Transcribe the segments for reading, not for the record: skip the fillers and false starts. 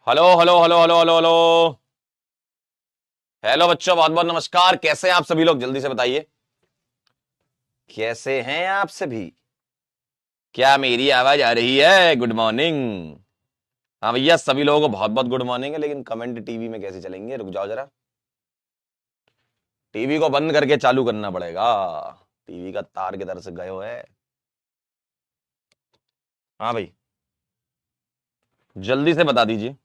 Hello hello hello hello hello hello. Hello बच्चों, बहुत बहुत नमस्कार। कैसे हैं आप सभी लोग? जल्दी से बताइए, कैसे हैं आप सभी? क्या मेरी आवाज आ रही है? Good morning. हाँ भैया, सभी लोगों को बहुत बहुत गुड मॉर्निंग है। लेकिन कमेंट टीवी में कैसे चलेंगे? रुक जाओ जरा, टीवी को बंद करके चालू करना पड़ेगा। टीवी का तार किधर से गयो है? हाँ भाई, जल्दी से बता दीजिए,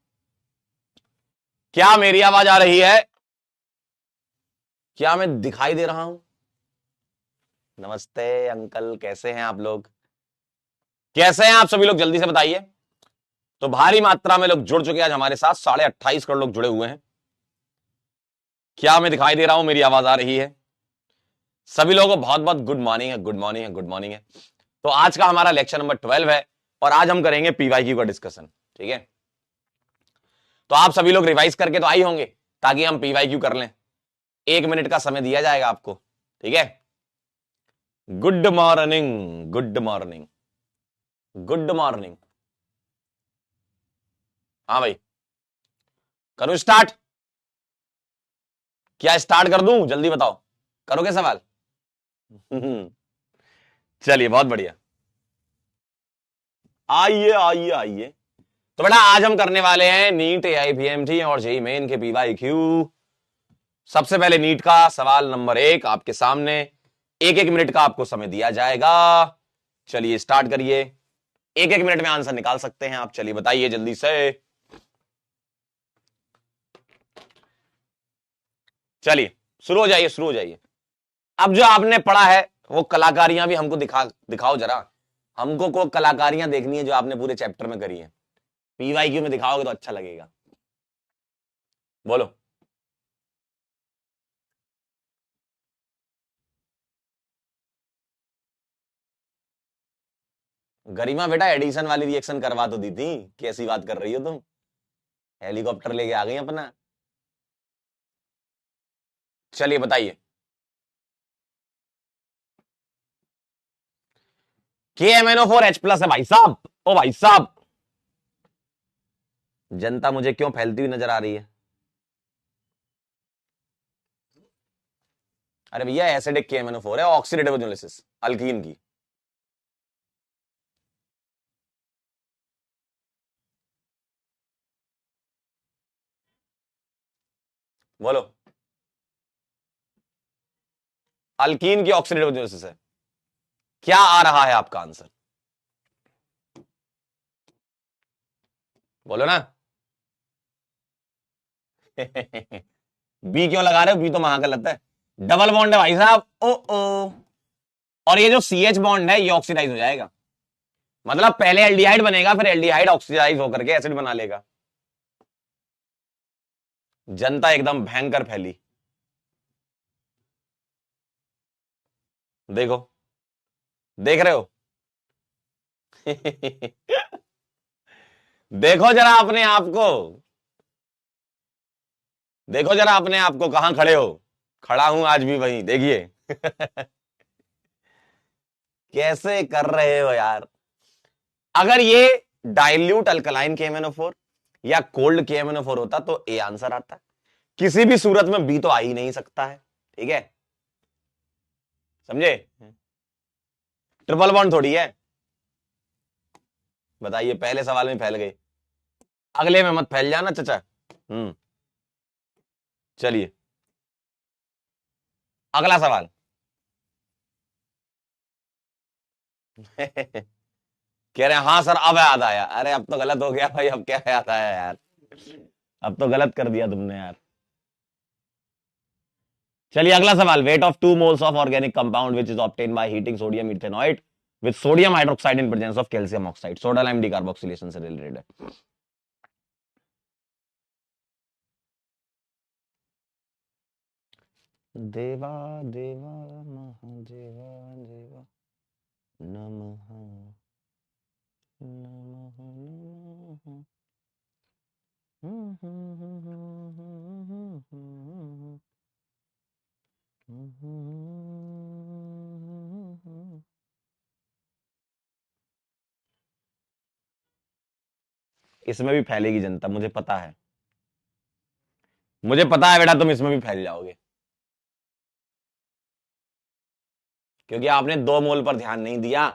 क्या मेरी आवाज आ रही है? क्या मैं दिखाई दे रहा हूं? नमस्ते अंकल, कैसे हैं आप लोग? कैसे हैं आप सभी लोग? जल्दी से बताइए। तो भारी मात्रा में लोग जुड़ चुके हैं आज हमारे साथ, 28.5 करोड़ लोग जुड़े हुए हैं। क्या मैं दिखाई दे रहा हूं? मेरी आवाज आ रही है? सभी लोगों को बहुत बहुत गुड मॉर्निंग है, गुड मॉर्निंग है, गुड मॉर्निंग है। तो आज का हमारा लेक्चर नंबर 12 है और आज हम करेंगे पीवाईक्यू का डिस्कशन। ठीक है, तो आप सभी लोग रिवाइज करके तो आई होंगे ताकि हम पीवाईक्यू कर लें। 1 मिनट का समय दिया जाएगा आपको। ठीक है, good morning, good morning, good morning. हाँ भाई, करूं स्टार्ट? क्या स्टार्ट कर दूं? जल्दी बताओ, करोगे सवाल? चलिए, बहुत बढ़िया। आइए आइए आइए। तो बेटा, आज हम करने वाले हैं नीट, एआईबीएमटी और जेईई मेन के पीवाईक्यू। सबसे पहले नीट का सवाल नंबर 1 आपके सामने। 1-1 मिनट का आपको समय दिया जाएगा। चलिए स्टार्ट करिए। 1-1 मिनट में आंसर निकाल सकते हैं आप। चलिए बताइए जल्दी से। चलिए शुरू हो जाइए, शुरू हो जाइए। अब जो आपने पढ़ा है वो कलाकारियां भी हमको दिखाओ जरा। हमको को कलाकारियां देखनी है जो आपने पूरे चैप्टर में करी है। पीवाईक्यू में दिखाओगे तो अच्छा लगेगा। बोलो। गरिमा बेटा, एडिशन वाली रिएक्शन करवा तो दी थी। कैसी बात कर रही हो तुम? हेलीकॉप्टर लेके आ गई अपना। चलिए बताइए। KMnO4H+ है भाई साहब। ओ भाई साहब, जनता मुझे क्यों फैलती हुई नजर आ रही है? अरे भैया, एसिडिक KMnO4 है, ऑक्सीडेटिव न्यूक्लियोसिस अल्कीन की। बोलो। अल्कीन की ऑक्सीडेटिव न्यूक्लियोसिस है। क्या आ रहा है आपका आंसर? बोलो ना। बी क्यों लगा रहे हो? बी तो महा गलत है। डबल बॉन्ड है भाई साहब। ओ ओ। और ये जो CH बॉन्ड है ये ऑक्सीडाइज हो जाएगा। मतलब पहले एल्डिहाइड बनेगा, फिर एल्डिहाइड ऑक्सीडाइज होकर के एसिड बना लेगा। जनता एकदम भयंकर फैली। देखो, देख रहे हो? देखो जरा अपने आप को, देखो जरा अपने आप को, कहां खड़े हो? खड़ा हूं आज भी वहीं, देखिए। कैसे कर रहे हो यार? अगर ये डाइल्यूट अल्कलाइन KMnO4 या कोल्ड KMnO4 होता तो ए आंसर आता। किसी भी सूरत में बी तो आ ही नहीं सकता है। ठीक है, समझे? ट्रिपल बॉन्ड थोड़ी है। बताइए, पहले सवाल में फैल गए, अगले में मत फैल जाना चचा। चलिए अगला सवाल। कह रहे हैं हाँ सर अब याद आया। अरे अब तो गलत हो गया भाई, अब क्या याद आया यार? अब तो गलत कर दिया तुमने यार। चलिए अगला सवाल। Weight of 2 moles of organic compound which is obtain by heating sodium ethanoid with sodium hydroxide in presence of calcium oxide. Soda lime decarboxylation से रिलेटेड है। देवा देवा महादेवा देवा नमः नमः नमः। इसमें भी फैलेगी जनता, मुझे पता है, मुझे पता है बेटा तुम इसमें भी फैल जाओगे, क्योंकि आपने 2 मोल पर ध्यान नहीं दिया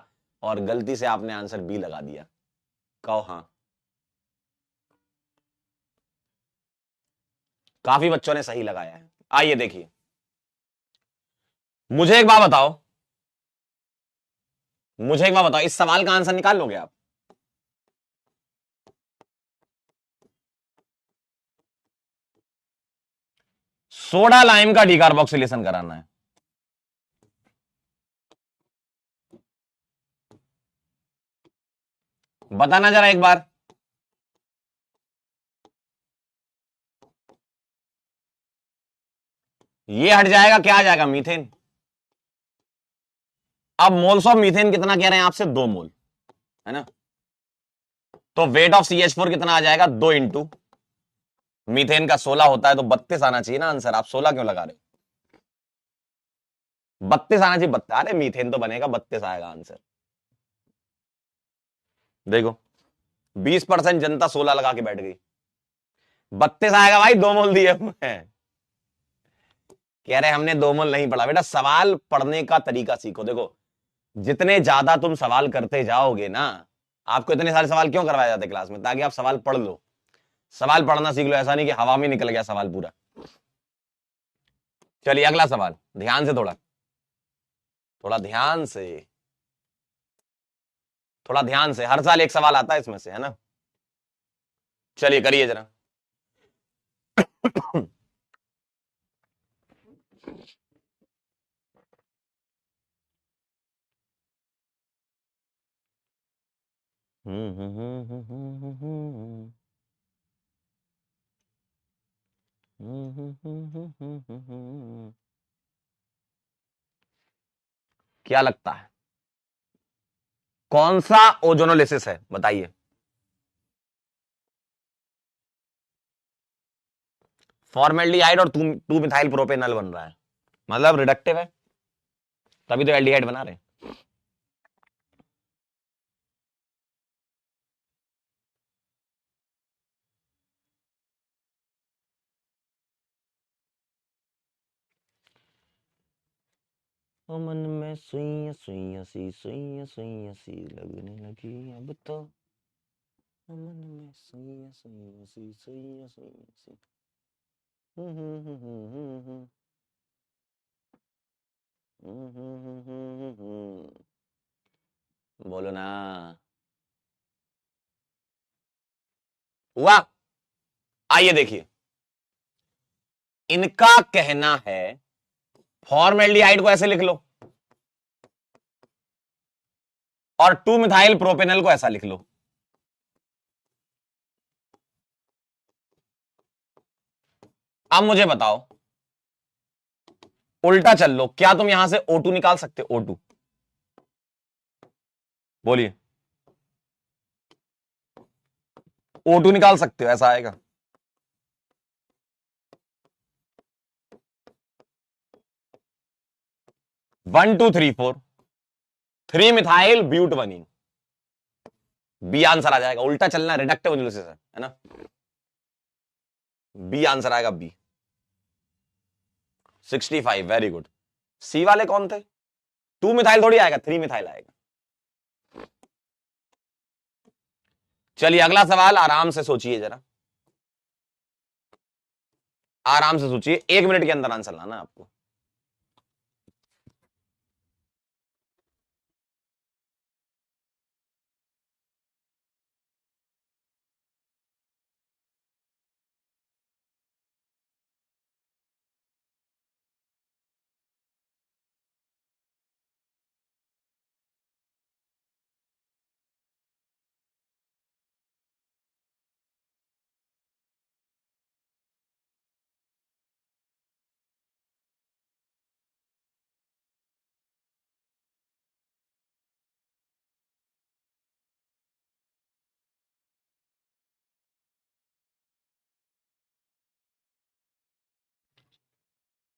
और गलती से आपने आंसर बी लगा दिया। कहो हाँ। काफी बच्चों ने सही लगाया है। आइए देखिए, मुझे एक बात बताओ, मुझे एक बात बताओ, इस सवाल का आंसर निकाल लोगे आप? सोडा लाइम का डीकार्बोक्सिलेशन कराना है। बताना जरा एक बार। ये हट जाएगा, क्या आ जाएगा? मीथेन। अब मोल्स ऑफ मीथेन कितना कह रहे हैं आपसे? 2 मोल, है ना? तो वेट ऑफ CH4 कितना आ जाएगा? 2 इंटू मीथेन का 16 होता है, तो 32 आना चाहिए ना आंसर। आप 16 क्यों लगा रहे हो? 32 आना चाहिए। अरे मीथेन तो बनेगा, 32 आएगा आंसर। देखो 20% जनता 16 लगा के बैठ गई, 32 आएगा भाई, 2 मोल दिए हुए हैं। कह रहे हमने 2 मोल नहीं पढ़ा। बेटा सवाल पढ़ने का तरीका सीखो। देखो जितने ज्यादा तुम सवाल करते जाओगे ना, आपको इतने सारे सवाल क्यों करवाए जाते क्लास में? ताकि आप सवाल पढ़ लो, सवाल पढ़ना सीख लो। ऐसा नहीं कि हवा में निकल गया सवाल पूरा। चलिए अगला सवाल, ध्यान से, थोड़ा थोड़ा ध्यान से, थोड़ा ध्यान से। हर साल एक सवाल आता है इसमें से, है ना? चलिए करिए जरा। क्या लगता है कौन सा ओजोनोलिसिस है? बताइए। फॉर्मेल्डिहाइड और 2 मिथाइल प्रोपेनॉल बन रहा है, मतलब रिडक्टिव है, तभी तो एल्डिहाइड बना रहे हैं। ओ मन में सुइया सुइया सी, सुइया सुइया सी लगने लगी अब तो। ओ मन में सुइया सुइया सी, सुइया सुइया सी। हम्म हम्म हम्म हम्म हम्म बोलो ना। हुआ? आइए देखिए, इनका कहना है फॉर्मेल्डिहाइड को ऐसे लिख लो और 2 मिथाइल प्रोपेनल को ऐसा लिख लो। अब मुझे बताओ, उल्टा चल लो, क्या तुम यहां से O2 निकाल सकते हो? O2 बोलिए, O2 निकाल सकते हो? ऐसा आएगा। 1 2 3 4, 3 मिथाइल ब्यूट बनी, बी आंसर आ जाएगा। उल्टा चलना रिडक्टिव एनालिसिस है ना? बी आंसर आएगा, बी। 65, very good. सी वाले कौन थे? 2 मिथाइल थोड़ी आएगा, 3 मिथाइल आएगा। चलिए अगला सवाल, आराम से सोचिए जरा, आराम से सोचिए, 1 मिनट के अंदर आंसर लाना आपको।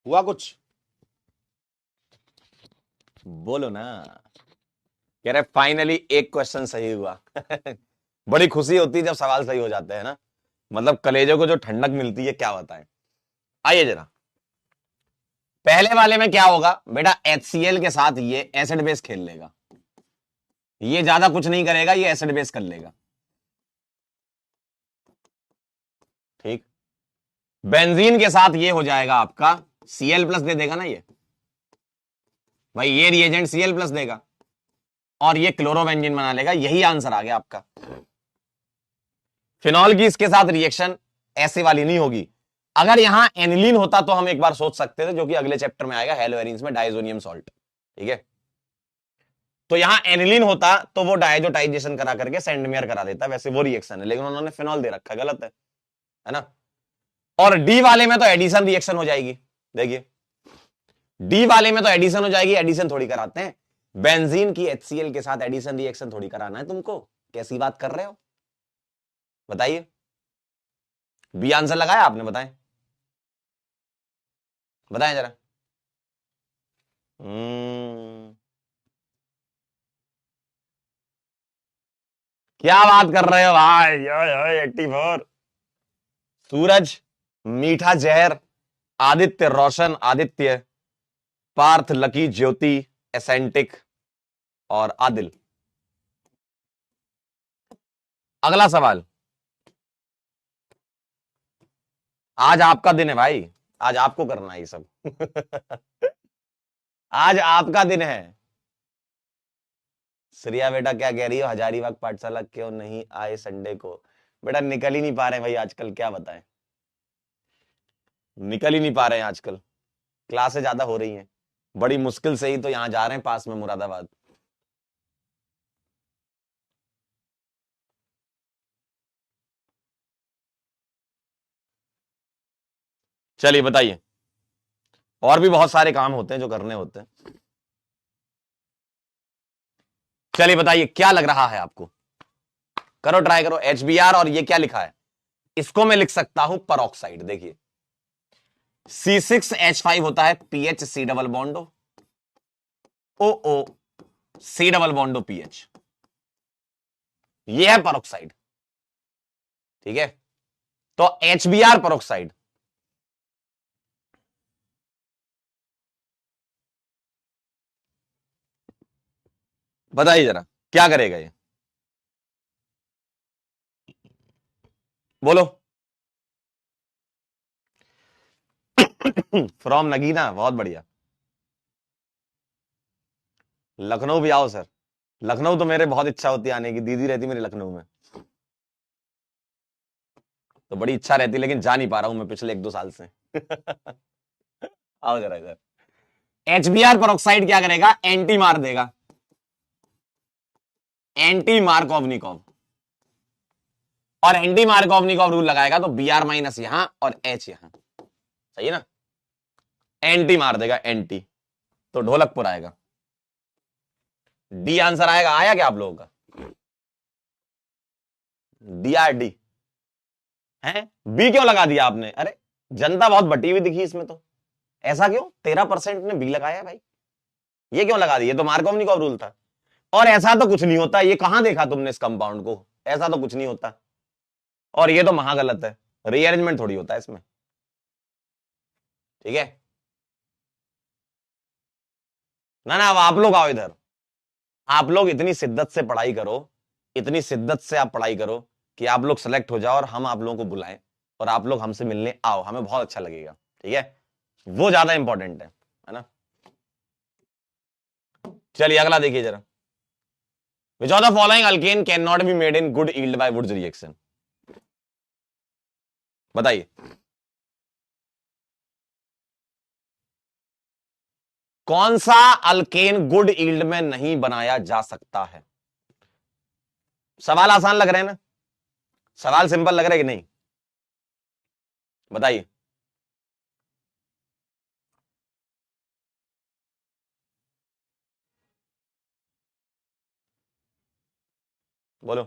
हुआ कुछ? बोलो ना। कह रहे फाइनली एक क्वेश्चन सही हुआ। बड़ी खुशी होती है जब सवाल सही हो जाते हैं ना, मतलब कलेजों को जो ठंडक मिलती है क्या बताएं। आइए जरा, पहले वाले में क्या होगा बेटा, HCl के साथ ये एसिड बेस खेल लेगा, ये ज्यादा कुछ नहीं करेगा, ये एसिड बेस कर लेगा, ठीक। बेंजीन के साथ ये हो जाएगा आपका Cl+ दे देगा ना ये, भाई ये रिएजेंट Cl+ देगा और ये क्लोरोबेंजीन बना लेगा, यही आंसर आ गया आपका। फिनॉल की इसके साथ रिएक्शन ऐसे वाली नहीं होगी। अगर यहां एनिलीन होता तो हम एक बार सोच सकते थे, जो कि अगले चैप्टर में आएगा, हेलोएरिन्स में डायजोनियम सॉल्ट, ठीक है। तो यहां एनिलीन होता तो वो डायजोटाइजेशन करा करके सेंडमेयर करा देता, वैसे वो रिएक्शन है, लेकिन उन्होंने फिनॉल दे रखा, गलत है ना। और डी वाले में तो एडिशन रिएक्शन हो जाएगी, देखिए डी वाले में तो एडिशन हो जाएगी, एडिशन थोड़ी कराते हैं, बेंजीन की HCl के साथ एडिशन रिएक्शन थोड़ी कराना है तुमको, कैसी बात कर रहे हो बताइए। बी आंसर लगाया आपने, बताएं बताएं जरा। क्या बात कर रहे हो भाई, 84। सूरज, मीठा जहर, आदित्य रोशन, आदित्य, पार्थ, लकी, ज्योति, एसेंटिक और आदिल। अगला सवाल, आज आपका दिन है भाई, आज आपको करना है ये सब आज आपका दिन है। श्रिया बेटा क्या कह रही हो, हजारीबाग पाठशाला क्यों नहीं आए संडे को? बेटा निकल ही नहीं पा रहे भाई आजकल, क्या बताएं, निकल ही नहीं पा रहे हैं आजकल, क्लासें ज्यादा हो रही हैं, बड़ी मुश्किल से ही तो यहां जा रहे हैं पास में मुरादाबाद। चलिए बताइए, और भी बहुत सारे काम होते हैं जो करने होते हैं। चलिए बताइए क्या लग रहा है आपको, करो ट्राई करो। HBr, और ये क्या लिखा है, इसको मैं लिख सकता हूं परऑक्साइड। देखिए C6H5 होता है, PH C double बॉन्डो, OO C double बॉन्डो PH, ये है परऑक्साइड, ठीक है। तो HBr परऑक्साइड, बताइए जरा क्या करेगा ये, बोलो। फ्रॉम नगीना, बहुत बढ़िया। लखनऊ भी आओ सर, लखनऊ तो मेरे बहुत इच्छा होती है आने की, दीदी रहती मेरी लखनऊ में, तो बड़ी इच्छा रहती, लेकिन जा नहीं पा रहा हूं मैं पिछले 1-2 साल से आओ जरा इधर। HBr परऑक्साइड क्या करेगा, एंटी मार देगा, एंटी मार्कोवनिकॉव, और एंटी मार्कोवनिकॉव रूल लगाएगा तो Br- यहां और H यहां, सही है ना, एंटी मार देगा, एंटी, तो ढोलकपुर आएगा। डी आंसर आएगा, आया क्या आप लोगों का, DRD है। बी क्यों लगा दिया आपने, अरे जनता बहुत बटी हुई दिखी इसमें तो, ऐसा क्यों, 13% ने बी लगाया भाई, ये क्यों लगा दिया, तो मार्कोवनिकॉव रूल था। और ऐसा तो कुछ नहीं होता, ये कहां देखा तुमने इस कंपाउंड को, ऐसा तो कुछ नहीं होता, और ये तो महागलत है, रीअरेंजमेंट थोड़ी होता है इसमें, ठीक है ना। ना अब आप लोग आओ इधर, आप लोग इतनी शिद्दत से पढ़ाई करो, इतनी शिद्दत से आप पढ़ाई करो कि आप लोग सेलेक्ट हो जाओ और हम आप लोगों को बुलाएं और आप लोग हमसे मिलने आओ, हमें बहुत अच्छा लगेगा, ठीक है, वो ज्यादा इंपॉर्टेंट है ना। चलिए अगला देखिए जरा, which of the following alkane can not be made in good yield by Wurtz reaction, बताइए। कौन सा अल्केन गुड यील्ड में नहीं बनाया जा सकता है? सवाल आसान लग रहे हैं ना, सवाल सिंपल लग रहे कि नहीं, बताइए। बोलो,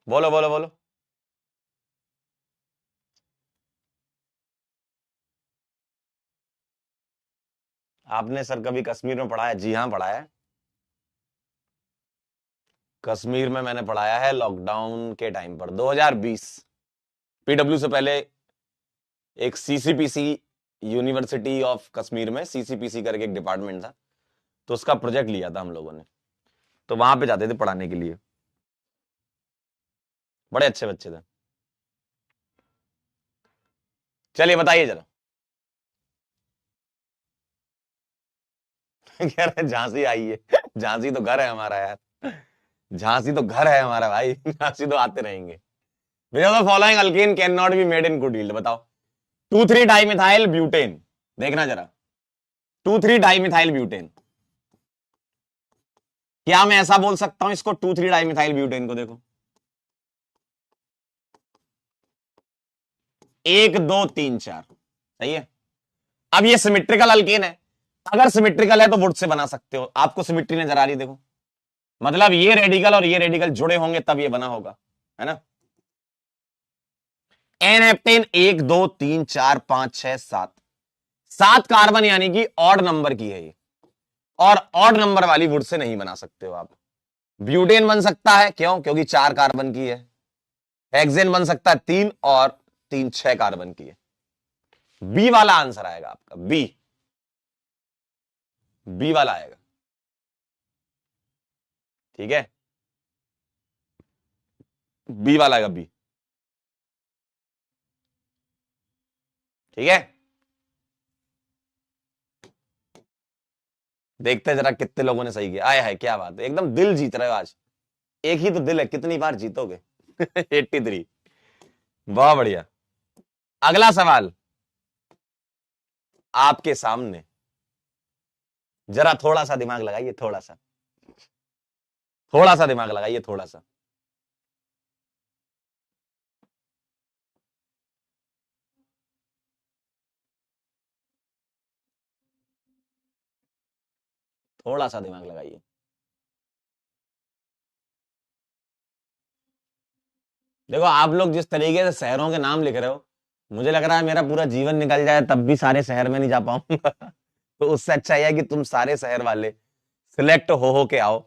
बोलो, बोलो, बोलो। आपने सर कभी कश्मीर में पढ़ा है? जी हाँ, पढ़ा है। कश्मीर में मैंने पढ़ाया है लॉकडाउन के टाइम पर, 2020। पीडब्ल्यू से पहले एक सीसीपीसी, यूनिवर्सिटी ऑफ कश्मीर में सीसीपीसी करके एक डिपार्टमेंट था, तो उसका प्रोजेक्ट लिया था हम लोगों ने, तो वहां पे जाते थे पढ़ाने के लिए। बड़े अच्छे बच्चे थे। चलिए बताइए जरा। कह रहे झांसी आइए। झांसी तो घर है हमारा यार, झांसी तो घर है हमारा भाई। झांसी तो आते रहेंगे। विच of the following alkane can not be made in good yield? बताओ। 2,3 डाइमिथाइल ब्यूटेन, देखना जरा। 2,3 डाइमिथाइल ब्यूटेन, क्या मैं ऐसा बोल सकता हूं इसको? 2,3 डाइमिथाइल ब्यूटेन को देखो, 1 2 3 4, सही है। अब ये सिमेट्रिकल अल्केन है, अगर सिमेट्रिकल है तो वुड से बना सकते हो। आपको सिमेट्री नजर आ रही है, देखो, मतलब ये रेडिकल और ये रेडिकल जुड़े होंगे तब ये बना होगा, है ना। एन हेप्टेन 1 2 3 4 5 6 7, 7 कार्बन यानी कि ऑड नंबर की है ये, और ऑड नंबर वाली वुड से नहीं बना सकते हो आप। ब्यूटेन बन सकता है, क्यों? क्योंकि 4 कार्बन की है। हेक्सेन बन सकता है 3, और 3 6 कार्बन की है। बी वाला आंसर आएगा आपका, बी। बी वाला आएगा, ठीक है। बी वाला आएगा, बी, ठीक है। देखते हैं जरा कितने लोगों ने सही किया। आया है, क्या बात है, एकदम दिल जीत रहे हो आज। एक ही तो दिल है, कितनी बार जीतोगे? 83। बहुत बढ़िया। अगला सवाल आपके सामने, जरा थोड़ा सा दिमाग लगाइए, थोड़ा सा, थोड़ा सा दिमाग लगाइए, थोड़ा सा। थोड़ा सा दिमाग लगाइए। देखो, आप लोग जिस तरीके से शहरों के नाम लिख रहे हो, मुझे लग रहा है मेरा पूरा जीवन निकल जाए तब भी सारे शहर में नहीं जा पाऊंगा। तो उससे अच्छा यह है कि तुम सारे शहर वाले सिलेक्ट हो के आओ,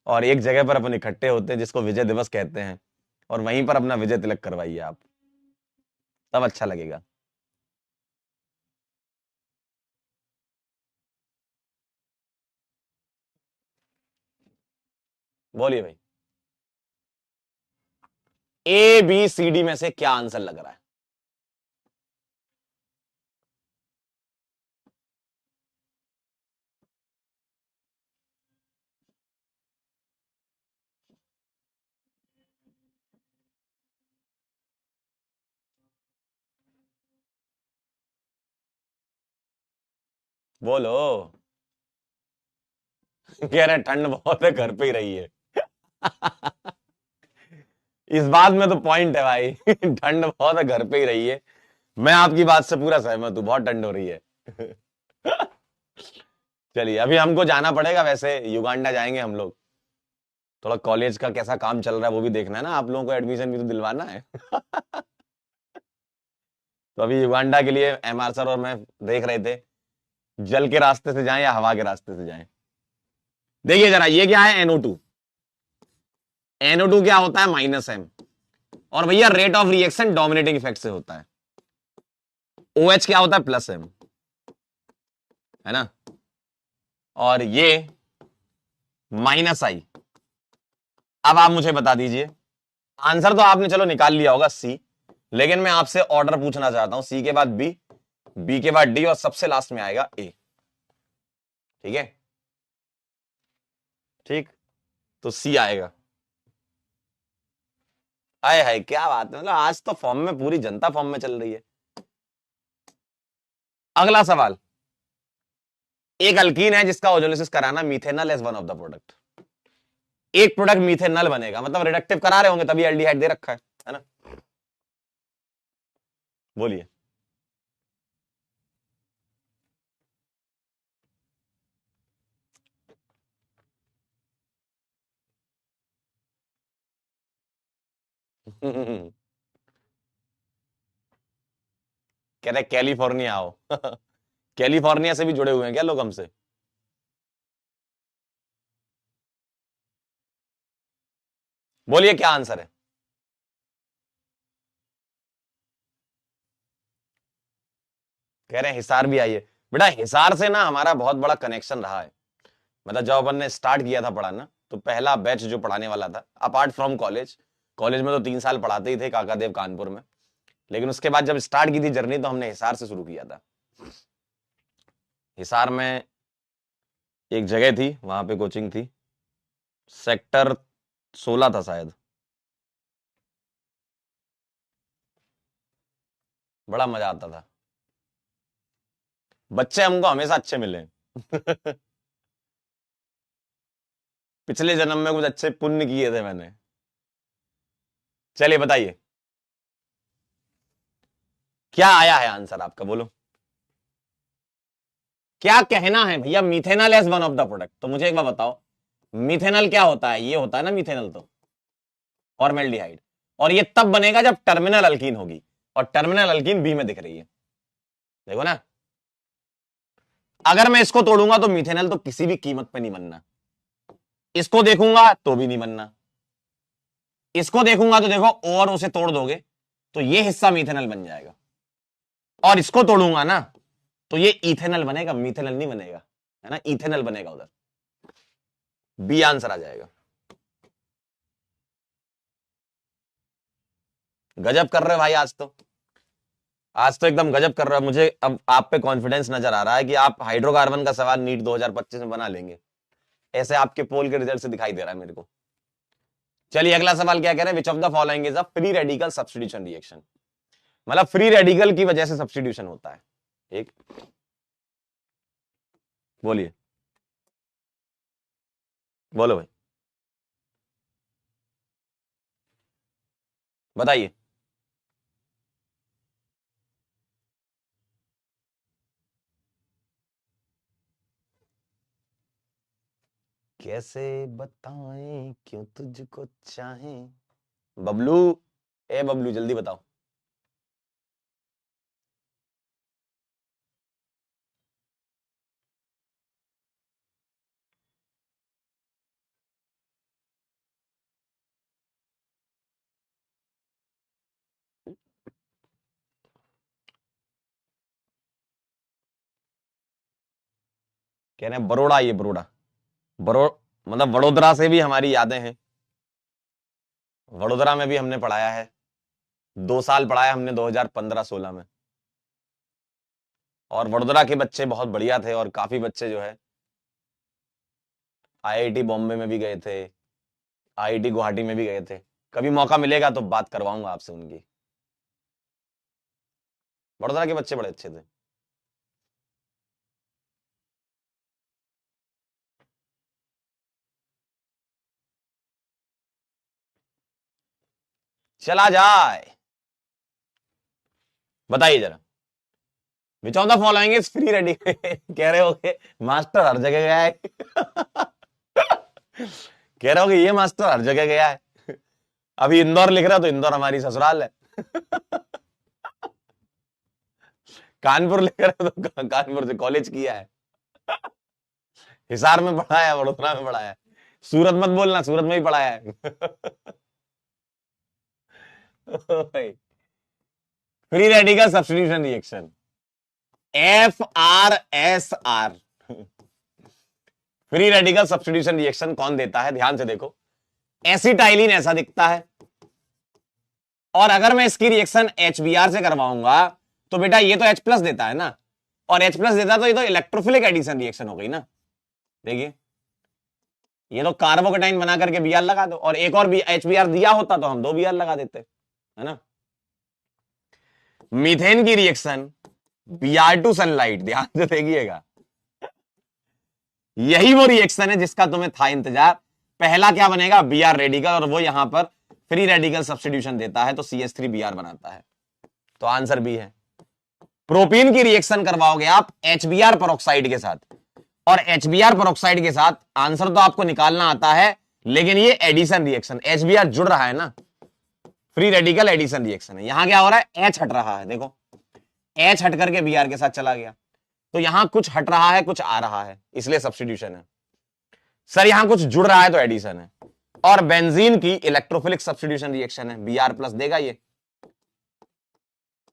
और एक जगह पर अपन इकट्ठे होते हैं जिसको विजय दिवस कहते हैं, और वहीं पर अपना विजय तिलक करवाइए आप, तब अच्छा लगेगा। बोलिए भाई। ए बी सी डी में से क्या आंसर लग रहा है? बोलो। कह रहे ठंड बहुत है, घर पे ही रही है। इस बात में तो पॉइंट है भाई। ठंड बहुत है, घर पे ही रही है। मैं आपकी बात से पूरा सहमत हूं, बहुत ठंड हो रही है। चलिए, अभी हमको जाना पड़ेगा, वैसे युगांडा जाएंगे हम लोग। थोड़ा कॉलेज का कैसा काम चल रहा है वो भी देखना है ना, आप लोगों को एडमिशन भी तो दिलवाना है। तो अभी युगांडा के लिए एमआर सर और मैं देख रहे थे, जल के रास्ते से जाएं या हवा के रास्ते से जाएं। देखिए जरा, ये क्या है? NO2। NO2 क्या होता है? -M। और भैया rate of reaction dominating effect से होता है। OH क्या होता है? +M, है ना। और ये -I। अब आप मुझे बता दीजिए, आंसर तो आपने चलो निकाल लिया होगा, C, लेकिन मैं आपसे ऑर्डर पूछना चाहता हूं। C के बाद B, B के बाद D, और सबसे लास्ट में आएगा A, ठीक है। ठीक, तो C आएगा। आए हाय, क्या बात है, मतलब आज तो फॉर्म में, पूरी जनता फॉर्म में चल रही है। अगला सवाल, एक अल्कीन है जिसका ओजोलिसिस कराना methanol as one of the product. एक प्रोडक्ट मीथेनॉल बनेगा, मतलब रिडक्टिव करा रहे होंगे तभी एल्डिहाइड दे रखा है ना। बोलिए। कह रहे कैलिफोर्निया आओ। कैलिफोर्निया से भी जुड़े हुए हैं क्या लोग हमसे? बोलिए क्या आंसर है? कह रहे हैं हिसार भी आइए। बेटा हिसार से ना हमारा बहुत बड़ा कनेक्शन रहा है। मतलब जब अपन ने स्टार्ट किया था पढ़ाना, तो पहला बैच जो पढ़ाने वाला था, अपार्ट फ्रॉम कॉलेज, कॉलेज में तो 3 साल पढ़ाते ही थे काकादेव कानपुर में, लेकिन उसके बाद जब स्टार्ट की थी जर्नी तो हमने हिसार से शुरू किया था। हिसार में एक जगह थी, वहां पे कोचिंग थी, सेक्टर 16 था शायद। बड़ा मजा आता था, बच्चे हमको हमेशा अच्छे मिले। पिछले जन्म में कुछ अच्छे पुण्य किए थे मैंने। चलिए बताइए क्या आया है आंसर आपका, बोलो क्या कहना है भैया। Methanol as one of the product, तो मुझे एक बार बताओ, मिथेनॉल क्या होता है? ये होता है ना मिथेनॉल, तो फॉर्मेल्डिहाइड, और ये तब बनेगा जब टर्मिनल अल्कीन होगी, और टर्मिनल अल्कीन बी में दिख रही है, देखो ना। अगर मैं इसको तोड़ूंगा तो मिथेनॉल तो किसी भी कीमत पे नहीं बनना, इसको देखूंगा तो भी नहीं बनना, इसको देखूंगा तो देखो, और उसे तोड़ दोगे तो ये हिस्सा मिथेनॉल बन जाएगा, और इसको तोड़ूंगा ना तो ये इथेनॉल बनेगा, मिथेनॉल नहीं बनेगा, है ना, इथेनॉल बनेगा उधर। बी आंसर आ जाएगा। गजब कर रहे हो भाई, आज तो एकदम गजब कर रहा है। मुझे अब आप पे कॉन्फिडेंस नजर आ रहा है कि आप हाइड्रोकार्बन का सवाल नीट 2025 में बना लेंगे, ऐसे आपके पोल के रिजल्ट से दिखाई दे रहा है मेरे को। चलिए अगला सवाल क्या कह रहे हैं, विच of the following is a free radical substitution reaction. मतलब फ्री रेडिकल की वजह से सब्स्टिट्यूशन होता है। एक बोलिए, बोलो भाई, बताइए। कैसे बताएं क्यों तुझको चाहें। बबलू, ए बबलू जल्दी बताओ। कह रहे हैं बरोड़ा, ये बरोड़ा, बरो मतलब वडोदरा से भी हमारी यादें हैं। वडोदरा में भी हमने पढ़ाया है, 2 साल पढ़ाया हमने 2015-16 में। और वडोदरा के बच्चे बहुत बढ़िया थे, और काफी बच्चे जो है आईआईटी बॉम्बे में भी गए थे, आईआईटी गुवाहाटी में भी गए थे। कभी मौका मिलेगा तो बात करवाऊंगा आपसे उनकी। वडोदरा के बच्चे बड़े अच्छे थे। चला जाए, बताइए जरा। Which of the following is free radical. कह रहे हो कि मास्टर हर जगह गया है। कह रहे हो कि ये मास्टर हर जगह गया है। अभी इंदौर लिख रहा तो इंदौर हमारी ससुराल है। कानपुर लिख रहा तो कानपुर से कॉलेज किया है। हिसार में पढ़ा है, वडोदरा में पढ़ा है। सूरत मत बोलना, सूरत में ही पढ़ाया है। Free radical substitution reaction, FRSR, free radical substitution reaction कौन देता है? ध्यान से देखो, एसिटाइलिन ऐसा दिखता है, और अगर मैं इसकी रिएक्शन HBr से करवाऊंगा तो बेटा ये तो H+ देता है ना, और H+ देता तो ये तो इलेक्ट्रोफिलिक एडिशन रिएक्शन हो गई ना। देखिए ये तो कार्बोकेटाइन बना करके Br लगा दो, और एक और भी HBr दिया होता तो हम 2 Br लगा देते, है ना। मीथेन की रिएक्शन Br2 सनलाइट, ध्यान से देखिएगा, यही वो रिएक्शन है जिसका तुम्हें था इंतजार। पहला क्या बनेगा? Br रेडिकल, और वो यहां पर फ्री रेडिकल सब्स्टिट्यूशन देता है तो CH3Br बनाता है, तो आंसर बी है। प्रोपीन की रिएक्शन करवाओगे आप HBr पेरोक्साइड के साथ, और HBr पेरोक्साइड के साथ आंसर तो आपको निकालना आता है, लेकिन ये एडिशन रिएक्शन, HBr जुड़ रहा है ना, फ्री रेडिकल एडिशन रिएक्शन है। यहां क्या हो रहा है? H हट रहा है, देखो H हट करके Br के साथ चला गया, तो यहां कुछ हट रहा है, कुछ आ रहा है, इसलिए सब्स्टिट्यूशन है। सर यहां कुछ जुड़ रहा है तो एडिशन है। और बेंजीन की इलेक्ट्रोफिलिक सब्स्टिट्यूशन रिएक्शन है, Br प्लस देगा ये,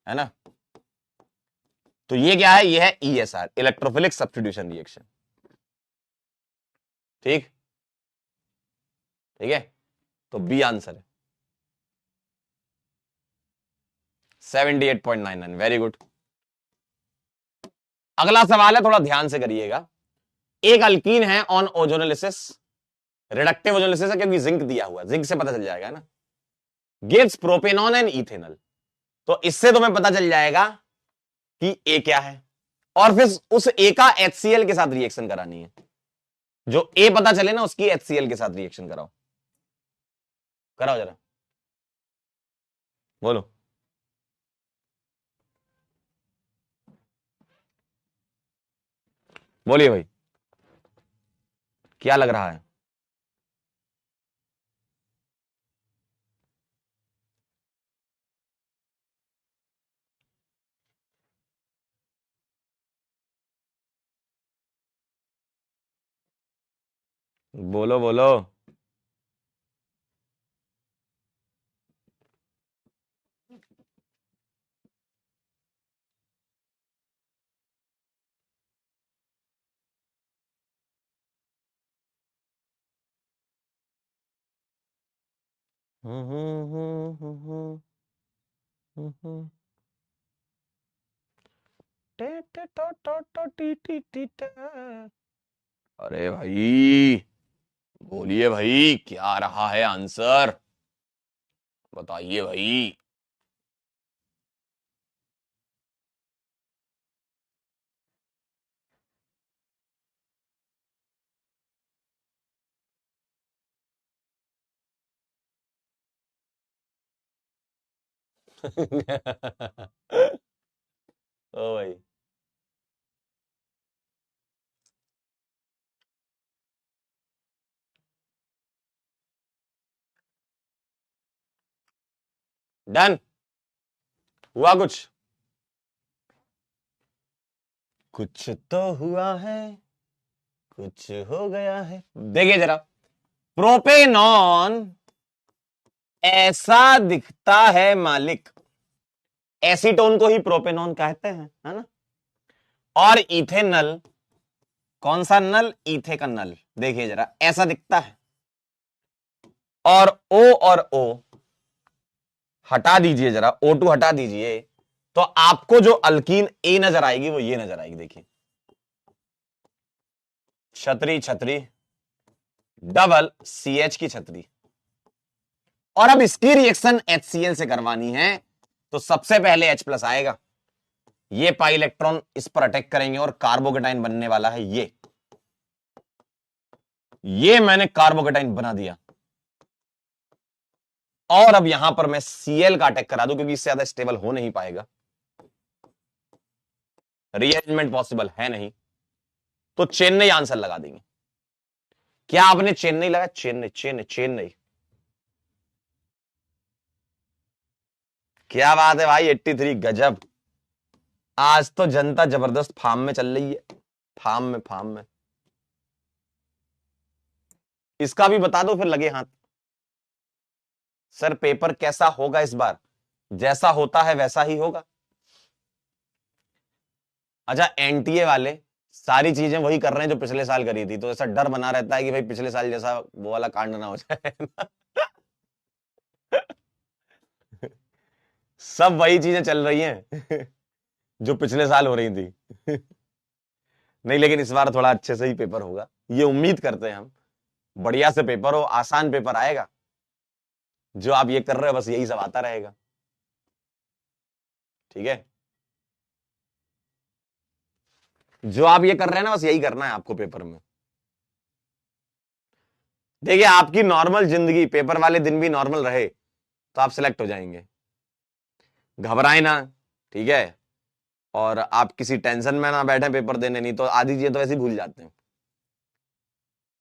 है ना। तो ये क्या है, ये है ESR, इलेक्ट्रोफिलिक सब्स्टिट्यूशन रिएक्शन। ठीक, ठीक है, तो बी आंसर है 78.99। Very good. अगला सवाल है, थोड़ा ध्यान से करिएगा। एक अल्कीन है ऑन ओजोनोलिसिस, रिडक्टिव ओजोनोलिसिस है क्योंकि जिंक दिया हुआ, जिंक से पता चल जाएगा ना, गिव्स प्रोपेनॉन एंड इथेनॉल। तो इससे तुम्हें पता चल जाएगा कि ए क्या है, और फिर उस ए का HCl के साथ रिएक्शन करानी है। जो ए पता चले ना उसकी HCl के साथ रिएक्शन कराओ, कराओ जरा, बोलो। बोलिए भाई, क्या लग रहा है। बोलो बोलो। अरे भाई बोलिए भाई, क्या रहा है आंसर, बताइए भाई। ओ भाई, डन हुआ कुछ, कुछ तो हुआ है, कुछ हो गया है। देखिए जरा, प्रोपेनॉन ऐसा दिखता है मालिक, एसीटोन को ही प्रोपेनॉन कहते हैं, है ना। और इथेनल, कौन सा नल, इथे का नल, देखिए जरा ऐसा दिखता है। और ओ हटा दीजिए जरा, O2 हटा दीजिए, तो आपको जो अल्कीन ए नजर आएगी वो ये नजर आएगी, देखिए, छतरी छतरी, डबल CH की छतरी। और अब इसकी रिएक्शन HCl से करवानी है, तो सबसे पहले H प्लस आएगा, ये पाई इलेक्ट्रॉन इस पर अटैक करेंगे और कार्बोकेटाइन बनने वाला है ये मैंने कार्बोकेटाइन बना दिया। और अब यहां पर मैं Cl का अटैक करा दूं, क्योंकि इससे ज्यादा स्टेबल हो नहीं पाएगा, रीअरेंजमेंट पॉसिबल है नहीं, तो चेन्नई आंसर लगा देंगे। क्या आपने चेन्नई लगा, चेन्नई चेन्नई चेन्नई, क्या बात है भाई, 83, गजब। आज तो जनता जबरदस्त फार्म में चल रही है, फार्म में। इसका भी बता दो फिर लगे हाथ। सर पेपर कैसा होगा इस बार, जैसा होता है वैसा ही होगा। अच्छा, NTA वाले सारी चीजें वही कर रहे हैं जो पिछले साल करी थी, तो ऐसा डर बना रहता है कि भाई पिछले साल जैसा वो वाला कांड ना हो जाए। सब वही चीजें चल रही हैं जो पिछले साल हो रही थी। नहीं, लेकिन इस बार थोड़ा अच्छे से ही पेपर होगा, ये उम्मीद करते हैं हम, बढ़िया से पेपर हो, आसान पेपर आएगा। जो आप ये कर रहे हो बस यही सब आता रहेगा, ठीक है। जो आप ये कर रहे हैं ना बस यही करना है आपको पेपर में। देखिए आपकी नॉर्मल जिंदगी, पेपर वाले दिन भी नॉर्मल रहे तो आप सिलेक्ट हो जाएंगे, घबराए ना, ठीक है। और आप किसी टेंशन में ना बैठे पेपर देने, नहीं तो आधी चीजें तो ऐसे ही भूल जाते हैं।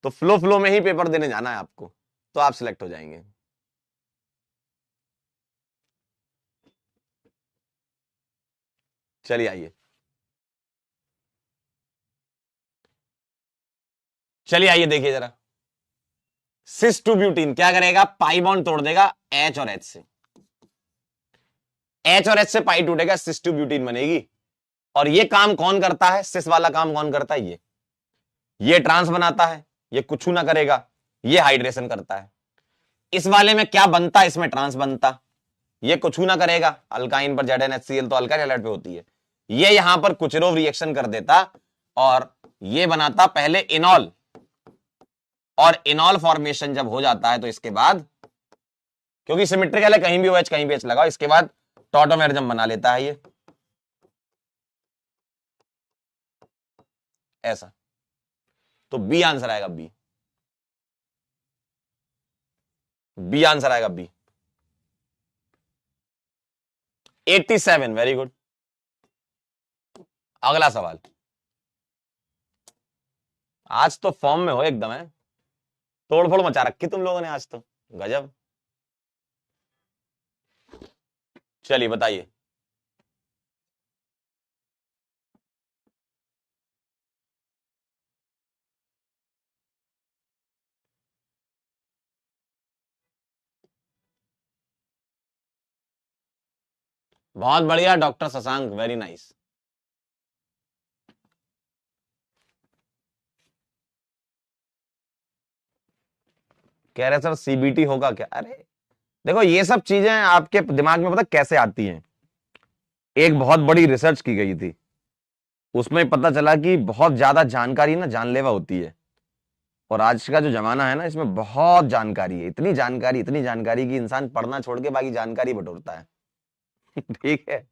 तो फ्लो फ्लो में ही पेपर देने जाना है आपको, तो आप सिलेक्ट हो जाएंगे। चलिए आइए, चलिए आइए देखिए जरा, सिस टू ब्यूटीन क्या करेगा, पाई बॉन्ड तोड़ देगा H और H से, H और H से पाई टूटेगा, सिस टू ब्यूटीन बनेगी। और ये काम कौन करता है, सिस वाला काम कौन करता है, ये ट्रांस बनाता है, ये कुछ ना करेगा, ये हाइड्रेशन करता है। इस वाले में क्या बनता है, इसमें ट्रांस बनता, ये कुछ ना करेगा, अल्काइन पर ZnHCl तो अल्काइल हैलाइड पे होती है, ये यहां पर कुचेरोव रिएक्शन कर देता और ये बनाता पहले इनॉल, और इनॉल फॉर्मेशन जब हो जाता है तो इसके बाद, क्योंकि सिमेट्रिकल है, कहीं भी OH कहीं भी H लगाओ, इसके बाद टॉटोमेरिज्म बना लेता है ये ऐसा। तो बी आंसर आएगा, बी आंसर आएगा बी। 87, very good. अगला सवाल, आज तो फॉर्म में हो एकदम, है तोड़फोड़ मचा रखी तुम लोगों ने आज तो, गजब। चलिए बताइए, बहुत बढ़िया डॉक्टर शशांक, वेरी नाइस। कह रहे सर CBT होगा क्या, अरे देखो ये सब चीजें आपके दिमाग में पता कैसे आती हैं, एक बहुत बड़ी रिसर्च की गई थी, उसमें पता चला कि बहुत ज्यादा जानकारी ना जानलेवा होती है, और आज का जो जमाना है ना, इसमें बहुत जानकारी है, इतनी जानकारी कि इंसान पढ़ना छोड़ के बाकी जानकारी बटोरता है। ठीक है,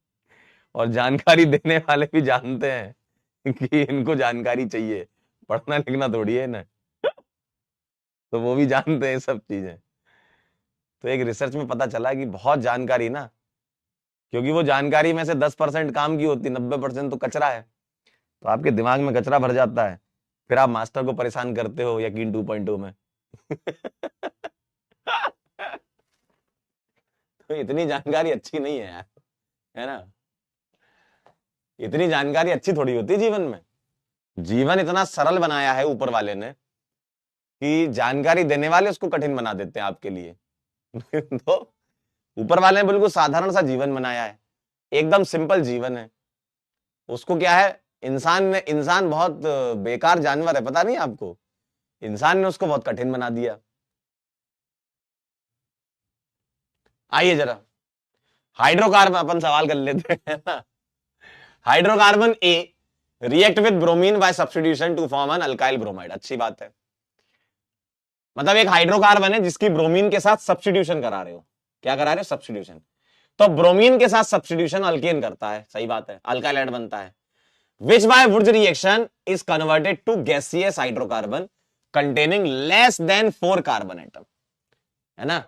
और जानकारी देने वाले भी जानते हैं कि इनको जानकारी चाहिए, पढ़ना लिखना थोड़ी है ना, तो वो भी जानते हैं सब चीजें। तो एक रिसर्च में पता चला कि बहुत जानकारी ना, क्योंकि वो जानकारी में से 10% काम की होती, 90% तो कचरा है, तो आपके दिमाग में कचरा भर जाता है, फिर आप मास्टर को परेशान करते हो यकीन 2.2 में। तो इतनी जानकारी अच्छी नहीं है यार, है ना, इतनी जानकारी अच्छी थोड़ी होती जीवन में। जीवन इतना सरल बनाया है ऊपर वाले ने कि जानकारी देने वाले उसको कठिन बना देते हैं आपके लिए। तो ऊपर वाले ने बिल्कुल साधारण सा जीवन बनाया है, एकदम सिंपल जीवन है। उसको क्या है, इंसान बहुत बेकार जानवर है, पता नहीं आपको, इंसान ने उसको बहुत कठिन बना दिया। आइए जरा हाइड्रोकार्बन अपन सवाल कर लेते हैं ना। Hydrocarbon A react with bromine by substitution to form an alkyl bromide, अच्छी बात है, मतलब एक हाइड्रोकार्बन है जिसकी ब्रोमीन के साथ सब्स्टिट्यूशन करा रहे हो, क्या करा रहे हो, सब्स्टिट्यूशन। तो ब्रोमीन के साथ सब्स्टिट्यूशन अल्केन करता है, सही बात है, अल्काइल एड बनता है, which by Wurtz reaction is converted to gaseous hydrocarbon containing less than 4 carbon atom, है ना,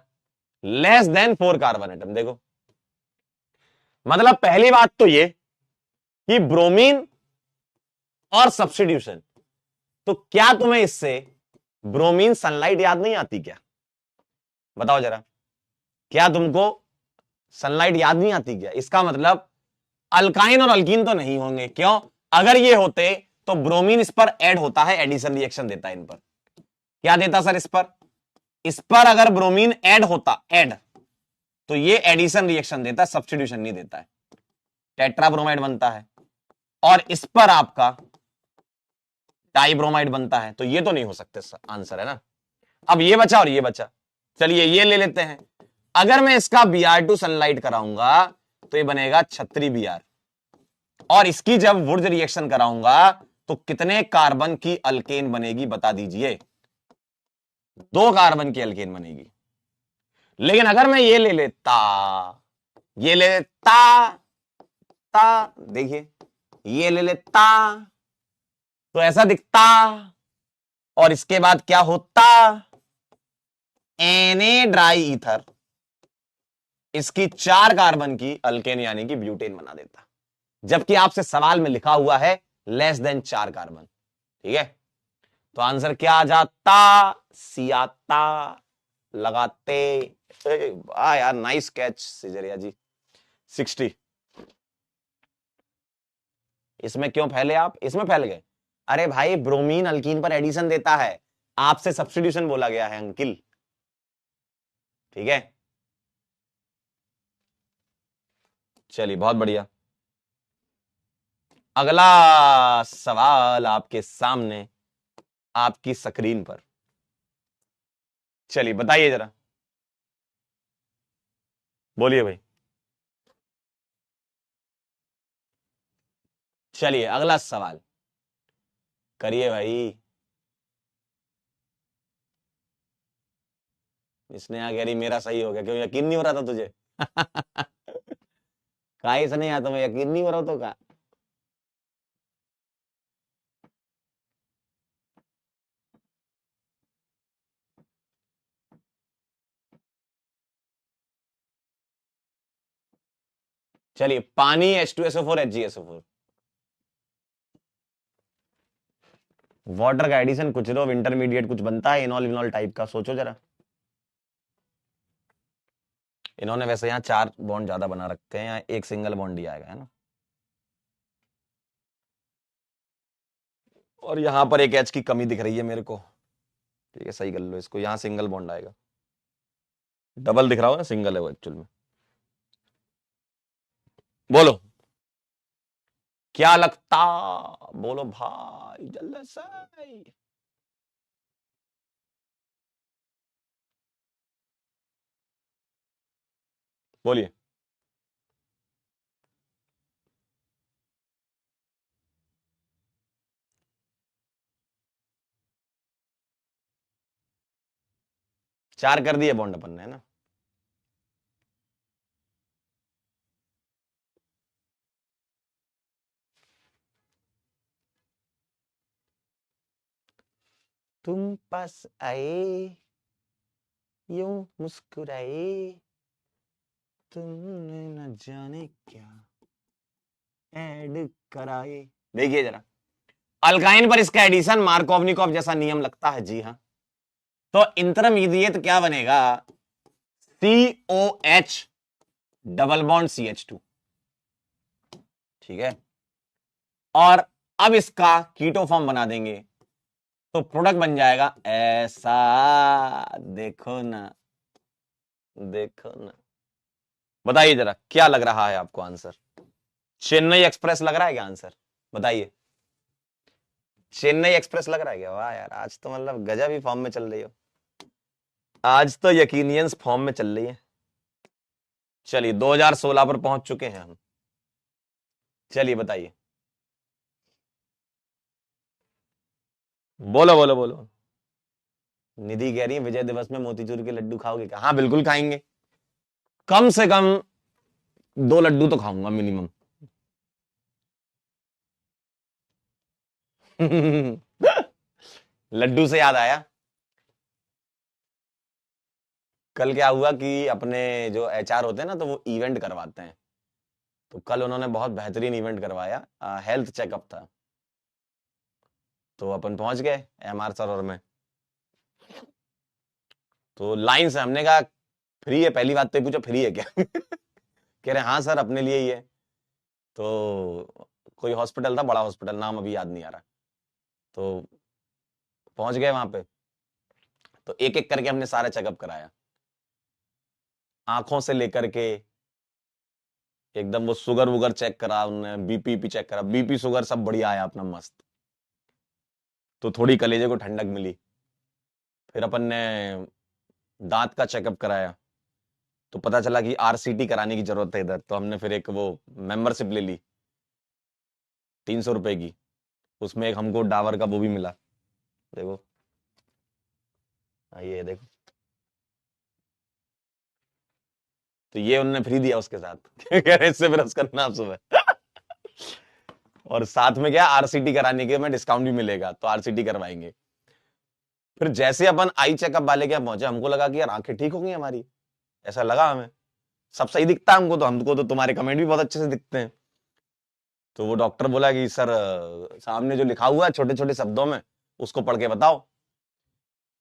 लेस देन 4 कार्बन एटम। देखो मतलब पहली बात तो ये कि ब्रोमीन और सब्स्टिट्यूशन, तो क्या तुम्हें इससे ब्रोमीन सनलाइट याद नहीं आती क्या, बताओ जरा, क्या तुमको सनलाइट याद नहीं आती क्या? इसका मतलब अल्काइन और अल्कीन तो नहीं होंगे, क्यों, अगर ये होते तो ब्रोमीन इस पर ऐड होता है, एडिशन रिएक्शन देता है इन पर, क्या देता सर, इस पर अगर ब्रोमीन ऐड होता, ऐड, तो ये एडिशन रिएक्शन देता है, सब्स्टिट्यूशन नहीं देता है, टेट्राब्रोमाइड बनता है, और इस पर आपका डाइब्रोमाइड बनता है, तो ये तो नहीं हो सकते आंसर, है ना। अब ये बचा और ये बचा, चलिए ये ले लेते हैं, अगर मैं इसका Br2 सनलाइट कराऊंगा तो ये बनेगा 36 Br, और इसकी जब वुर्ज रिएक्शन कराऊंगा तो कितने कार्बन की अल्केन बनेगी बता दीजिए, 2 कार्बन की अल्केन बनेगी। लेकिन अगर मैं ये ले लेता, ये ले लेता, देखिए ये ले लेता, तो ऐसा दिखता, और इसके बाद क्या होता, Na ड्राई ईथर इसकी 4 कार्बन की अल्केन यानी कि ब्यूटेन बना देता, जबकि आपसे सवाल में लिखा हुआ है लेस देन 4 कार्बन, ठीक है, तो आंसर क्या आ जाता, सी आता, लगाते, यार नाइस कैच सिजरिया जी। 60, इसमें क्यों फैले आप, इसमें फैल गए, अरे भाई ब्रोमीन अल्कीन पर एडिशन देता है, आपसे सब्स्टिट्यूशन बोला गया है अंकिल, ठीक है। चलिए बहुत बढ़िया, अगला सवाल आपके सामने, आपकी स्क्रीन पर। चलिए बताइए जरा, बोलिए भाई। चलिए अगला सवाल करिए भाई। इसने आ कह रही मेरा सही हो गया, क्यों यकीन नहीं हो रहा था तुझे? काहे से नहीं आता, मैं यकीन नहीं हो रहा तो का। चलिए पानी H2SO4 HgSO4, वाटर का एडिशन कुछ लो इंटरमीडिएट कुछ बनता है इनॉल विनॉल टाइप का, सोचो जरा। इन्होंने वैसे यहाँ 4 बॉन्ड ज्यादा बना रखे हैं, यहाँ एक सिंगल बॉन्ड ही आएगा, है ना। और यहाँ पर एक H की कमी दिख रही है मेरे को, ठीक है सही कर लो इसको, यहाँ सिंगल बॉन्ड आएगा, डबल दिख रहा हो ना, सिंगल है वो एक्चुअल में। बोलो क्या लगता, बोलो भाई जल्दी से। बोलिए। चार कर दिए बॉन्ड अपन ने, है ना। तुम पास आए यूं मुस्कुराए, तुमने न जाने क्या ऐड कराए। देखिए जरा, अल्काइन पर इसका एडिशन मार्कोवनिकॉफ जैसा नियम लगता है, जी हाँ। तो इंटरमीडिएट क्या बनेगा, COH डबल बॉन्ड CH2, ठीक है। और अब इसका कीटो फॉर्म बना देंगे तो प्रोडक्ट बन जाएगा ऐसा, देखो ना, देखो ना। बताइए जरा क्या लग रहा है आपको आंसर, चेन्नई एक्सप्रेस लग रहा है क्या आंसर, बताइए। चेन्नई एक्सप्रेस लग रहा है क्या? वाह यार, आज तो मतलब गजब ही फॉर्म में चल रही हो, आज तो यकीनियंस फॉर्म में चल रही है। चलिए 2016 पर पहुंच चुके हैं हम, चलिए बताइए। बोलो बोलो बोलो। निधि कह रही है विजय दिवस में मोतीचूर के लड्डू खाओगे क्या? हाँ बिल्कुल खाएंगे, कम से कम 2 लड्डू तो खाऊंगा मिनिमम। लड्डू से याद आया, कल क्या हुआ कि अपने जो HR होते हैं ना, तो वो इवेंट करवाते हैं, तो कल उन्होंने बहुत बेहतरीन इवेंट करवाया, हेल्थ चेकअप था। तो अपन पहुंच गए MR सर और मैं, तो लाइन से हमने कहा फ्री है, पहली बात तो ये पूछो फ्री है क्या? कह रहे हाँ सर अपने लिए ही है। तो कोई हॉस्पिटल था, बड़ा हॉस्पिटल, नाम अभी याद नहीं आ रहा। तो पहुंच गए वहां पे, तो एक एक करके हमने सारा चेकअप कराया, आंखों से लेकर के एकदम, वो शुगर वुगर चेक करा उन्होंने, बीपी चेक करा, बीपी शुगर सब बढ़िया आया अपना मस्त। तो थोड़ी कलेजे को ठंडक मिली। फिर अपन ने दांत का चेकअप कराया, तो पता चला कि RCT कराने की जरूरत है इधर, तो हमने फिर एक वो मेंबरशिप ले ली 300 रुपए की, उसमें एक हमको डाबर का वो भी मिला, देखो ये देखो, तो ये उन्होंने फ्री दिया उसके साथ। कह रहे इससे ब्रश करना आप सुबह। और साथ में क्या RCT कराने के में डिस्काउंट भी मिलेगा, तो RCT करवाएंगे। फिर जैसे अपन आई चेकअप वाले के यहाँ पहुंचे, हमको लगा कि यार आंखें ठीक हो गई हमारी, ऐसा लगा हमें, सब सही दिखता है हमको, तो हमको तो तुम्हारे कमेंट भी बहुत अच्छे से दिखते हैं। तो वो डॉक्टर बोला कि सर सामने जो लिखा हुआ है छोटे छोटे शब्दों में, उसको पढ़ के बताओ।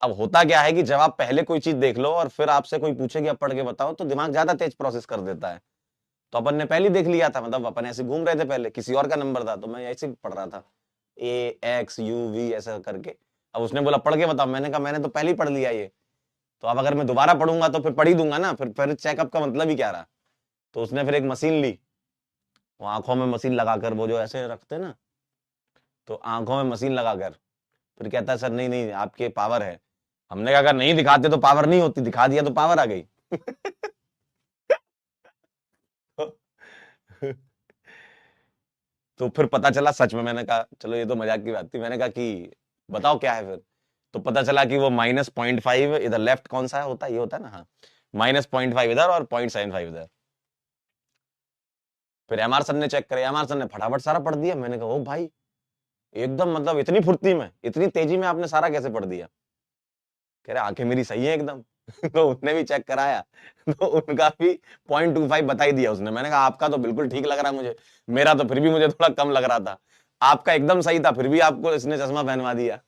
अब होता क्या है कि जब आप पहले कोई चीज देख लो और फिर आपसे कोई पूछे कि आप पढ़ के बताओ, तो दिमाग ज्यादा तेज प्रोसेस कर देता है। तो अपन ने पहले देख लिया था, मतलब अपन ऐसे घूम रहे थे, पहले किसी और का नंबर था, तो मैं ऐसे पढ़ रहा था। AXUV ऐसा करके। अब उसने बोला पढ़ के बताओ, मैंने कहा मैंने तो पहले ही पढ़ लिया ये, तो अब अगर मैं दोबारा पढ़ूंगा तो फिर पढ़ ही दूंगा ना, फिर चेकअप का मतलब ही क्या रहा। तो उसने फिर एक मशीन ली, वो आंखों में मशीन लगाकर, वो जो ऐसे रखते ना, तो आंखों में मशीन लगाकर फिर कहता है सर नहीं नहीं आपके पावर है। हमने कहा अगर नहीं दिखाते तो पावर नहीं होती, दिखा दिया तो पावर आ गई। तो फिर पता चला सच में, मैंने कहा चलो ये तो मजाक की बात थी, मैंने कहा कि बताओ क्या है फिर। तो पता चला कि वो -0.5 इधर, लेफ्ट कौन सा है होता है, ये होता है ना, हाँ, -0.5 इधर और 0.75 इधर। फिर एमआर सर ने चेक करे, एमआर सर ने फटाफट सारा पढ़ दिया। मैंने कहा ओ भाई, एकदम मतलब इतनी फुर्ती में, इतनी तेजी में आपने सारा कैसे पढ़ दिया। कह रहे आंखें मेरी सही है एकदम। तो उसने भी चेक कराया, तो उनका भी 0.25 बता ही दिया उसने। मैंने कहा आपका तो बिल्कुल ठीक लग रहा है मुझे, मेरा तो फिर भी मुझे थोड़ा कम लग रहा था, आपका एकदम सही था, फिर भी आपको इसने चश्मा पहनवा दिया।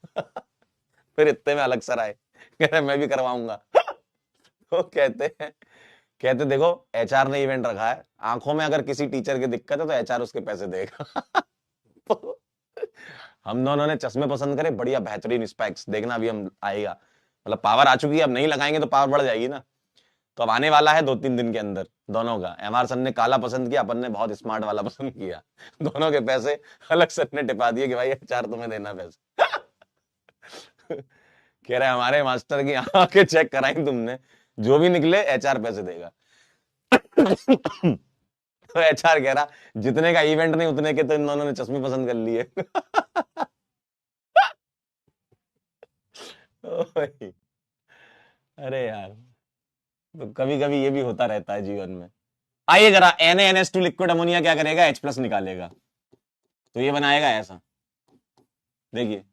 फिर इतने में अलग सर आए, कह रहे मैं भी करवाऊंगा। तो कहते देखो एचआर ने इवेंट रखा है, आंखों में अगर किसी टीचर की दिक्कत है तो एचआर उसके पैसे देगा। तो हम दोनों ने चश्मे पसंद करे, बढ़िया बेहतरीन स्पेक्स, देखना अभी हम आएगा, मतलब पावर आ चुकी है, अब नहीं लगाएंगे तो पावर बढ़ जाएगी ना। तो अब आने वाला है 2-3 दिन के अंदर दोनों का। एमआर सर ने काला पसंद किया, अपन ने बहुत स्मार्ट वाला पसंद किया। दोनों के पैसे अलग सर ने टिपा दिए कि भाई एचआर तुम्हें देना पैसे। कह रहे हमारे मास्टर की आंखें चेक कराई तुमने, जो भी निकले एचआर पैसे देगा। तो एचआर कह रहा जितने का इवेंट नहीं उतने के तो इन दोनों ने चश्मे पसंद कर लिए। ओ भाई, अरे यार, तो कभी कभी ये भी होता रहता है जीवन में। आइए जरा, NaNH2 लिक्विड अमोनिया क्या करेगा, H+ निकालेगा। तो ये बनाएगा ऐसा, देखिए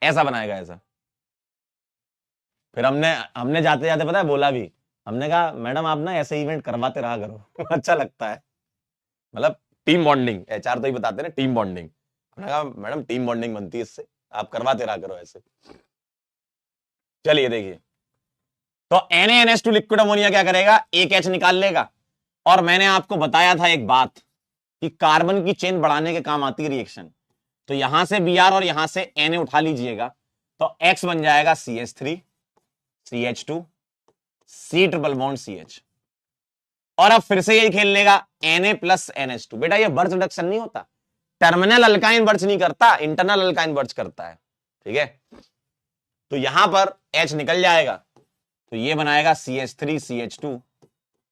ऐसा बनाएगा ऐसा। फिर हमने हमने जाते जाते पता है बोला भी, हमने कहा मैडम आप ना ऐसे इवेंट करवाते रहा करो। अच्छा लगता है, मतलब टीम बॉन्डिंग, एचआर तो ही बताते हैं ना टीम बॉन्डिंग। हमने कहा मैडम टीम बॉन्डिंग बनती है इससे, आप करवाते रहा करो ऐसे। चलिए देखिए, तो NaNH2 लिक्विड अमोनिया क्या करेगा, एक H निकाल लेगा। और मैंने आपको बताया था एक बात कि कार्बन की चेन बढ़ाने के काम आती है रिएक्शन। तो यहां से Br और यहां से Na उठा लीजिएगा, तो X बन जाएगा CH3 CH2 C triple bond CH। और अब फिर से यही खेल लेगा Na प्लस NH2। बेटा ये बर्च रिडक्शन नहीं होता, टर्मिनल अल्काइन बर्च नहीं करता, इंटरनल अल्काइन बर्च करता है, ठीक है। तो यहां पर H निकल जाएगा, तो ये बनाएगा CH3 CH2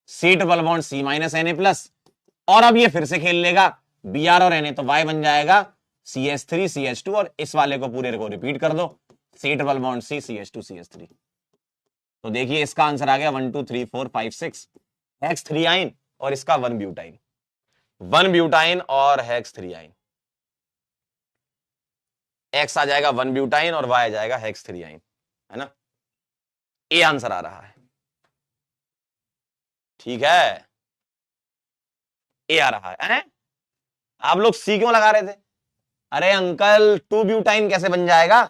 C triple bond C minus Na plus. और अब ये फिर से खेल लेगा Br और Na, तो Y बन जाएगा CH3 CH2, और इस वाले को पूरे को रिपीट कर दो, C triple bond C CH2 CH3। तो देखिए इसका आंसर आ गया 1 2 3 4 5 6 हेक्स 3 आइन, और इसका 1 ब्यूटाइन, 1 ब्यूटाइन और हेक्स 3 आइन। एक्स आ जाएगा 1 ब्यूटाइन और वाई आ जाएगा हेक्स 3 आइन, है ना। ए आंसर आ रहा है, ठीक है, ए आ रहा है। आप लोग सी क्यों लगा रहे थे। अरे अंकल 2 ब्यूटाइन कैसे बन जाएगा,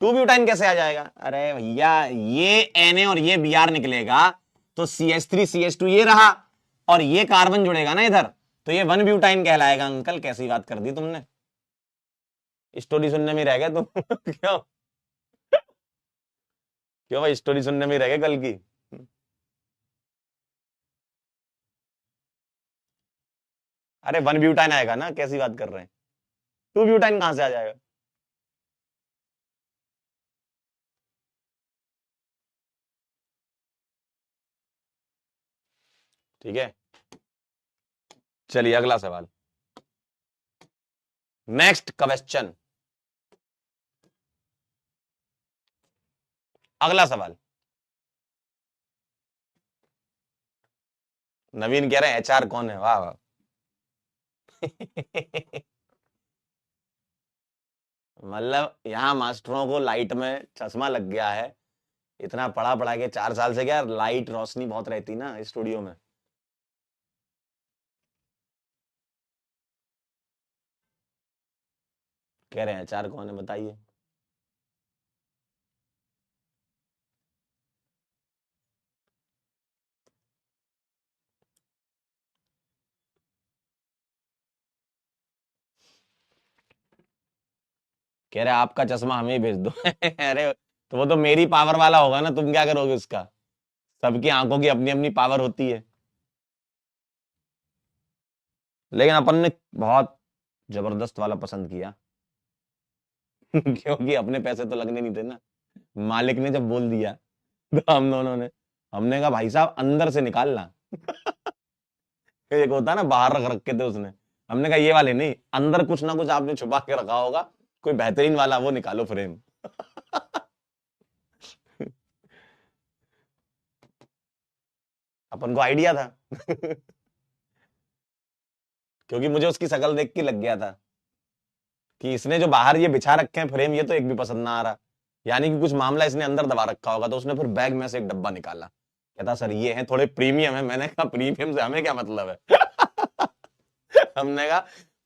2 ब्यूटाइन कैसे आ जाएगा। अरे भैया ये Na और ये Br निकलेगा, तो CH3 CH2 ये रहा, और ये कार्बन जुड़ेगा ना इधर, तो ये 1 ब्यूटाइन कहलाएगा। अंकल कैसी बात कर दी तुमने, स्टोरी सुनने में रह गए तुम। क्यों, क्यों भाई स्टोरी सुनने में रह गए कल की। अरे 1 ब्यूटाइन आएगा ना, कैसी बात कर रहे हैं, 2 ब्यूटाइन कहां से आ जाएगा। ठीक है, चलिए अगला सवाल, नेक्स्ट क्वेश्चन, अगला सवाल। नवीन कह रहे हैं एचआर कौन है, वाह वाह। मतलब यहाँ मास्टरों को लाइट में चश्मा लग गया है, इतना पढ़ा पढ़ा के 4 साल से, क्या लाइट रोशनी बहुत रहती ना स्टूडियो में। कह रहे हैं एचआर कौन है बताइए। कह रहे आपका चश्मा हमें ही भेज दो। अरे तो वो तो मेरी पावर वाला होगा ना, तुम क्या करोगे उसका? सबकी आंखों की अपनी अपनी पावर होती है। लेकिन अपन ने बहुत जबरदस्त वाला पसंद किया। क्योंकि अपने पैसे तो लगने नहीं थे ना। मालिक ने जब बोल दिया तो हम दोनों ने, हमने कहा भाई साहब अंदर से निकालना। एक होता है ना बाहर रख रखे थे उसने, हमने कहा ये वाले नहीं, अंदर कुछ ना कुछ आपने छुपा के रखा होगा, कोई बेहतरीन वाला वो निकालो फ्रेम। अपन को आइडिया था। क्योंकि मुझे उसकी शक्ल देख के लग गया था कि इसने जो बाहर ये बिछा रखे हैं फ्रेम, ये तो एक भी पसंद ना आ रहा। यानी कि कुछ मामला इसने अंदर दबा रखा होगा। तो उसने फिर बैग में से एक डब्बा निकाला, कहता सर ये है थोड़े प्रीमियम है। मैंने कहा प्रीमियम से हमें क्या मतलब है? हमने कहा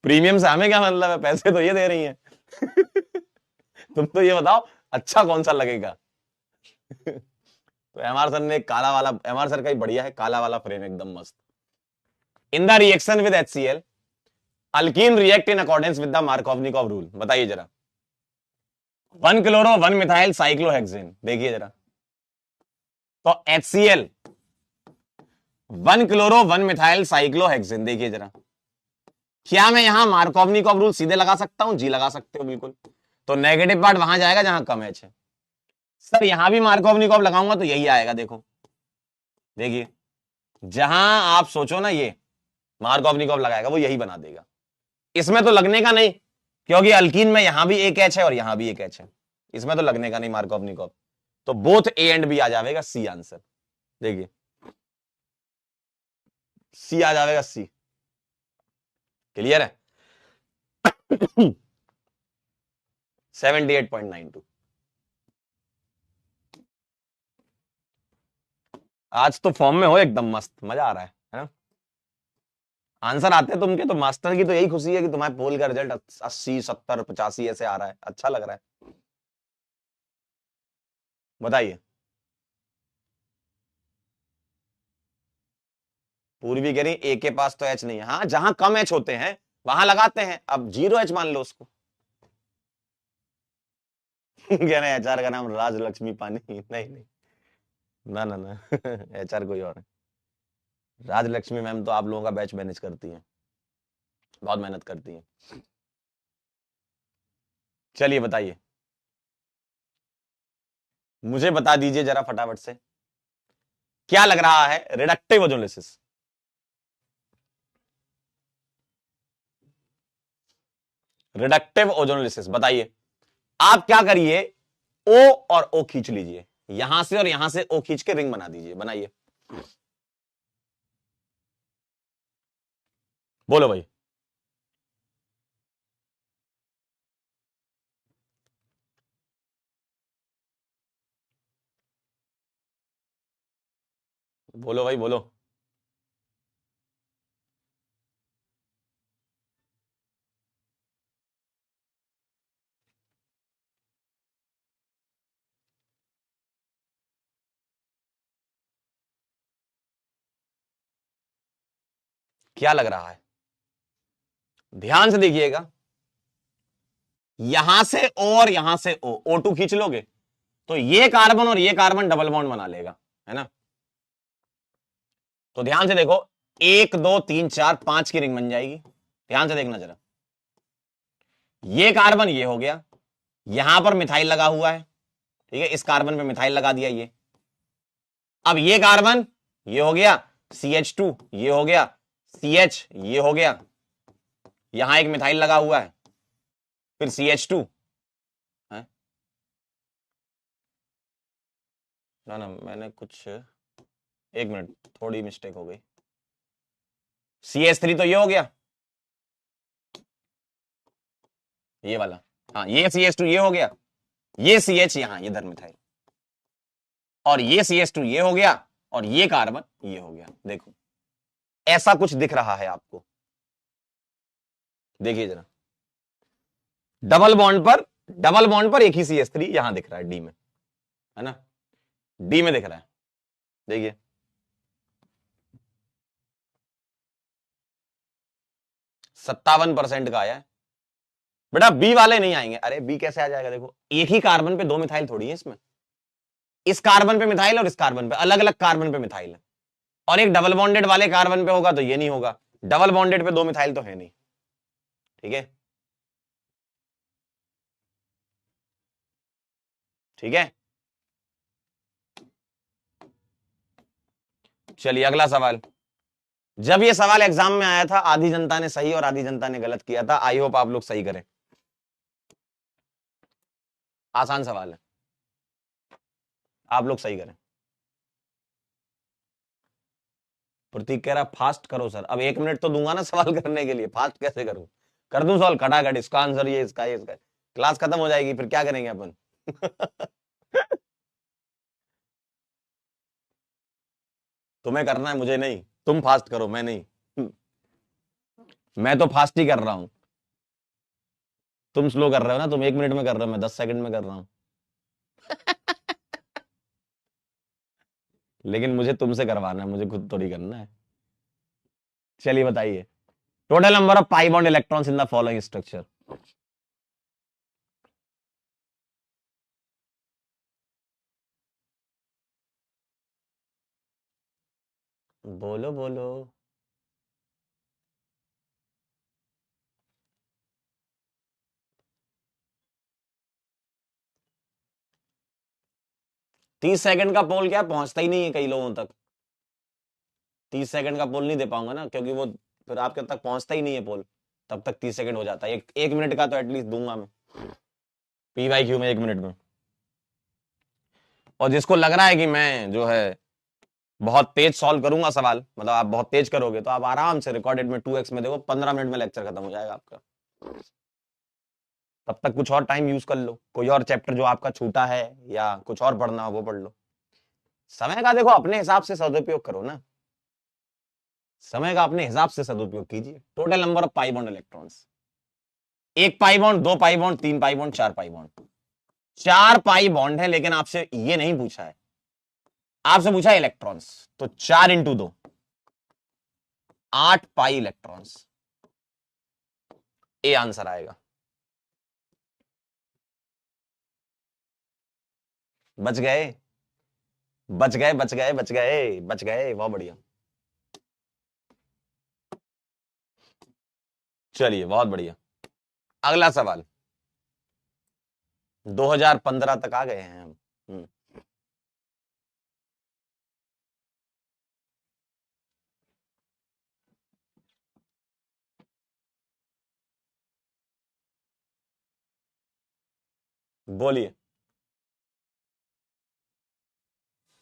प्रीमियम से हमें क्या मतलब है, पैसे तो ये दे रही हैं। तुम तो ये बताओ अच्छा कौन सा लगेगा। तो एमआर सर ने काला वाला, एमआर सर का ही बढ़िया है काला वाला फ्रेम, एकदम मस्त। In the reaction with HCl alkene react in accordance with the Markovnikov rule. बताइए जरा। 1 क्लोरो 1 मिथाइल साइक्लोहेक्सेन, देखिए जरा। तो HCl 1 क्लोरो 1 मिथाइल साइक्लोहेक्सेन, देखिए जरा। क्या मैं यहां मार्कोवनिकॉव रूल सीधे लगा सकता हूं? जी लगा सकते हो बिल्कुल। तो नेगेटिव पार्ट वहां जाएगा जहां कम एच है। सर यहां भी मार्कोवनिकॉव लगाऊंगा तो यही आएगा, देखो देखिए। जहां आप सोचो ना ये मार्कोवनिकॉव लगाएगा वो यही बना देगा। इसमें तो लगने का नहीं, क्योंकि अल्कीन में यहां भी एक एच है और यहां भी एक एच है। इसमें तो लगने का नहीं मार्कोवनिकॉव। तो बोथ ए एंड बी आ जाएगा सी आंसर। देखिए सी आ जाएगा, सी। क्लियर है? 78.92। आज तो फॉर्म में हो एकदम मस्त, मजा आ रहा है ना? आंसर आते हैं तुमके तो मास्टर की तो यही खुशी है कि तुम्हारे पोल का रिजल्ट 80 70 85 ऐसे आ रहा है, अच्छा लग रहा है। बताइए। पूर्वी कह रही ए के पास तो एच नहीं है। हाँ जहां कम एच होते हैं वहां लगाते हैं, अब 0 एच मान लो उसको। कह रहे हैं एचआर का नाम राजलक्ष्मी पानी। नहीं नहीं, ना ना ना। एचआर कोई और है। राजलक्ष्मी मैम तो आप लोगों का बैच मैनेज करती हैं, बहुत मेहनत करती हैं। चलिए बताइए, मुझे बता दीजिए जरा फटाफट से, क्या लग रहा है रिडक्टिव ओजोलिसिस? रिडक्टिव ओजोलिसिस बताइए। आप क्या करिए, ओ और ओ खींच लीजिए, यहां से और यहां से ओ खींच के रिंग बना दीजिए, बनाइए। बोलो भाई। बोलो भाई बोलो। क्या लग रहा है? ध्यान से देखिएगा। यहां से ओ और यहां से ओ, O2 खींच लोगे तो ये कार्बन और ये कार्बन डबल बॉन्ड बना लेगा, है ना? तो ध्यान से देखो, 1 2 3 4 5 की रिंग बन जाएगी। ध्यान से देखना जरा। ये कार्बन ये हो गया, यहां पर मिथाइल लगा हुआ है, ठीक है, इस कार्बन पे मिथाइल लगा दिया ये। अब ये कार्बन ये हो गया CH2, ये हो गया CH, ये हो गया, यहां एक मिथाइल लगा हुआ है, फिर CH2 है। ना ना मैंने कुछ, एक मिनट, थोड़ी मिस्टेक हो गई। CH3 तो ये हो गया, ये वाला। हाँ ये CH2 ये हो गया, ये CH यहां ये धर्म मिथाइल, और ये CH2 ये हो गया, और ये कार्बन ये हो गया। देखो ऐसा कुछ दिख रहा है आपको, देखिए जरा। डबल बॉन्ड पर, डबल बॉन्ड पर एक ही CH3 यहां दिख रहा है डी में, है ना? डी में दिख रहा है, देखिए। 57% का आया है। बेटा बी वाले नहीं आएंगे। अरे बी कैसे आ जाएगा? देखो एक ही कार्बन पे दो मिथाइल थोड़ी है इसमें, इस कार्बन पे मिथाइल और इस कार्बन पे, अलग अलग कार्बन पे मिथाइल है। और एक डबल बॉन्डेड वाले कार्बन पे होगा तो ये नहीं होगा, डबल बॉन्डेड पे दो मिथाइल तो है नहीं। ठीक है, ठीक है। चलिए अगला सवाल। जब ये सवाल एग्जाम में आया था आधी जनता ने सही और आधी जनता ने गलत किया था। आई होप आप लोग सही करें। आसान सवाल है, आप लोग सही करें। प्रतीक कह रहा फास्ट करो सर। अब 1 मिनट तो दूंगा ना सवाल करने के लिए, फास्ट कैसे करूं? कर दूं सवाल खटाखट, इसका आंसर ये, इसका ये, इसका। क्लास खत्म हो जाएगी, फिर क्या करेंगे अपन? तुम्हें करना है, मुझे नहीं। तुम फास्ट करो, मैं नहीं। मैं तो फास्ट ही कर रहा हूं। तुम स्लो कर रहे हो ना, तुम 1 मिनट में कर रहे हो, मैं 10 सेकंड में कर रहा हूं। लेकिन मुझे तुमसे करवाना है, मुझे खुद थोड़ी करना है। चलिए बताइए, total number of pi bond electrons in the following structure. बोलो बोलो। 30 सेकंड का पोल क्या पहुंचता ही नहीं है कई लोगों तक। 30 सेकंड का पोल नहीं दे पाऊंगा ना, क्योंकि वो फिर आपके तक पहुंचता ही नहीं है पोल। तब तक 30 सेकंड हो जाता है। एक मिनट का तो एटलीस्ट दूंगा मैं, पी वाई क्यू में 1 मिनट में। और जिसको लग रहा है कि मैं जो है बहुत तेज सॉल्व करूंगा सवाल, मतलब आप बहुत तेज करोगे, तो आप आराम से रिकॉर्डेड में 2x में देखो, 15 मिनट में लेक्चर खत्म हो जाएगा आपका। तब तक कुछ और टाइम यूज कर लो, कोई और चैप्टर जो आपका छूटा है या कुछ और पढ़ना हो वो पढ़ लो। समय का देखो अपने हिसाब से सदुपयोग करो ना, समय का अपने हिसाब से सदुपयोग कीजिए। Total number of pi bond electrons, 1 pi bond, 2 pi bond, 3 pi bond, 4 pi bond. 4 pi bond है, लेकिन आपसे ये नहीं पूछा है, आपसे पूछा है इलेक्ट्रॉन्स। तो 4 × 2 8 पाई इलेक्ट्रॉन्स, ए आंसर आएगा। बच गए, बच गए, बच गए, बच गए, बच गए, बहुत बढ़िया। चलिए बहुत बढ़िया। अगला सवाल, 2015 तक आ गए हैं हम। बोलिए।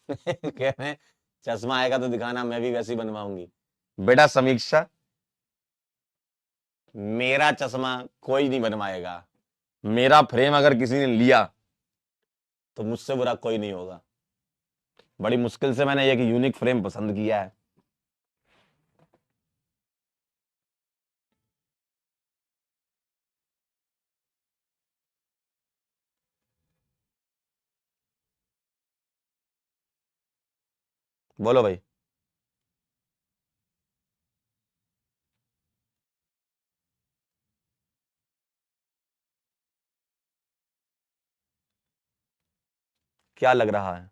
कह रहे हैं चश्मा आएगा तो दिखाना, मैं भी वैसी बनवाऊंगी। बेटा समीक्षा, मेरा चश्मा कोई नहीं बनवाएगा। मेरा फ्रेम अगर किसी ने लिया तो मुझसे बुरा कोई नहीं होगा। बड़ी मुश्किल से मैंने एक यूनिक फ्रेम पसंद किया है। बोलो भाई। क्या लग रहा है?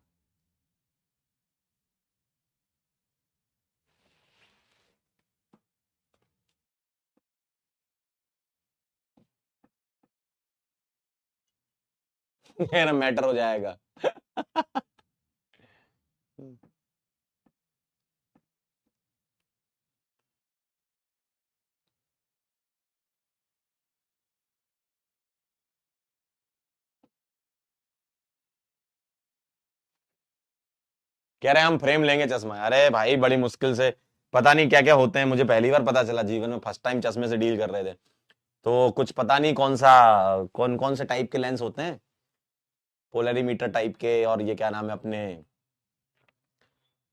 मेरा मैटर हो जाएगा। कह रहे हैं हम फ्रेम लेंगे चश्मा। अरे भाई बड़ी मुश्किल से, पता नहीं क्या क्या होते हैं, मुझे पहली बार पता चला जीवन में, फर्स्ट टाइम चश्मे से डील कर रहे थे। तो कुछ पता नहीं कौन सा, कौन कौन से टाइप के लेंस होते हैं, पोलरीमीटर टाइप के, और ये क्या नाम है अपने,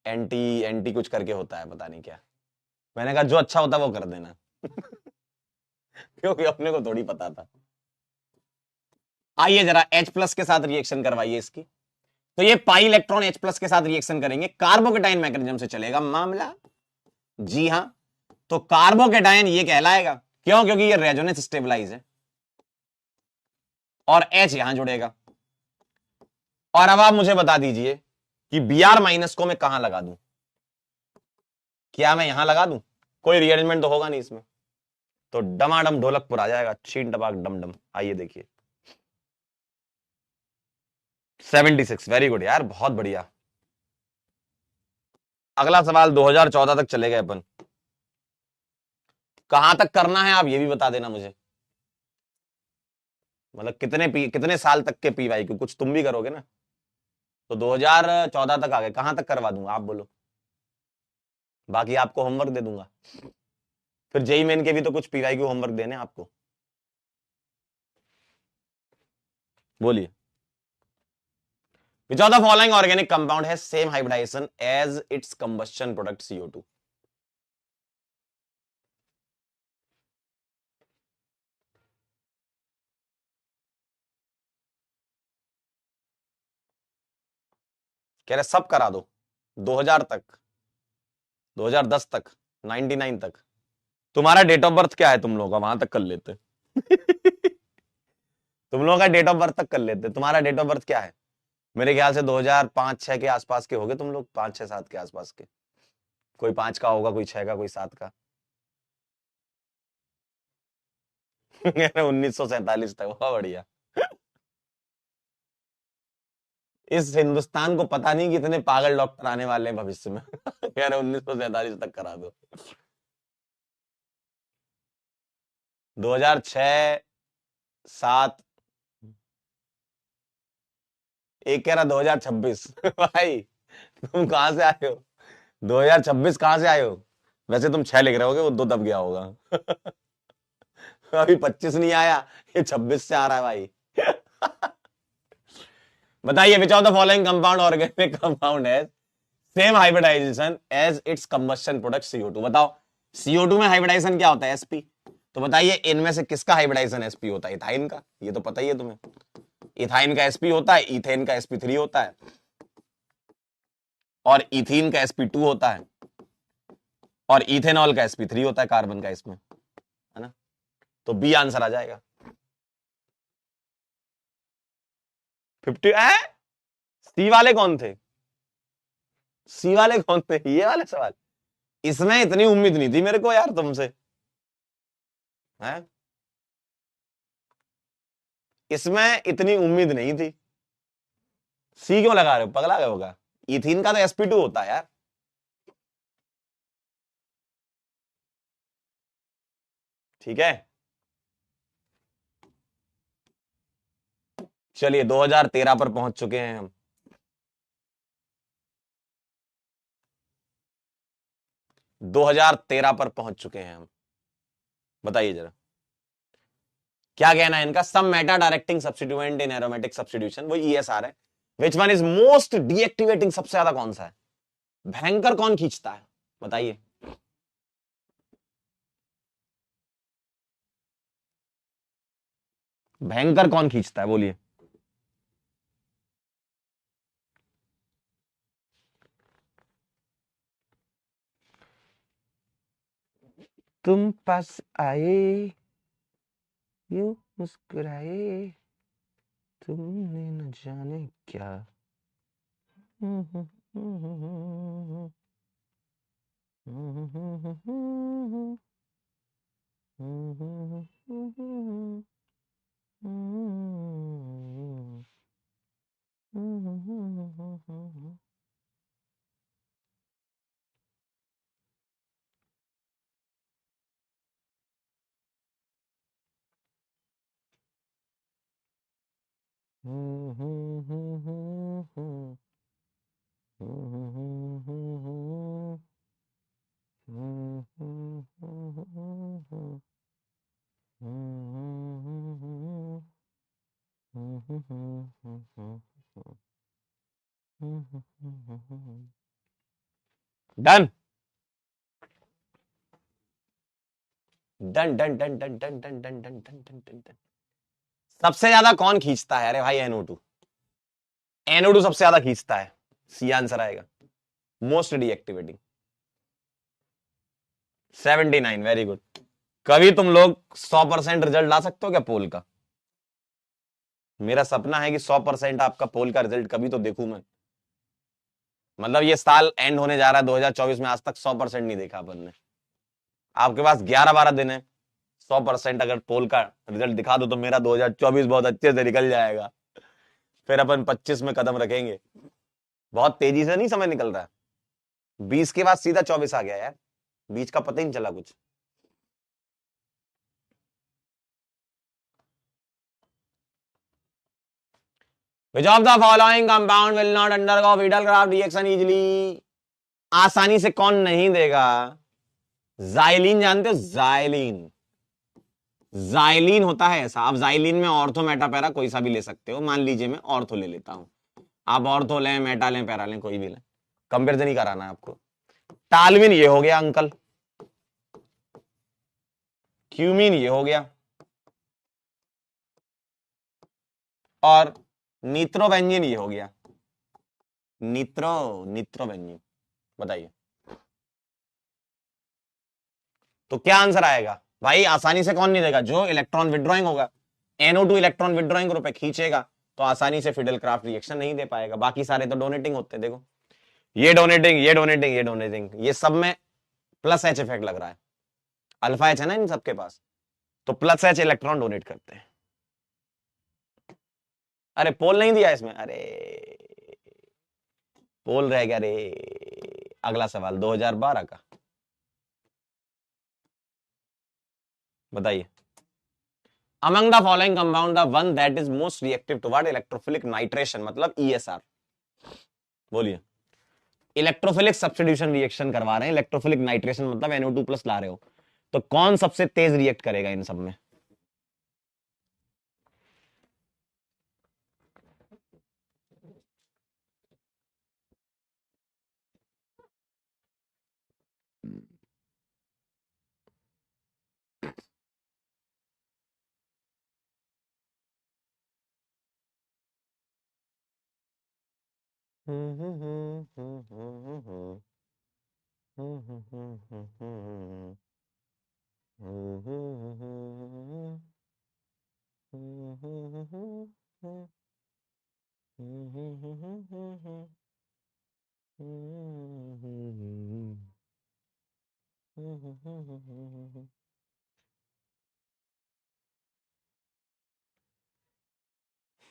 एंटी एंटी कुछ करके होता है, पता नहीं क्या। मैंने कहा जो अच्छा होता है वो कर देना। क्योंकि अपने को थोड़ी पता था। आइए जरा H+ के साथ रिएक्शन करवाइए इसकी। तो ये पाई इलेक्ट्रॉन H+ के साथ रिएक्शन करेंगे, कार्बोकेटाइन मैकेनिज्म से चलेगा मामला। जी हां, तो कार्बोकेटाइन ये कहलाएगा। क्यों? क्योंकि ये रेजोनेंस स्टेबलाइज है। और H यहां जुड़ेगा। और अब आप मुझे बता दीजिए कि Br माइनस को मैं कहां लगा दूं? क्या मैं यहां लगा दूं? कोई रीअरेंजमेंट तो होगा नहीं इसमें, तो डमाडम ढोलकपुर आ जाएगा, छीन टपाक डम डम। आइए देखिए 76, वेरी गुड यार, बहुत बढ़िया। अगला सवाल 2014 तक चले गए अपन, कहां तक करना है आप ये भी बता देना मुझे, मतलब कितने साल तक के पी वाई क्यू, कुछ तुम भी करोगे ना। तो 2014 तक आ गए, कहां तक करवा दूंगा आप बोलो, बाकी आपको होमवर्क दे दूंगा। फिर जेई मेन के भी तो कुछ पीवाई क्यू होमवर्क देने आपको, बोलिए। Which of the following organic compound has same hybridisation as its combustion product CO2? कह रहे सब करा दो 2000 तक, 2010 तक, 99 तक। तुम्हारा डेट ऑफ बर्थ क्या है तुम लोगों का, वहां तक कर लेते। तुम लोगों का डेट ऑफ बर्थ तक कर लेते, तुम्हारा डेट ऑफ बर्थ क्या है? मेरे ख्याल से 2005-6 के आसपास के होगे तुम लोग, 5-6-7 के आसपास के। कोई 5 का होगा, कोई 6 का, कोई 7 का। 1947 तक, बहुत बढ़िया। इस हिंदुस्तान को पता नहीं कि इतने पागल डॉक्टर आने वाले हैं भविष्य में। कह रहे 1947 तक करा दो। 2006, 7, एक कह रहा 2026। भाई तुम कहां से आए हो? 2026 कहां से आए हो? वैसे तुम 6 लिख रहे होगे, वो 2 दब गया होगा। अभी 25 नहीं आया, ये 26 से आ रहा है भाई। बताइए which of the following compound organic compound है same hybridisation as its combustion product CO2? बताओ CO2 में हाइब्रिडाइजेशन क्या होता है? sp। तो बताइए इनमें से किसका हाइब्रिडाइजेशन sp होता है? इथाइन का, ये तो पता ही है तुम्हें। इथाइन का sp होता है, इथेन का sp3 होता है, और इथीन का sp2 होता है, और इथेनॉल का sp3 होता है कार्बन का इसमें, है ना? तो बी आंसर आ जाएगा। 50 सी वाले कौन थे? सी वाले कौन थे, ये वाले सवाल? इसमें इतनी उम्मीद नहीं थी मेरे को यार तुमसे, है? इसमें इतनी उम्मीद नहीं थी। सी क्यों लगा रहे हो, पगला गए होगा? इथीन का तो sp2 होता है यार। ठीक है, चलिए 2013 पर पहुंच चुके हैं हम। 2013 पर पहुंच चुके हैं हम। बताइए जरा क्या कहना है इनका। सम मेटा डायरेक्टिंग सब्स्टिट्यूएंट इन एरोमेटिक सब्स्टिट्यूशन, वो ESR है। Which one is most deactivating, सबसे ज्यादा कौन सा है? भयंकर कौन खींचता है, बताइए। भयंकर कौन खींचता है, बोलिए। तुम पास आए, यूं मुस्कुराए, तुमने न जाने क्या। Done done done done done done done done done done done done done. सबसे ज्यादा कौन खींचता है? अरे भाई NO2, NO2 सबसे ज्यादा खींचता है, सी आंसर आएगा। Most deactivating 79, very good. कभी तुम लोग 100% रिजल्ट ला सकते हो क्या पोल का? मेरा सपना है कि 100% आपका पोल का रिजल्ट कभी तो देखूं मैं। मतलब ये साल एंड होने जा रहा है 2024 में, आज तक 100% नहीं देखा अपन ने। आपके पास 11-12 दिन है, 100% अगर पोल का रिजल्ट दिखा दो तो मेरा 2024 बहुत अच्छे से निकल जाएगा। फिर अपन 25 में कदम रखेंगे। बहुत तेजी से नहीं समय निकल रहा है, 20 के बाद सीधा 24 आ गया यार, बीच का पता ही नहीं चला कुछ। Which of the following compound will not undergo Friedel-Crafts reaction easily? आसानी से कौन नहीं देगा? जाइलिन जानते हो? जाइलिन, जाइलिन होता है ऐसा। अब जाइलिन में ऑर्थो मेटा पैरा कोई सा भी ले सकते हो, मान लीजिए मैं ऑर्थो ले लेता हूं, आप ऑर्थो लें, मेटा लें, पैरा लें, कोई भी लें, कंपेरिजन ही कराना है आपको। टालविन ये हो गया अंकल, क्यूमिन ये हो गया, और नित्रोबेंजीन ये हो गया। नित्रोबेंजीन, बताइए तो क्या आंसर आएगा भाई? आसानी से कौन नहीं देगा? जो इलेक्ट्रॉन विड्रॉइंग होगा, NO2 इलेक्ट्रॉन विड्रॉइंग ग्रुप है, खींचेगा, तो आसानी से फिडेल क्राफ्ट रिएक्शन नहीं दे पाएगा। बाकी सारे तो डोनेटिंग होते हैं। देखो ये डोनेटिंग, ये डोनेटिंग, ये डोनेटिंग, ये सब में प्लस एच इफेक्ट लग रहा है। अल्फा एच है ना इन सबके पास, तो प्लस एच इलेक्ट्रॉन डोनेट करते हैं। अरे पोल नहीं दिया इसमें, अरे पोल रह गया रे। अगला सवाल 2012 का, बताइए। Among the following compound the one that is most reactive toward electrophilic nitration, मतलब ESR, बोलिए। इलेक्ट्रोफिलिक सब्स्टिट्यूशन रिएक्शन करवा रहे हैं, इलेक्ट्रोफिलिक नाइट्रेशन मतलब NO2+ ला रहे हो, तो कौन सबसे तेज रिएक्ट करेगा इन सब में?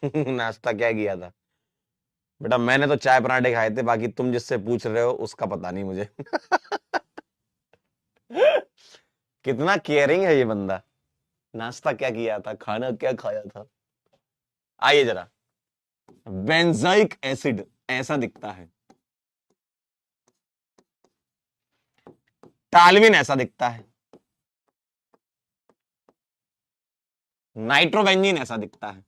नाश्ता क्या किया था बेटा? मैंने तो चाय पराठे खाए थे, बाकी तुम जिससे पूछ रहे हो उसका पता नहीं मुझे। कितना केयरिंग है ये बंदा। नाश्ता क्या किया था, खाना क्या खाया था? आइए जरा, बेंजाइक एसिड ऐसा दिखता है, टालविन ऐसा दिखता है, नाइट्रोबेंजीन ऐसा दिखता है,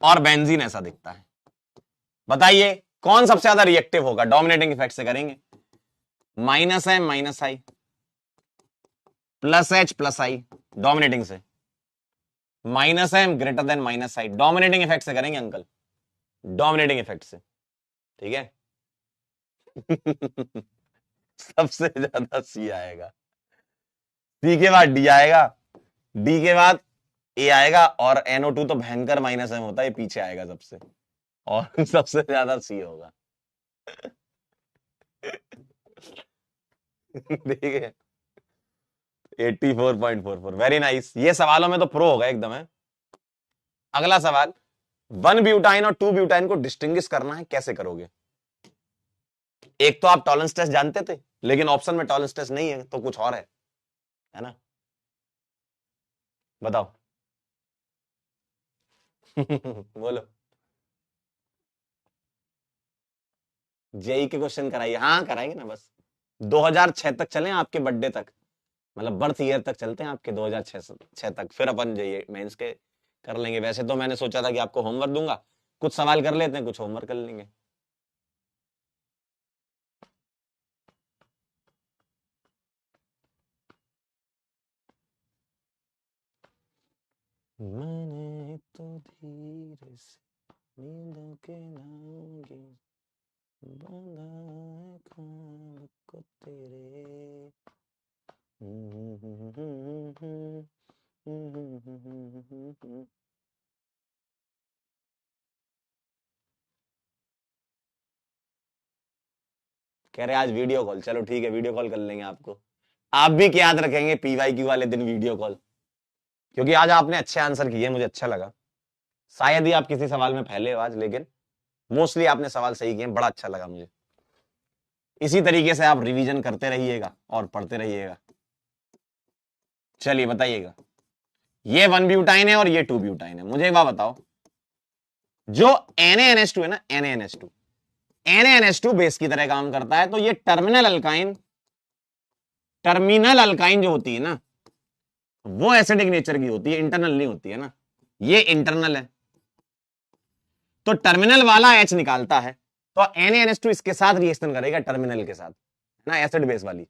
और बेंजीन ऐसा दिखता है। बताइए कौन सबसे ज्यादा रिएक्टिव होगा? डोमिनेटिंग इफेक्ट से करेंगे। -M -I, +H+I, डोमिनेटिंग से। -M > -I, डोमिनेटिंग इफेक्ट से करेंगे अंकल, डोमिनेटिंग इफेक्ट से, ठीक है। सबसे ज्यादा C आएगा, C के बाद D आएगा, D के बाद A आएगा, और NO2 तो भयंकर -M होता है, ये पीछे आएगा सबसे, और सबसे ज्यादा C होगा। ठीक है, 84.44, वेरी नाइस। ये सवालों में तो प्रो होगा एकदम है। अगला सवाल, 1 ब्यूटाइन और 2 ब्यूटाइन को डिस्टिंग्विश करना है, कैसे करोगे? एक तो आप टॉलरेंस टेस्ट जानते थे, लेकिन ऑप्शन में टॉलरेंस टेस्ट नहीं है, तो कुछ और है ना? बताओ। बोलो। जेई के क्वेश्चन कराइए, हाँ कराएंगे ना, बस 2006 तक चलें, आपके बर्थडे तक, मतलब बर्थ ईयर तक चलते हैं आपके, 2006 तक, फिर अपन जेई मेंस के कर लेंगे। वैसे तो मैंने सोचा था कि आपको होमवर्क दूंगा, कुछ सवाल कर लेते हैं, कुछ होमवर्क कर लेंगे। मैंने तो धीरे से नींदों के नागे बांधा है ख्वाब को तेरे। कह रहे आज वीडियो कॉल, चलो ठीक है वीडियो कॉल कर लेंगे आपको। आप भी क्या याद रखेंगे पीवाई क्यू वाले दिन वीडियो कॉल, क्योंकि आज आपने अच्छे आंसर किए, मुझे अच्छा लगा। शायद ही आप किसी सवाल में फैले हो आज, लेकिन मोस्टली आपने सवाल सही किए, बड़ा अच्छा लगा मुझे। इसी तरीके से आप रिवीजन करते रहिएगा और पढ़ते रहिएगा। चलिए बताइएगा, ये 1 ब्यूटाइन है और ये 2 ब्यूटाइन है। मुझे एक बात बताओ, जो NaNH2 है ना, NaNH2 बेस की तरह काम करता है, तो ये टर्मिनल अल्काइन जो होती है ना, वो एसिडिक नेचर की होती है, इंटरनल नहीं होती है ना, ये इंटरनल है। तो टर्मिनल वाला H निकालता है, तो NaNH2 इसके साथ रिएक्शन करेगा, टर्मिनल के साथ ना, एसिड बेस वाली।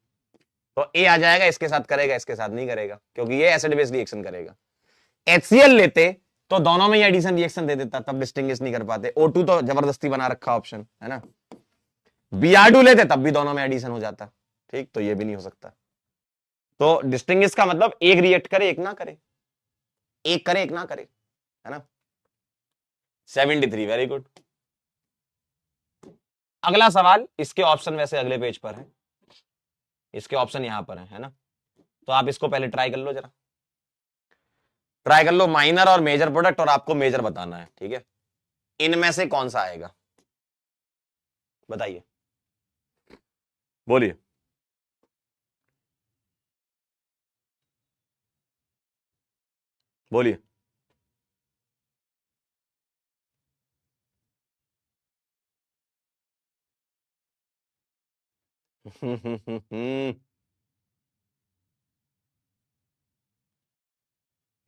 तो A आ जाएगा, इसके साथ करेगा, इसके साथ नहीं करेगा, क्योंकि ये एसिड बेस रिएक्शन करेगा। HCl लेते तो दोनों में ही एडिशन रिएक्शन दे देता, तब डिस्टिंग्विश नहीं कर पाते। O2 तो जबरदस्ती बना रखा ऑप्शन है ना। Br2 लेते तब भी दोनों में एडिशन हो जाता, ठीक, तो ये भी नहीं हो सकता। तो डिस्टिंग्विश का मतलब एक रिएक्ट करे एक ना करे, एक करे एक ना करे, है ना। 73, वेरी गुड। अगला सवाल, इसके ऑप्शन वैसे अगले पेज पर है, इसके ऑप्शन यहां पर है ना, तो आप इसको पहले ट्राई कर लो, जरा ट्राई कर लो। माइनर और मेजर प्रोडक्ट, और आपको मेजर बताना है, ठीक है। इनमें से कौन सा आएगा, बताइए, बोलिए। बोलिए।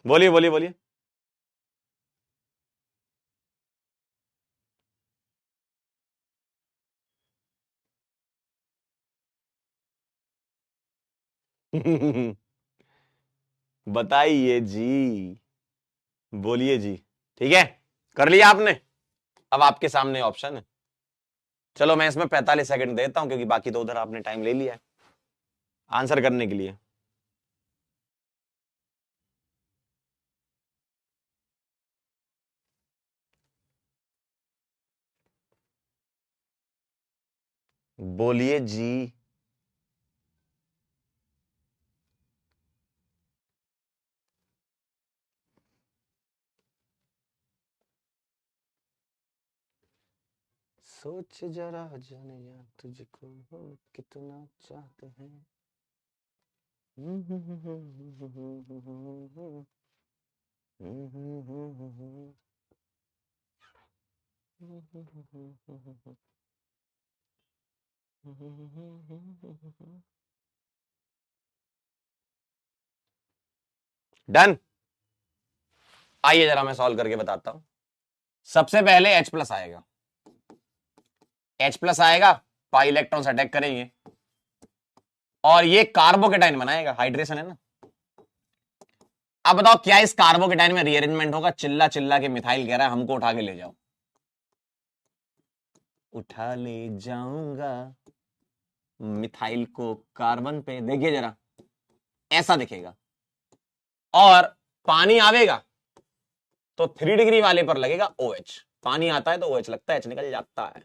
बोलिए बोलिए बोलिए। बताइए जी, बोलिए जी। ठीक है, कर लिया आपने, अब आपके सामने ऑप्शन है। चलो मैं इसमें 45 सेकंड देता हूं, क्योंकि बाकी तो उधर आपने टाइम ले लिया है आंसर करने के लिए। बोलिए जी। सोच जरा जानिया तुझको हम कितना चाहते हैं। डन। आइए जरा मैं सॉल्व करके बताता हूं। सबसे पहले H+ आएगा, H+ आएगा, पाई इलेक्ट्रॉन अटैक करेंगे और ये कार्बोकेटाइन बनाएगा, हाइड्रेशन है ना। अब बताओ क्या इस कार्बोकेटाइन में रीअरेंजमेंट होगा? चिल्ला चिल्ला के मिथाइल कह रहा है हमको उठा के ले जाओ, उठा ले जाऊंगा मिथाइल को कार्बन पे। देखिए जरा, ऐसा दिखेगा, और पानी आवेगा तो 3 डिग्री वाले पर लगेगा OH। पानी आता है तो OH लगता है, H निकल जाता है।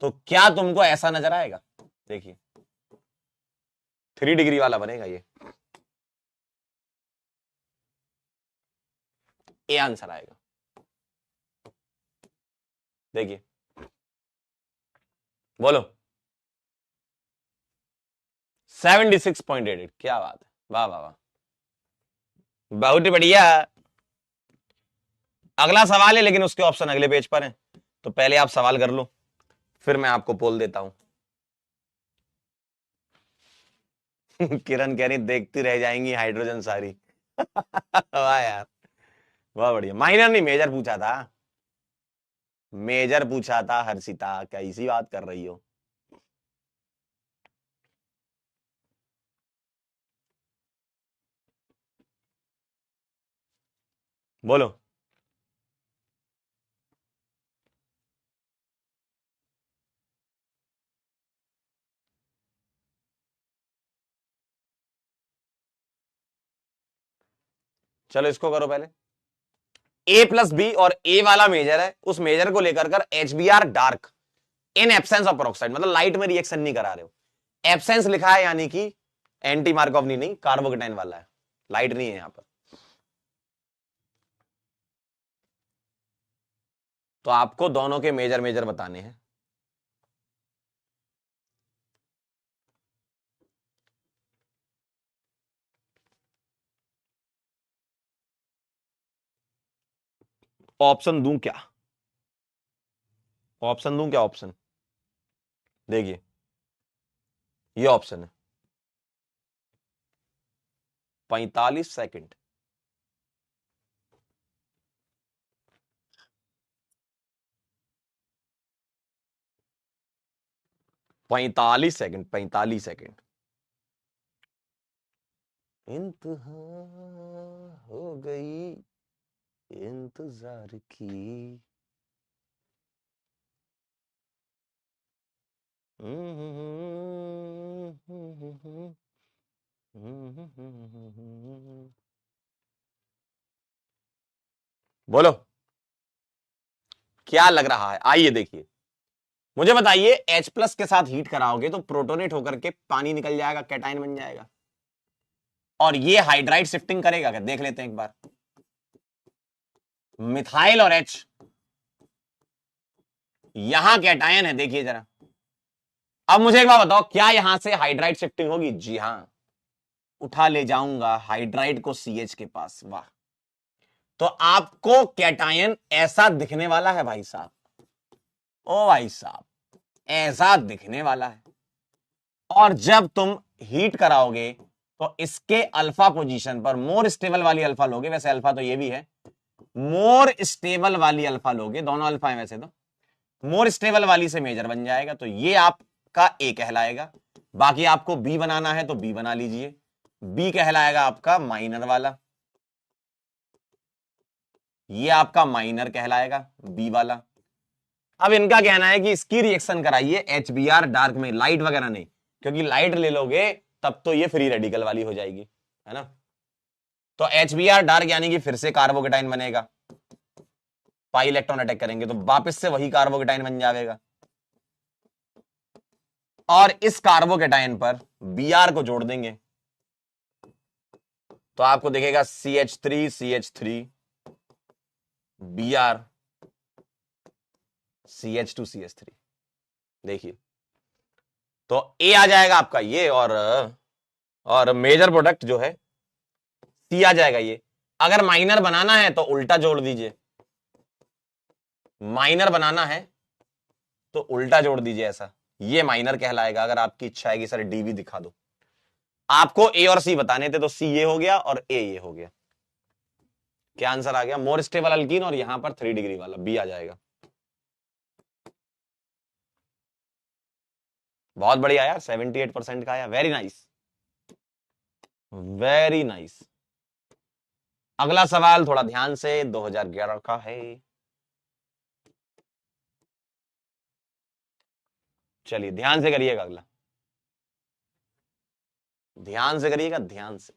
तो क्या तुमको ऐसा नजर आएगा? देखिए 3 डिग्री वाला बनेगा ये, ए आंसर आएगा। देखिए, बोलो। 76.88, क्या बात है, वाह वाह वाह, बहुत ही बढ़िया। अगला सवाल है, लेकिन उसके ऑप्शन अगले पेज पर हैं, तो पहले आप सवाल कर लो, फिर मैं आपको पोल देता हूं। किरण कह रही देखती रह जाएंगी हाइड्रोजन सारी। वाह यार, वाह बढ़िया। माइनर नहीं मेजर पूछा था, मेजर पूछा था हर्षिता, क्या इसी बात कर रही हो? बोलो। चलो इसको करो पहले। ए प्लस बी और ए वाला मेजर है, उस मेजर को लेकर कर HBr dark in absence of peroxide, मतलब लाइट में रिएक्शन नहीं करा रहे हो। एब्सेंस लिखा है यानी कि एंटी मार्कोव नहीं, कार्बोकेटाइन वाला है, लाइट नहीं है यहां पर। तो आपको दोनों के मेजर मेजर बताने हैं। ऑप्शन दूं क्या? ऑप्शन दूं क्या? ऑप्शन देखिए, ये ऑप्शन है 45 सेकंड, 45 सेकंड, 45 सेकंड। इंतहा हो गई इंतजार की। बोलो क्या लग रहा है? आइए देखिए, मुझे बताइए, H प्लस के साथ हीट कराओगे तो प्रोटोनेट होकर के पानी निकल जाएगा, कैटाइन बन जाएगा, और ये हाइड्राइड शिफ्टिंग करेगा क्या? देख लेते हैं एक बार। मिथाइल और H, यहां कैटायन है, देखिए जरा। अब मुझे एक बात बताओ, क्या यहां से हाइड्राइड शिफ्टिंग होगी? जी हां, उठा ले जाऊंगा हाइड्राइड को CH के पास। वाह! तो आपको कैटायन ऐसा दिखने वाला है भाई साहब, ओ भाई साहब, ऐसा दिखने वाला है। और जब तुम हीट कराओगे तो इसके अल्फा पोजीशन पर मोर स्टेबल वाली अल्फा लोगे, वैसे अल्फा तो ये भी है, मोर स्टेबल वाली अल्फा लोगे, दोनों अल्फा है वैसे तो, मोर स्टेबल वाली से मेजर बन जाएगा, तो ये आपका ए कहलाएगा। बाकी आपको बी बनाना है तो बी बना लीजिए, बी कहलाएगा आपका माइनर वाला, ये आपका माइनर कहलाएगा बी वाला। अब इनका कहना है कि इसकी रिएक्शन कराइए HBr डार्क में, लाइट वगैरह नहीं, क्योंकि लाइट ले लोगे तब तो ये फ्री रेडिकल वाली हो जाएगी, है ना। तो HBr डार्क यानी कि फिर से कार्बोकेटाइन बनेगा, पाई इलेक्ट्रॉन अटैक करेंगे तो वापस से वही कार्बोकेटाइन बन जाएगा, और इस कार्बोकेटाइन पर Br को जोड़ देंगे तो आपको दिखेगा CH3 CH3 Br CH2 CH3। देखिए, तो ए आ जाएगा आपका ये, और मेजर प्रोडक्ट जो है सी आ जाएगा ये। अगर माइनर बनाना है तो उल्टा जोड़ दीजिए, माइनर बनाना है तो उल्टा जोड़ दीजिए ऐसा, ये माइनर कहलाएगा। अगर आपकी इच्छा है कि सर डी भी दिखा दो, आपको ए और सी बताने थे, तो सी ये हो गया और ए ये हो गया। क्या आंसर आ गया? मोर स्टेबल अल्कीन, और यहां पर 3 डिग्री वाला बी आ जाएगा। बहुत बढ़िया यार, 78% का आया, वेरी नाइस, वेरी नाइस। अगला सवाल थोड़ा ध्यान से, 2011 का है। चलिए ध्यान से करिएगा, अगला ध्यान से करिएगा, ध्यान से।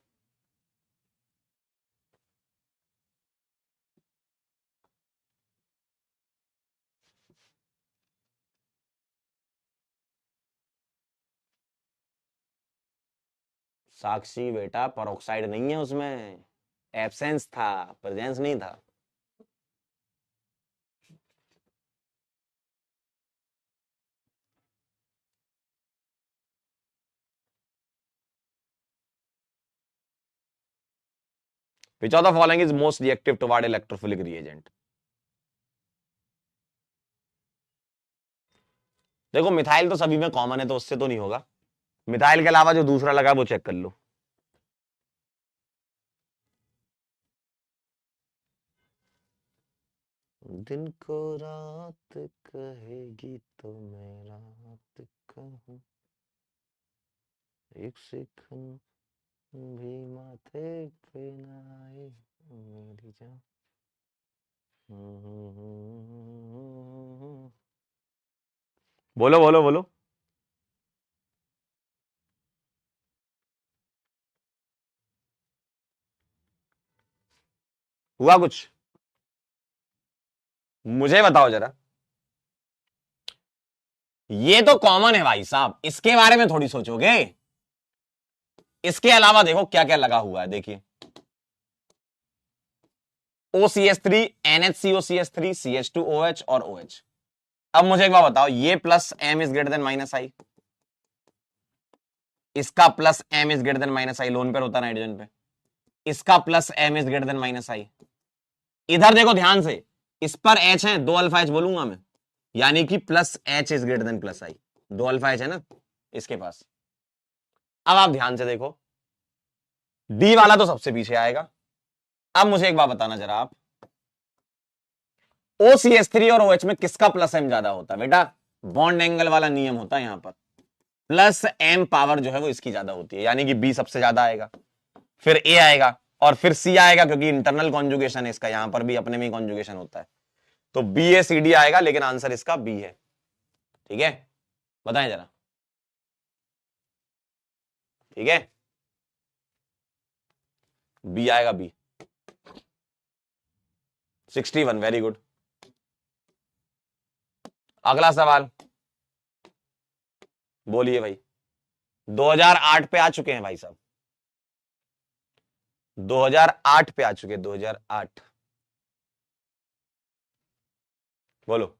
साक्षी बेटा, परोक्साइड नहीं है उसमें, एब्सेंस था, प्रेजेंस नहीं था। Which of the following is most reactive toward electrophilic reagent? देखो मिथाइल तो सभी में कॉमन है, तो उससे तो नहीं होगा। मिथाइल के अलावा जो दूसरा लगा वो चेक कर लो। दिन को रात कहेगी तो मैं रात कहूं, एक सेकंड भी माथे पे ना आए मेरी जान। बोलो बोलो बोलो। हुआ कुछ? मुझे बताओ जरा। ये तो कॉमन है भाई साहब, इसके बारे में थोड़ी सोचोगे। इसके अलावा देखो क्या क्या लगा हुआ है, देखिए। OCH3, NHCOCH3, CH2OH और OH। अब मुझे एक बात बताओ, ये plus M is greater than minus I, इसका plus M is greater than minus I, lone pair होता है नाइट्रोजन पे, इसका plus M is greater than minus I. इधर देखो ध्यान से, इस पर H है, दो अल्फा H बोलूंगा मैं, यानी कि plus H is greater than plus I, दो अल्फा H है ना इसके पास। अब आप ध्यान से देखो, डी वाला तो सबसे पीछे आएगा। अब मुझे एक बात बताना जरा आप, OCH3 और OH में किसका प्लस M ज्यादा होता है बेटा? बॉन्ड एंगल वाला नियम होता है यहां पर, प्लस M पावर जो है वो इसकी ज्यादा होती है, यानी कि B सबसे ज्यादा आएगा, फिर A आएगा और फिर C आएगा, क्योंकि इंटरनल कॉन्जुगेशन है इसका, यहां पर भी अपने में कॉन्जुगेशन होता है, तो BACD आएगा, लेकिन आंसर इसका B है। ठीक है, बताएं जरा। ठीक है, B आएगा, B। 61, very good. अगला सवाल बोलिए भाई। 2008 पे आ चुके हैं भाई साहब, 2008 पे आ चुके, 2008। बोलो।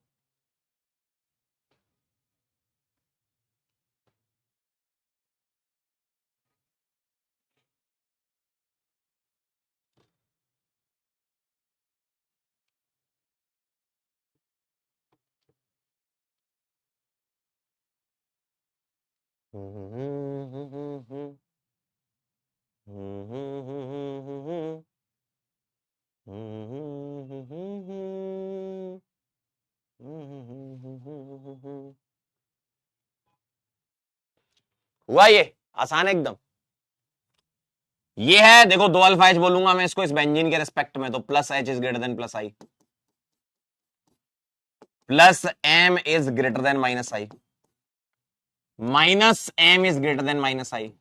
हुआ ये आसान एकदम। ये है देखो, दो अल्फा एच बोलूंगा मैं इसको इस बेंजीन के रिस्पेक्ट में, तो plus H is greater than plus I, plus M is greater than minus I, minus M is greater than minus I,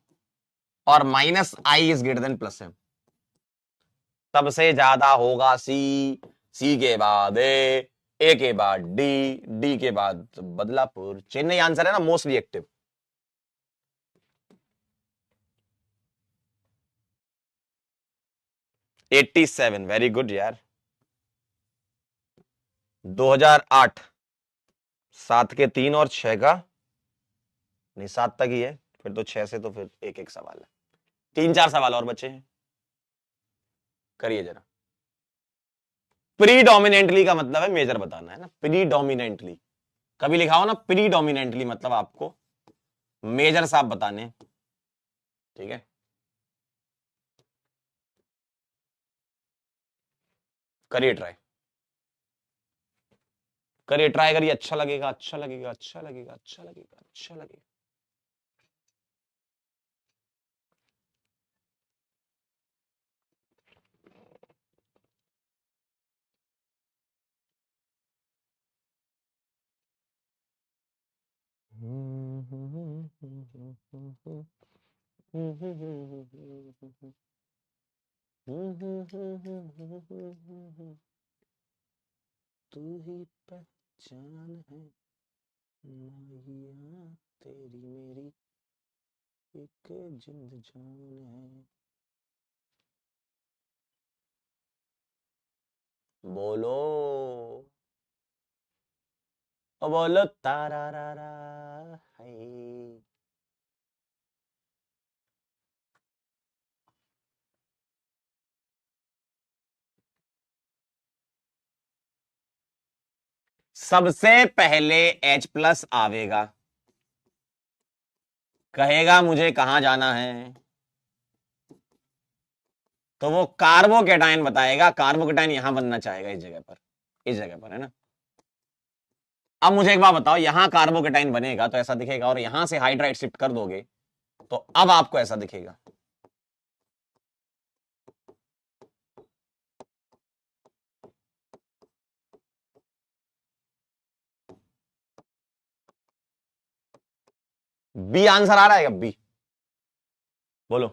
और minus I is greater than plus M. सबसे ज्यादा होगा सी, सी के बाद ए के बाद डी, डी के बाद बदलापुर, चेन्नई आंसर है ना most reactive. Eighty seven, very good यार। 2008, 7 के 3 और 6 का नहीं, 7 तक ही है, फिर तो 6 से तो फिर एक एक सवाल है, 3-4 सवाल और बचे हैं, करिए जरा। प्रीडोमिनेंटली का मतलब है मेजर बताना है ना, प्रीडोमिनेंटली कभी लिखा हो ना, प्रीडोमिनेंटली मतलब आपको मेजर साहब बताने। ठीक है, करिए ट्राई, करिए ट्राई करिए, अच्छा लगेगा, अच्छा लगेगा, अच्छा लगेगा, अच्छा लगेगा, अच्छा लगेगा। तू ही पहचान है माहिया, तेरी मेरी एक जिंद जान है। बोलो, ओ बोलो तारा रा रा है। सबसे पहले H प्लस आवेगा, कहेगा मुझे कहां जाना है, तो वो कार्बोकेटाइन बताएगा, कार्बोकेटाइन यहां बनना चाहेगा इस जगह पर, इस जगह पर है ना। अब मुझे एक बात बताओ, यहां कार्बोकेटाइन बनेगा तो ऐसा दिखेगा, और यहां से हाइड्राइड शिफ्ट कर दोगे तो अब आपको ऐसा दिखेगा। बी आंसर आ रहा है, बी बोलो।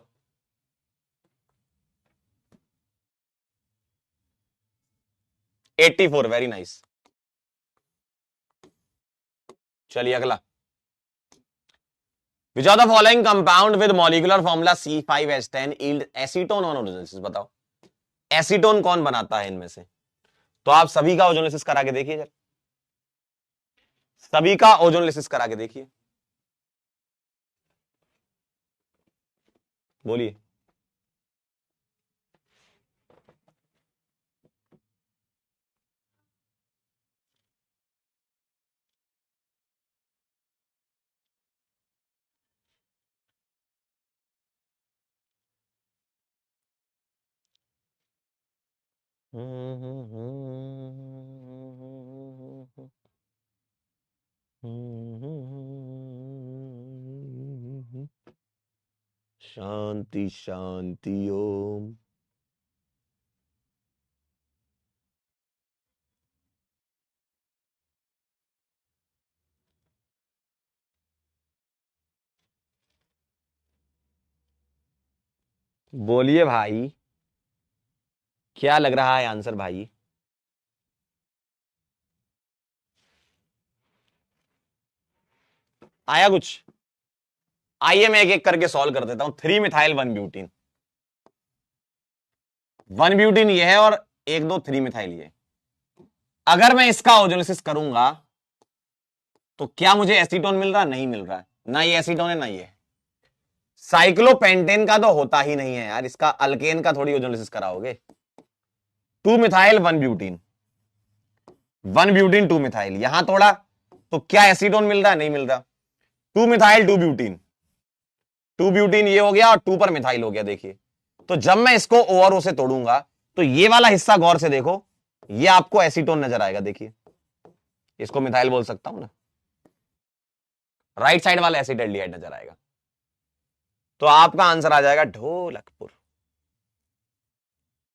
84, वेरी नाइस। चलिए अगला, which are the following compound with molecular formula C5H10 yield acetone on ozonolysis. बताओ एसीटोन कौन बनाता है इनमें से? तो आप सभी का ओजोलिसिस करा के देखिए जरा, सभी का ओजोलिसिस करा के देखिए, बोलिए। शांति शांति ओम। बोलिए भाई, क्या लग रहा है आंसर भाई? आया कुछ? आइए मैं एक एक करके सॉल्व कर देता हूं। 3 मिथाइल 1 ब्यूटीन, 1 ब्यूटीन ये है और 1 2 3 मिथाइल ये। अगर मैं इसका ओजोलिसिस करूंगा तो क्या मुझे एसीटोन मिल रहा? नहीं मिल रहा है, ना ये एसीटोन है ना ये। साइक्लोपेंटेन का तो होता ही नहीं है यार, इसका अल्केन का थोड़ी ओजोलिसिस कराओगे। 2 मिथाइल 1 ब्यूटीन, 1 ब्यूटीन 2 मिथाइल, यहां तोड़ा तो क्या एसीटोन मिल रहा है? नहीं मिल रहा। 2 मिथाइल 2 ब्यूटीन, 2 ब्यूटीन ये हो गया और 2 पर मिथाइल हो गया। देखिए तो जब मैं इसको ओ और ओ से तोड़ूंगा तो ये वाला हिस्सा गौर से देखो, ये आपको एसीटोन नजर आएगा। देखिए इसको मिथाइल बोल सकता हूं ना, राइट साइड वाला एसिटाल्डिहाइड नजर आएगा। तो आपका आंसर आ जाएगा ढोलकपुर,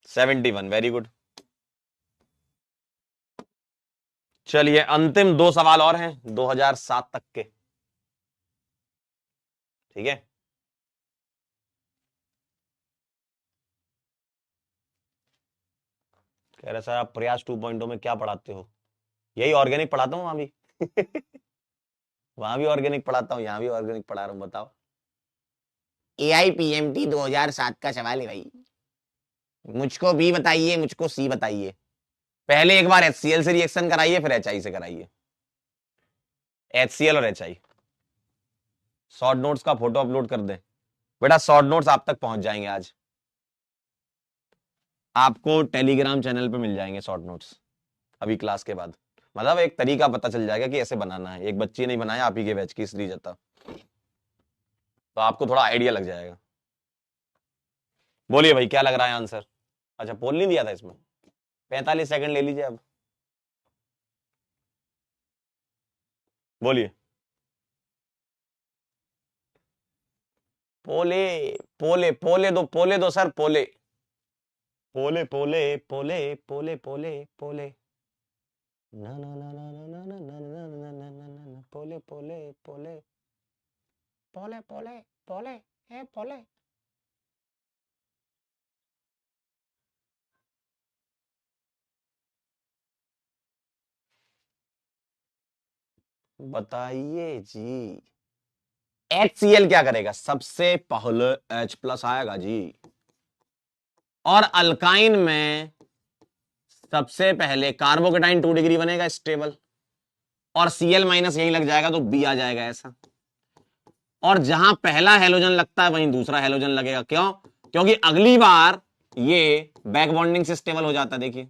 71, वेरी गुड। चलिए अंतिम 2 सवाल और हैं 2007 तक के, ठीक है। कह रहे सर आप प्रयास 2.0 में क्या पढ़ाते हो? यही ऑर्गेनिक पढ़ाता हूं वहां भी वहां भी ऑर्गेनिक पढ़ाता हूं, यहां भी ऑर्गेनिक पढ़ा रहा हूं। बताओ, AIPMT 2007 का सवाल है भाई। मुझको बी बताइए, मुझको सी बताइए। पहले एक बार HCl से रिएक्शन कराइए, फिर HI से कराइए। HCl और HI। शॉर्ट नोट्स का फोटो अपलोड कर दें बेटा, शॉर्ट नोट्स आप तक पहुंच जाएंगे आज, आपको टेलीग्राम चैनल पे मिल जाएंगे शॉर्ट नोट्स अभी क्लास के बाद। मतलब एक तरीका पता चल जाएगा कि ऐसे बनाना है। एक बच्ची ने बनाया आप ही के बैच की, श्री जता, तो आपको थोड़ा आइडिया लग जाएगा। बोलिए भाई क्या लग रहा है आंसर? अच्छा पोल नहीं दिया था इसमें, 45 सेकंड ले लीजिए अब, बोलिए। पोले, पोले पोले दो, पोले दो सर, पोले पोले पोले पोले पोले पोले पोले ना ना ना ना ना ना ना ना ना ना ना ना ना पोले पोले पोले पोले पोले पोले ए पोले। बताइए जी। HCl क्या करेगा? सबसे पहले H+ आएगा जी, और अल्काइन में सबसे पहले कार्बोकेटाइन 2 डिग्री बनेगा स्टेबल, और Cl- यहीं लग जाएगा तो B आ जाएगा ऐसा। और जहां पहला हेलोजन लगता है वहीं दूसरा हेलोजन लगेगा। क्यों? क्योंकि अगली बार ये बैक बॉन्डिंग से स्टेबल हो जाता है। देखिए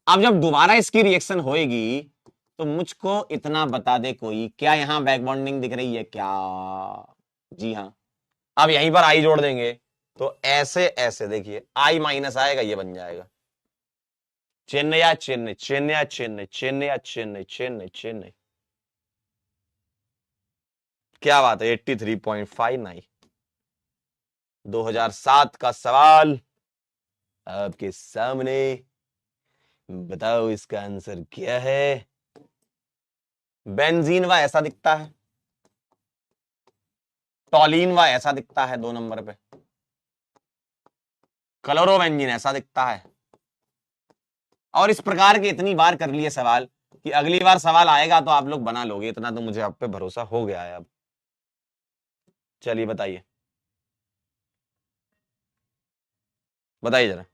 अब जब दोबारा इसकी रिएक्शन होएगी तो मुझको इतना बता दे कोई, क्या यहां बैक बॉन्डिंग दिख रही है क्या? जी हाँ। अब यहीं पर आई जोड़ देंगे तो ऐसे ऐसे देखिए I- आएगा, ये बन जाएगा चेन्नई चेन्नई चेन्नई चेन्नई चेन्नई चेन्नई चेन्नई चेन्नई। क्या बात है, 83.59। 2007 का सवाल आपके सामने, बताओ इसका आंसर क्या है? बेंजीन व ऐसा दिखता है, टॉलिन व ऐसा दिखता है 2 नंबर पे, क्लोरोबेंजीन ऐसा दिखता है, और इस प्रकार के इतनी बार कर लिए सवाल कि अगली बार सवाल आएगा तो आप लोग बना लोगे, इतना तो मुझे आप पे भरोसा हो गया है अब। चलिए बताइए, बताइए जरा।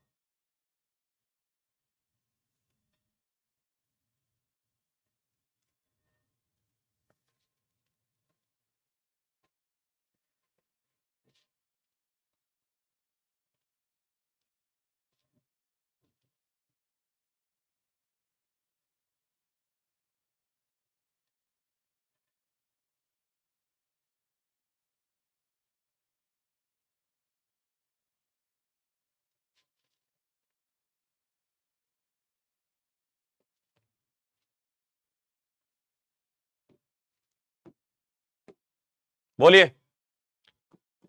बोलिए।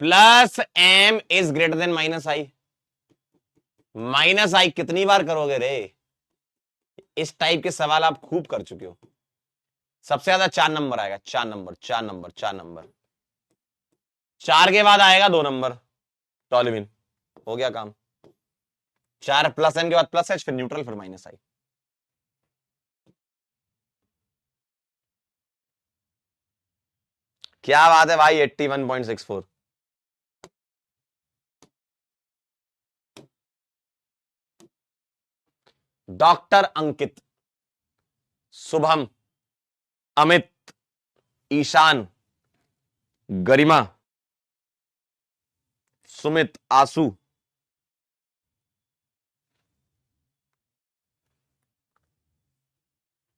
Plus M is greater than minus I. Minus I कितनी बार करोगे रे? इस टाइप के सवाल आप खूब कर चुके हो। सबसे ज्यादा 4 नंबर आएगा, 4 नंबर, 4 नंबर, 4 नंबर। 4 के बाद आएगा 2 नंबर, टॉलविन। हो गया काम। 4 प्लस एन के बाद प्लस एच, फिर न्यूट्रल, फिर माइनस आई। क्या बात है भाई, 81.64। डॉक्टर अंकित, शुभम, अमित, ईशान, गरिमा, सुमित, आसू,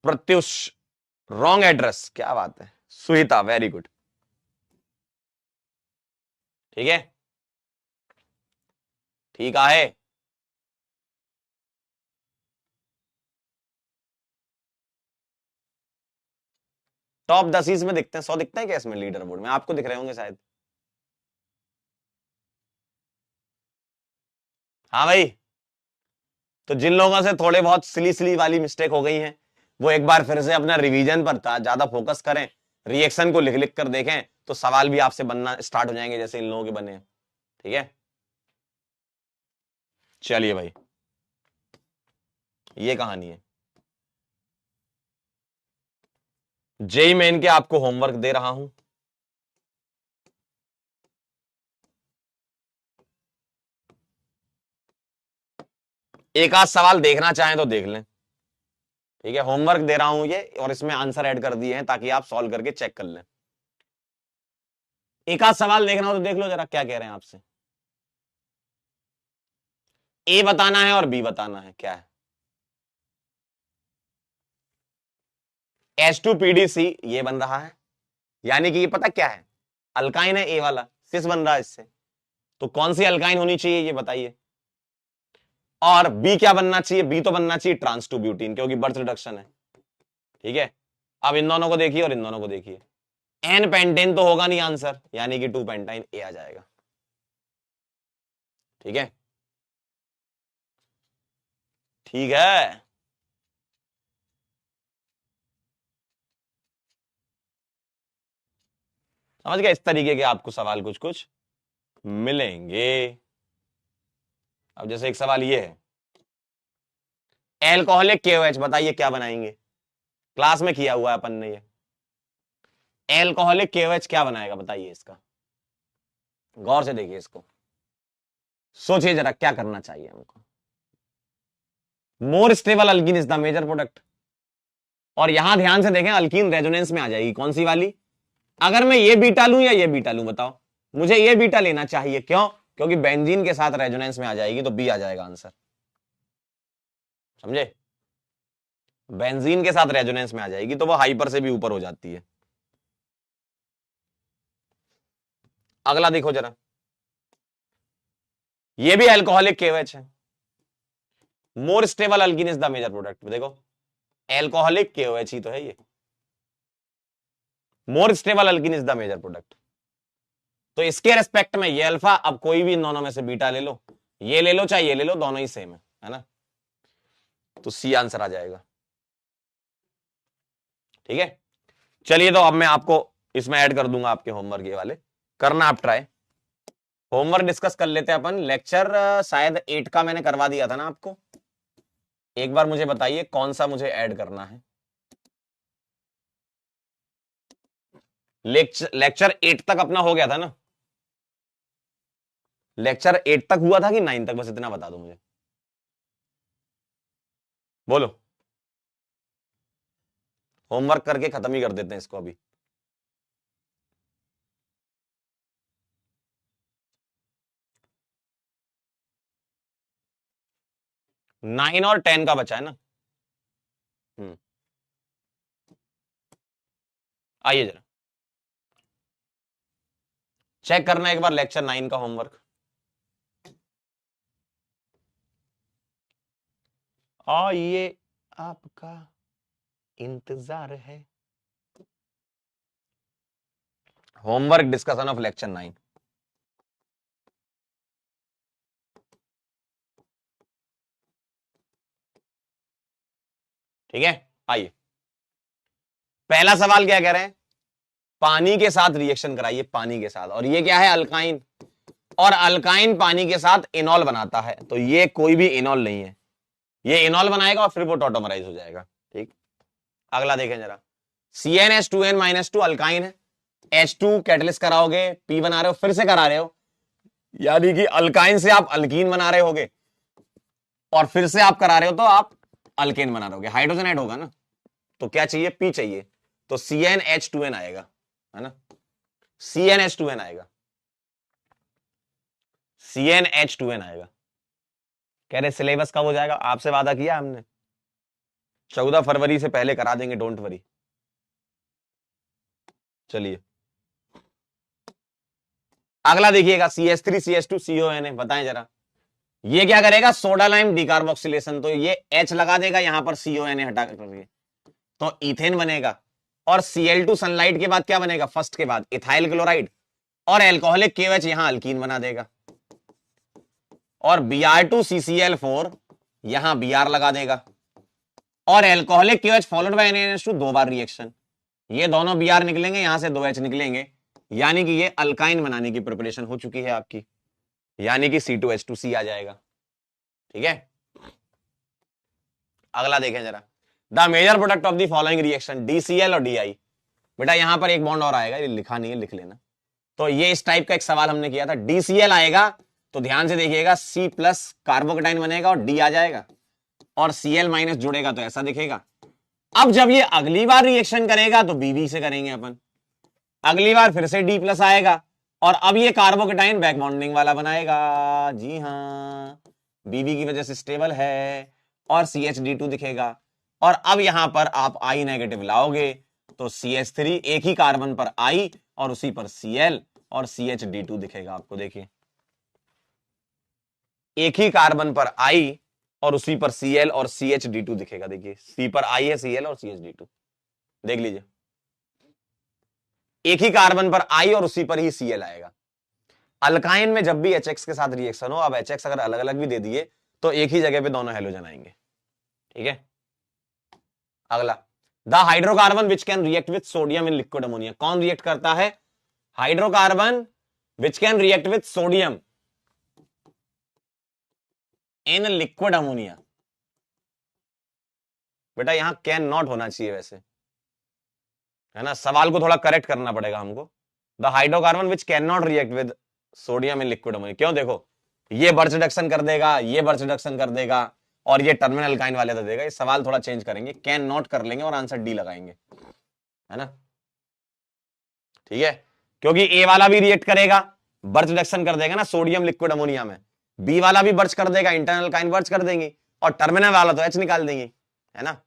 प्रत्युष, रॉन्ग एड्रेस, क्या बात है, सुहिता, वेरी गुड। ठीक है, ठीक है। टॉप 10 में दिखते हैं, 100 दिखते हैं क्या इसमें लीडर बोर्ड में? आपको दिख रहे होंगे शायद। हाँ भाई, तो जिन लोगों से थोड़े बहुत सिली सिली वाली मिस्टेक हो गई है, वो एक बार फिर से अपना रिवीजन पर ज्यादा फोकस करें, रिएक्शन को लिख लिख कर देखें, तो सवाल भी आपसे बनना स्टार्ट हो जाएंगे जैसे इन लोगों के बने हैं। ठीक है, चलिए भाई, ये कहानी है। जेई मेन के आपको होमवर्क दे रहा हूं। एक आध सवाल देखना चाहें तो देख लें। ठीक है, होमवर्क दे रहा हूं ये, और इसमें आंसर ऐड कर दिए हैं ताकि आप सॉल्व करके चेक कर लें। एक आध सवाल देखना हो तो देख लो जरा क्या कह रहे हैं आपसे। ए बताना है और बी बताना है, क्या है? H2PDC ये बन रहा है, यानी कि ये पता क्या है, अल्काइन है, ए वाला सिस बन रहा है इससे। तो कौन सी अल्काइन होनी चाहिए ये बताइए। और बी क्या बनना चाहिए? बी तो बनना चाहिए ट्रांस टू ब्यूटीन, क्योंकि बर्थ रिडक्शन है। ठीक है, अब इन दोनों को देखिए और इन दोनों को देखिए। एन पेंटेन तो होगा नहीं आंसर, यानी कि 2 पेंटाइन ए आ जाएगा। ठीक है, ठीक है। समझ गया, इस तरीके के आपको सवाल कुछ कुछ मिलेंगे। अब जैसे एक सवाल ये है, एल्कोहलिक केओएच बताइए क्या बनाएंगे? क्लास में किया हुआ है अपन ने ये। एल्कोहलिक केओएच क्या बनाएगा बताइए इसका, गौर से देखिए इसको, सोचिए जरा क्या करना चाहिए हमको। More stable alkene is the major product. और यहां ध्यान से देखें, अल्कीन रेजोनेंस में आ जाएगी, कौन सी वाली? अगर मैं ये बीटा लूं या ये बीटा लूं बताओ। मुझे ये बीटा लेना चाहिए, क्यों? क्योंकि बेंजीन के साथ रेजोनेंस में आ जाएगी, तो बी आ जाएगा आंसर। समझे? बेंजीन के साथ रेजोनेंस में आ जाएगी तो वो हाइपर से भी ऊपर हो जाती है। अगला देखो जरा, ये भी अल्कोहलिक केओएच है। More stable alkene is the major product, देखो एल्कोहलिक केओएच ही तो है ये। More stable alkene is the major product. तो इसके रेस्पेक्ट में ये अल्फा, अब कोई भी इन दोनों में से बीटा ले लो, ये ले लो चाहे ये ले लो, दोनों ही सेम है ना? तो सी आंसर आ जाएगा। ठीक है, चलिए तो अब मैं आपको इसमें ऐड कर दूंगा आपके होमवर्क ये वाले, करना आप ट्राई। होमवर्क डिस्कस कर लेते हैं अपन। लेक्चर शायद 8 का मैंने करवा दिया था ना आपको। एक बार मुझे बताइए कौन सा मुझे ऐड करना है। लेक्चर 8 तक अपना हो गया था ना? लेक्चर 8 तक हुआ था कि 9 तक? बस इतना बता दो मुझे, बोलो। होमवर्क करके खत्म ही कर देते हैं इसको अभी। 9 और 10 का बचा है ना? हम्म, आइए जरा चेक करना एक बार लेक्चर 9 का होमवर्क। आइए, आपका इंतजार है। Homework discussion of lecture 9। ठीक है, आइए। पहला सवाल क्या कह रहे हैं? पानी के साथ रिएक्शन कराइए, पानी के साथ। और ये क्या है? अल्काइन। और अल्काइन पानी के साथ इनॉल बनाता है, तो ये कोई भी इनॉल नहीं है। ये इनॉल बनाएगा और फिर वो टॉटोमराइज हो जाएगा। ठीक, अगला देखें जरा। CnH2n-2 अल्काइन है। H2 कैटलिस्ट कराओगे, P बना रहे हो, फिर से करा रहे हो, यानी कि अल्काइन से आप अल्कीन बना रहे होगे और फिर से आप करा रहे हो तो आप अल्केन बना रहे होगे। हाइड्रोजन ऐड होगा ना, तो क्या चाहिए? P चाहिए, तो CnH2n आएगा, है ना? CnH2n आएगा, CnH2n आएगा। कह रहे सिलेबस कब हो जाएगा? आपसे वादा किया हमने, 14 फरवरी से पहले करा देंगे, डोंट वरी। चलिए अगला देखिएगा, CH3CH2CONA। बताएं जरा, ये क्या करेगा? Soda lime decarboxylation. तो ये H लगा देगा, यहां पर CONA हटा करके, तो इथेन बनेगा। और Cl2 सनलाइट के बाद क्या बनेगा? फर्स्ट के बाद इथाइल क्लोराइड, और एल्कोहलिक KOH यहां अल्कीन बना देगा। और Br2CCl4 यहां Br लगा देगा, और alcoholic KOH followed by NaNH2 दो बार रिएक्शन, ये दोनों Br निकलेंगे, यहां से दो H निकलेंगे, यानी कि ये अल्काइन बनाने की प्रिपरेशन हो चुकी है आपकी, यानी कि C2H2C आ जाएगा। ठीक है, अगला देखें जरा। The major product of the following reaction, DCl और DI। बेटा यहां पर एक बॉन्ड और आएगा, ये लिखा नहीं है, लिख लेना। तो ये इस टाइप का एक सवाल हमने किया था। DCl आएगा तो ध्यान से देखिएगा, C प्लस कार्बोकेटाइन बनेगा और D आ जाएगा, और Cl माइनस जुड़ेगा तो ऐसा दिखेगा। अब जब ये अगली बार रिएक्शन करेगा तो BB से करेंगे अपन, अगली बार फिर से D प्लस आएगा, और अब ये कार्बोकेटाइन बैक बॉन्डिंग वाला बनाएगा। जी हाँ, BB की वजह से स्टेबल है, और CH2 दिखेगा। और अब यहां पर आप I नेगेटिव लाओगे तो CH3 एक ही कार्बन पर I और उसी पर Cl और CH2 दिखेगा आपको। देखिए, एक ही कार्बन पर I और उसी पर Cl और CH2 दिखेगा। देखिए, C पर I है, Cl और CH2, देख लीजिए, एक ही कार्बन पर I और उसी पर ही Cl आएगा। अल्काइन में जब भी HX के साथ रिएक्शन हो, अब HX अगर अलग अलग भी दे दिए तो एक ही जगह पे दोनों हेलोजन आएंगे। ठीक है, अगला, the hydrocarbon which can react with sodium in liquid ammonia. कौन रिएक्ट करता है? Hydrocarbon which can react with sodium in liquid ammonia. बेटा यहां कैन नॉट होना चाहिए वैसे, है ना? सवाल को थोड़ा करेक्ट करना पड़ेगा हमको। The hydrocarbon which can not react with sodium in liquid ammonia. क्यों? देखो, ये बर्च रिडक्शन कर देगा, ये बर्च रिडक्शन कर देगा, और ये टर्मिनल अल्काइन वाले दे देगा। ये सवाल थोड़ा चेंज करेंगे, कैन नॉट कर लेंगे और आंसर डी लगाएंगे, है ना? ठीक है, क्योंकि ए वाला भी रिएक्ट करेगा, बर्च रिडक्शन कर देगा ना सोडियम लिक्विड अमोनिया में, बी वाला भी बर्च कर देगा, इंटरनल अल्काइन बर्च कर देंगे, और टर्मिनल वाला तो एच निकाल देंगे, है ना?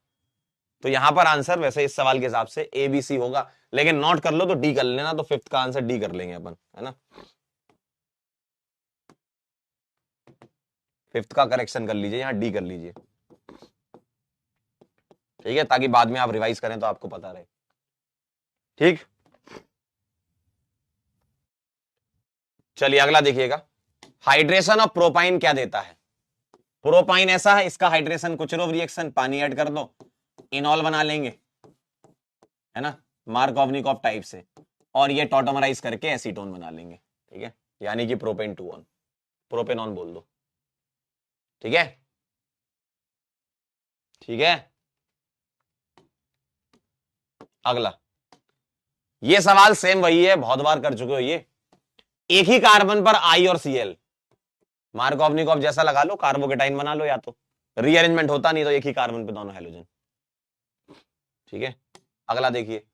तो यहां पर आंसर वैसे इस सवाल के हिसाब से ए बी सी होगा, लेकिन नोट कर लो तो डी कर लेना, तो फिफ्थ का आंसर डी कर लेंगे अपन, है ना? फिफ्थ का करेक्शन कर लीजिए, यहां डी कर लीजिए। ठीक है, ताकि बाद में आप रिवाइज करें तो आपको पता रहे। ठीक, चलिए अगला देखिएगा। हाइड्रेशन ऑफ प्रोपाइन क्या देता है? प्रोपाइन ऐसा है, इसका हाइड्रेशन कुचरोव रिएक्शन, पानी ऐड कर दो, इनॉल बना लेंगे, है ना, मार्कोवनिकॉफ टाइप से, और ये टॉटोमराइज करके एसीटोन बना लेंगे। ठीक है, यानी कि प्रोपेन 2 ऑन, प्रोपेनॉन बोल दो। ठीक है, ठीक है। अगला, ये सवाल सेम वही है, बहुत बार कर चुके हो ये। एक ही कार्बन पर आई और सीएल, मार्कऑफ निकॉफ जैसा लगा लो, कार्बोकेटाइन बना लो, या तो रीअरेंजमेंट होता नहीं तो एक ही कार्बन पे दोनों हेलोजन। ठीक है। अगला देखिए,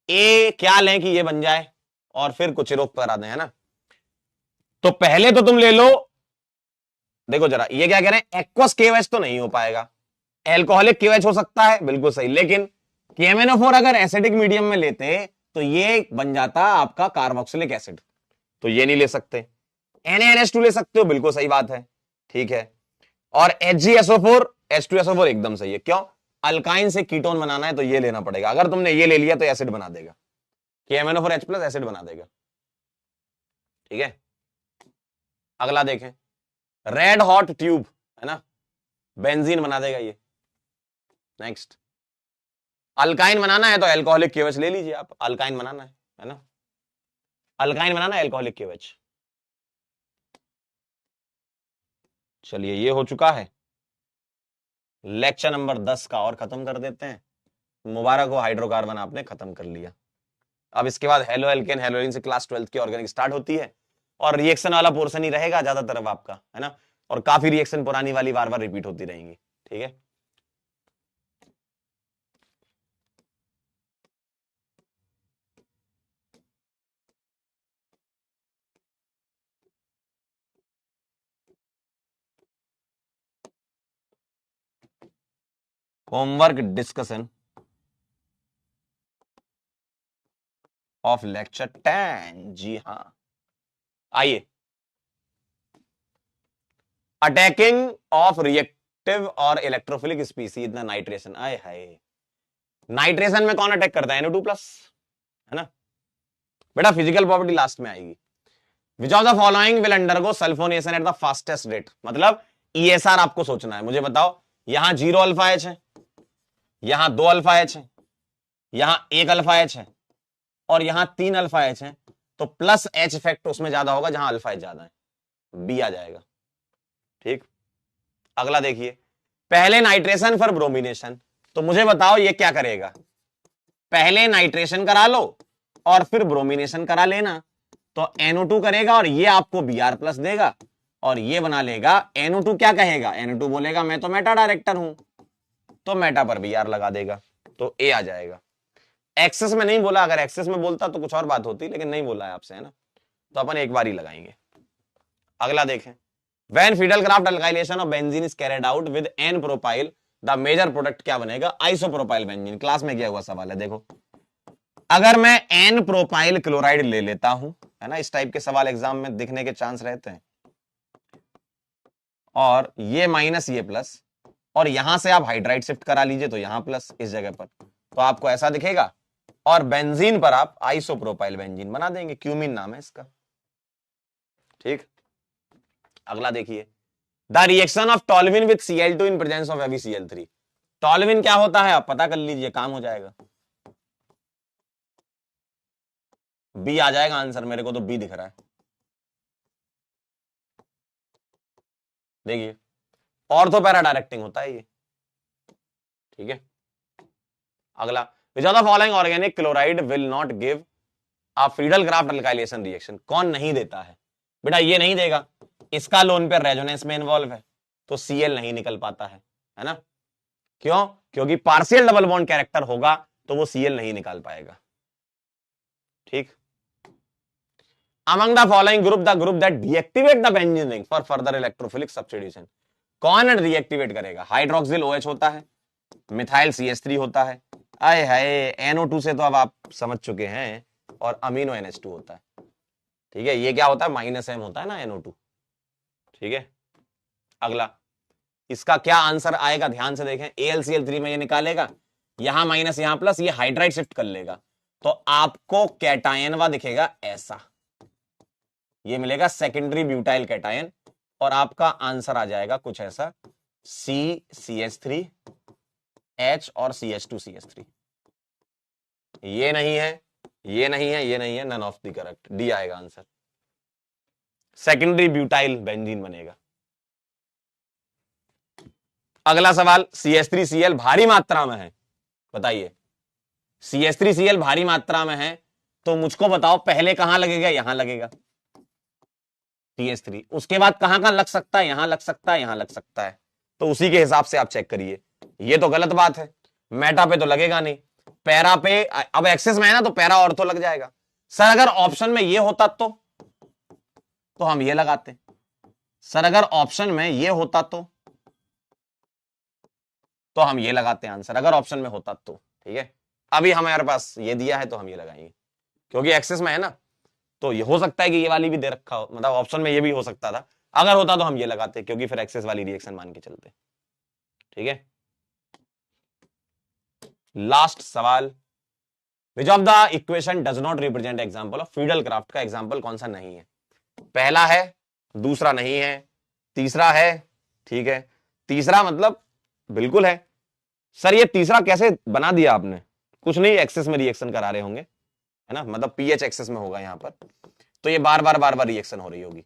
ए क्या लें कि ये बन जाए और फिर कुछ रोक करा दें, है ना। तो पहले तो तुम ले लो, देखो जरा ये क्या कह रहे हैं, एक्वस केवेच तो नहीं हो पाएगा, एल्कोहलिक केवेच हो सकता है, बिल्कुल सही, लेकिन KMnO4 अगर एसिडिक मीडियम में लेते तो ये बन जाता आपका कार्बोक्सिलिक एसिड, तो ये नहीं ले सकते। NaNH2 ले सकते हो, बिल्कुल सही बात है, ठीक है। और HgSO4 H2SO4 एकदम सही है, क्यों, अल्काइन से कीटोन बनाना है तो ये लेना पड़ेगा, अगर तुमने ये ले लिया तो एसिड बना देगा, KMnO4H+ एसिड बना देगा। ठीक है। अगला देखें, रेड हॉट ट्यूब, है ना, बेंजीन बना देगा ये। नेक्स्ट, अल्काइन बनाना है तो एल्कोहलिक केवेच ले लीजिए आप, अल्काइन बनाना है ना, अल्काइन बनाना है एल्कोहलिक केवेच। चलिए ये हो चुका है लेक्चर नंबर 10 का, और खत्म कर देते हैं। मुबारक हो, हाइड्रोकार्बन आपने खत्म कर लिया। अब इसके बाद हेलो एल्केन हेलोइन से क्लास 12 की ऑर्गेनिक स्टार्ट होती है, और रिएक्शन वाला पोर्शन ही रहेगा ज्यादातर अब आपका, है ना, और काफी रिएक्शन पुरानी वाली बार बार रिपीट होती रहेंगी। ठीक है। होमवर्क डिस्कशन ऑफ लेक्चर 10, जी हां, आइए। अटैकिंग ऑफ रिएक्टिव और इलेक्ट्रोफिलिक स्पीसीज, नाइट्रेशन, आए हाय, नाइट्रेशन में कौन अटैक करता है, NO2+, है ना। बेटा फिजिकल प्रॉपर्टी लास्ट में आएगी। विच of the following will undergo sulphonation at the fastest rate, मतलब ESR आपको सोचना है, मुझे बताओ, यहां 0 अल्फा H है, यहां 2 अल्फा H है, यहां 1 अल्फा H है, और यहां 3 अल्फा H है, तो प्लस H इफेक्ट उसमें ज्यादा होगा जहां अल्फा H ज्यादा है, B आ जाएगा। ठीक। अगला देखिए, पहले नाइट्रेशन फिर ब्रोमिनेशन, तो मुझे बताओ ये क्या करेगा, पहले नाइट्रेशन करा लो और फिर ब्रोमिनेशन करा लेना, तो NO2 करेगा और ये आपको Br+ देगा, और ये बना लेगा, NO2 क्या कहेगा, NO2 बोलेगा मैं तो मेटा डायरेक्टर हूं, तो मेटा पर Br लगा देगा, तो A आ जाएगा। एक्सेस में नहीं बोला, अगर एक्सेस में बोलता तो कुछ और बात होती, लेकिन नहीं बोला है आपसे, है ना, तो अपन एक बार ही लगाएंगे। अगला देखें, when Friedel Crafts alkylation of benzene is carried out with N propyl, the major product क्या बनेगा, आइसोप्रोपाइल बेंजीन। क्लास में किया हुआ सवाल है, देखो, अगर मैं N प्रोपाइल क्लोराइड ले लेता हूं, है ना, इस टाइप के सवाल एग्जाम में दिखने के चांस रहते हैं, और ये माइनस ये प्लस, और यहां से आप हाइड्राइड शिफ्ट करा लीजिए तो यहां प्लस इस जगह पर, तो आपको ऐसा दिखेगा, और बेंजीन पर आप आइसोप्रोपाइल बेंजीन बना देंगे, क्यूमीन नाम है इसका। ठीक। अगला देखिए, the reaction of toluene with Cl2 in presence of FeCl3, toluene क्या होता है आप पता कर लीजिए, काम हो जाएगा। बी आ जाएगा आंसर, मेरे को तो बी दिख रहा है, देखिए ऑर्थो पैरा डायरेक्टिंग होता है ये। ठीक है। अगला, which of the following organic chloride will not give a Friedel Crafts alkylation reaction, कौन नहीं देता है, बेटा ये नहीं देगा, इसका लोन पे रेजोनेंस में इन्वॉल्व है, तो Cl नहीं निकल पाता है ना, क्यों, क्योंकि पार्शियल डबल बॉन्ड कैरेक्टर होगा तो वो Cl नहीं निकाल पाएगा। ठीक। Among the following group, the group that deactivate the benzene ring for further electrophilic substitution, कौन डीएक्टिवेट करेगा, हाइड्रोक्सिल OH होता है, मिथाइल CH3 होता है, आए हाय NO2 से तो अब आप समझ चुके हैं, और अमीनो NH2 होता है। ठीक है, ये क्या होता है, -M होता है ना NO2। ठीक है। अगला, इसका क्या आंसर आएगा, ध्यान से देखें, AlCl3 में ये निकालेगा, यहां माइनस यहां प्लस, ये हाइड्राइड शिफ्ट कर लेगा, तो आपको कैटायनवा दिखेगा ऐसा, ये मिलेगा सेकेंडरी ब्यूटाइल कैटायन, और आपका आंसर आ जाएगा कुछ ऐसा, CH3 H और CH2CH3। ये नहीं है, ये नहीं है, ये नहीं है, none of the correct, D आएगा आंसर, सेकेंडरी ब्यूटाइल बेंजीन बनेगा। अगला सवाल, CH3Cl भारी मात्रा में है, बताइए CH3Cl भारी मात्रा में है तो मुझको बताओ पहले कहां लगेगा, यहां लगेगा CH3, उसके बाद कहां कहां लग सकता है, यहां लग सकता है, यहां लग सकता है, तो उसी के हिसाब से आप चेक करिए। ये तो गलत बात है, मेटा पे तो लगेगा नहीं, पैरा पे, अब एक्सेस में है ना तो पैरा और तो लग जाएगा। सर अगर ऑप्शन में ये होता तो हम ये लगाते। सर अगर ऑप्शन में ये होता तो हम ये लगाते हैं आंसर, अगर ऑप्शन में होता तो। ठीक है, अभी हमारे पास ये दिया है तो हम ये लगाएंगे, क्योंकि एक्सेस में है ना, तो ये हो सकता है कि ये वाली भी दे रखा हो, मतलब ऑप्शन में ये भी हो सकता था, अगर होता तो हम ये लगाते, क्योंकि फिर एक्सेस वाली रिएक्शन मान के चलते। ठीक है, लास्ट सवाल, विच of the equation does not represent example of feudal craft, का एग्जांपल कौन सा नहीं है? पहला है, दूसरा नहीं है, तीसरा है। ठीक है, तीसरा मतलब बिल्कुल है। सर ये तीसरा कैसे बना दिया आपने? कुछ नहीं, एक्सेस में रिएक्शन करा रहे होंगे, है ना, मतलब पीएच एक्सेस में होगा यहां पर, तो ये बार बार रिएक्शन हो रही होगी,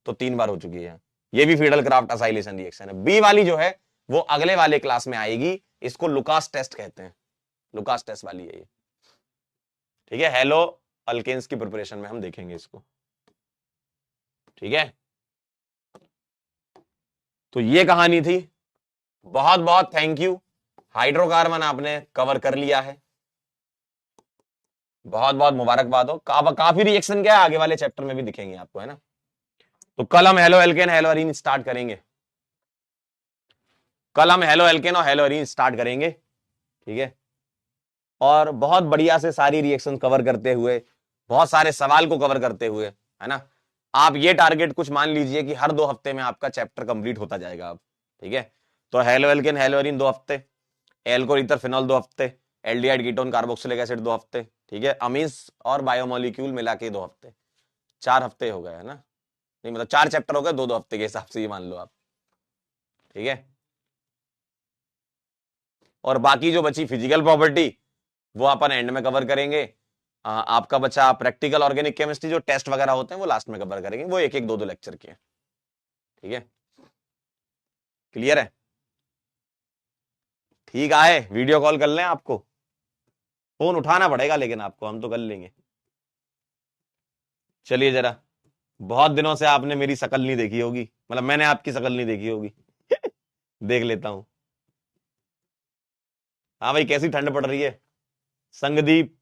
तो 3 बार हो चुकी है। ये भी फ्यूडल क्राफ्ट असाइलेशन रिएक्शन है। बी वाली जो है वो अगले वाले क्लास में आएगी, इसको लुकास टेस्ट कहते हैं, लुकास टेस्ट वाली है ये। ठीक है, हेलो अल्केन्स की प्रिपरेशन में हम देखेंगे इसको। ठीक है, तो ये कहानी थी। बहुत बहुत थैंक यू। हाइड्रोकार्बन आपने कवर कर लिया है, बहुत बहुत मुबारकबाद हो। काफी रिएक्शन क्या है आगे वाले चैप्टर में भी दिखेंगे आपको, है ना। तो कल हम halo alkane hello arene start करेंगे, कल हम हेलो एल्केन और हेलो एरीन स्टार्ट करेंगे। ठीक है, और बहुत बढ़िया से सारी रिएक्शन कवर करते हुए, बहुत सारे सवाल को कवर करते हुए, है ना। आप ये टारगेट कुछ मान लीजिए कि हर 2 हफ्ते में आपका चैप्टर कंप्लीट होता जाएगा अब। ठीक है, तो हेलो एल्केन हेलो एरीन 2 हफ्ते, एल्कोहल ईथर फिनॉल 2 हफ्ते, एल्डिहाइड कीटोन कार्बोक्सिलिक एसिड 2 हफ्ते। ठीक है, अमीन्स और बायोमोलिक्यूल मिला के 2 हफ्ते, 4 हफ्ते हो गए, है ना। नहीं मतलब 4 चैप्टर हो गए 2-2 हफ्ते के हिसाब से, ये मान लो आप। ठीक है, और बाकी जो बची फिजिकल प्रॉपर्टी वो अपन एंड में कवर करेंगे। आपका बचा प्रैक्टिकल ऑर्गेनिक केमिस्ट्री, जो टेस्ट वगैरह होते हैं वो लास्ट में कवर करेंगे, वो 1-1 2-2 लेक्चर के। ठीक है, क्लियर है? ठीक आए, वीडियो कॉल कर लें आपको, फोन उठाना पड़ेगा लेकिन आपको, हम तो कर लेंगे। चलिए जरा, बहुत दिनों से आपने मेरी शक्ल नहीं देखी होगी, मतलब मैंने आपकी शक्ल नहीं देखी होगी। देख लेता हूं। हाँ भाई, कैसी ठंड पड़ रही है? संगदीप,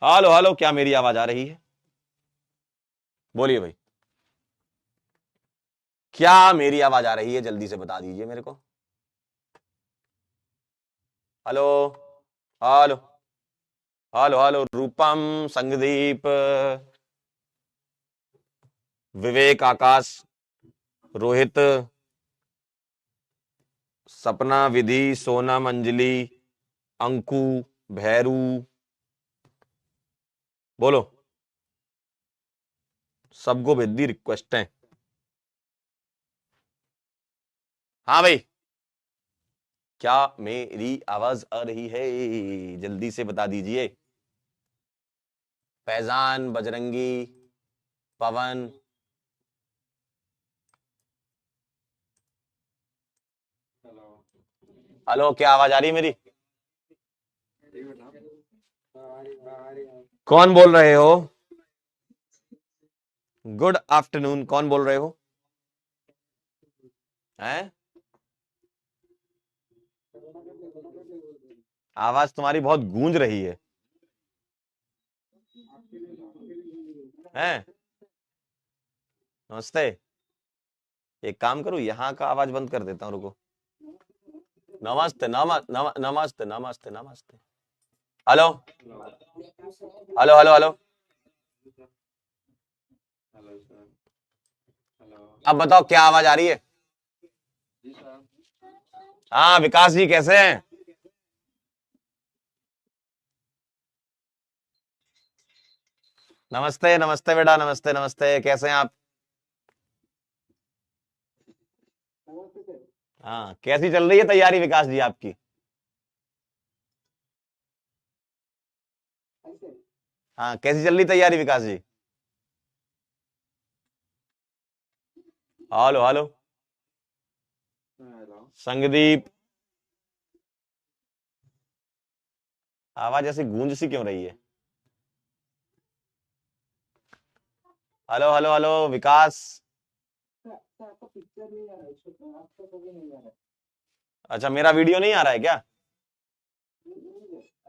हेलो हेलो, क्या मेरी आवाज आ रही है? बोलिए भाई, क्या मेरी आवाज आ रही है? जल्दी से बता दीजिए मेरे को। हेलो हेलो हेलो हेलो, रूपम, संगदीप, विवेक, आकाश, रोहित, सपना, विधि, सोनम, अंजलि, अंकु, भैरू, बोलो। सबको भेज दी रिक्वेस्ट है। हाँ भाई, क्या मेरी आवाज आ रही है? जल्दी से बता दीजिए। फैजान, बजरंगी, पवन, हेलो, क्या आवाज आ रही है मेरी? कौन बोल रहे हो? गुड आफ्टरनून, कौन बोल रहे हो? हैं? आवाज तुम्हारी बहुत गूंज रही है। हैं? नमस्ते। एक काम करूं, यहाँ का आवाज बंद कर देता हूं, रुको। नमस्ते नमस्ते नमस्ते नमस्ते। हेलो हेलो हेलो हेलो, अब बताओ क्या आवाज आ रही है? हाँ विकास जी, कैसे हैं? नमस्ते नमस्ते बेटा, नमस्ते नमस्ते, कैसे हैं आप? हाँ, कैसी चल रही है तैयारी विकास जी आपकी? हाँ, कैसी चल रही तैयारी विकास जी? हेलो हेलो, संगदीप, आवाज ऐसी गूंज सी क्यों रही है? हेलो हेलो हेलो विकास। अच्छा, मेरा वीडियो नहीं आ रहा है क्या?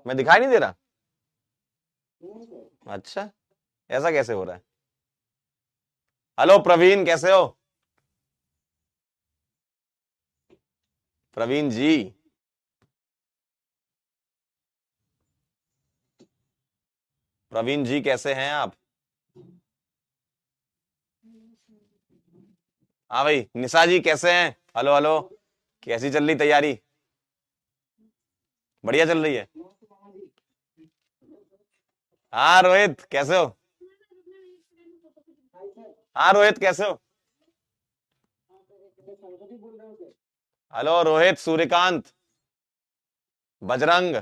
मैं दिखाई नहीं दे रहा? अच्छा, ऐसा कैसे हो रहा है? हेलो प्रवीण, कैसे हो? प्रवीण जी, प्रवीण जी कैसे हैं आप? हाँ भाई, निशा जी कैसे हैं? हेलो हेलो, कैसी चल रही तैयारी? बढ़िया चल रही है। हाँ रोहित, कैसे हो? हाँ रोहित, कैसे हो? हेलो रोहित, सूर्यकांत, बजरंग,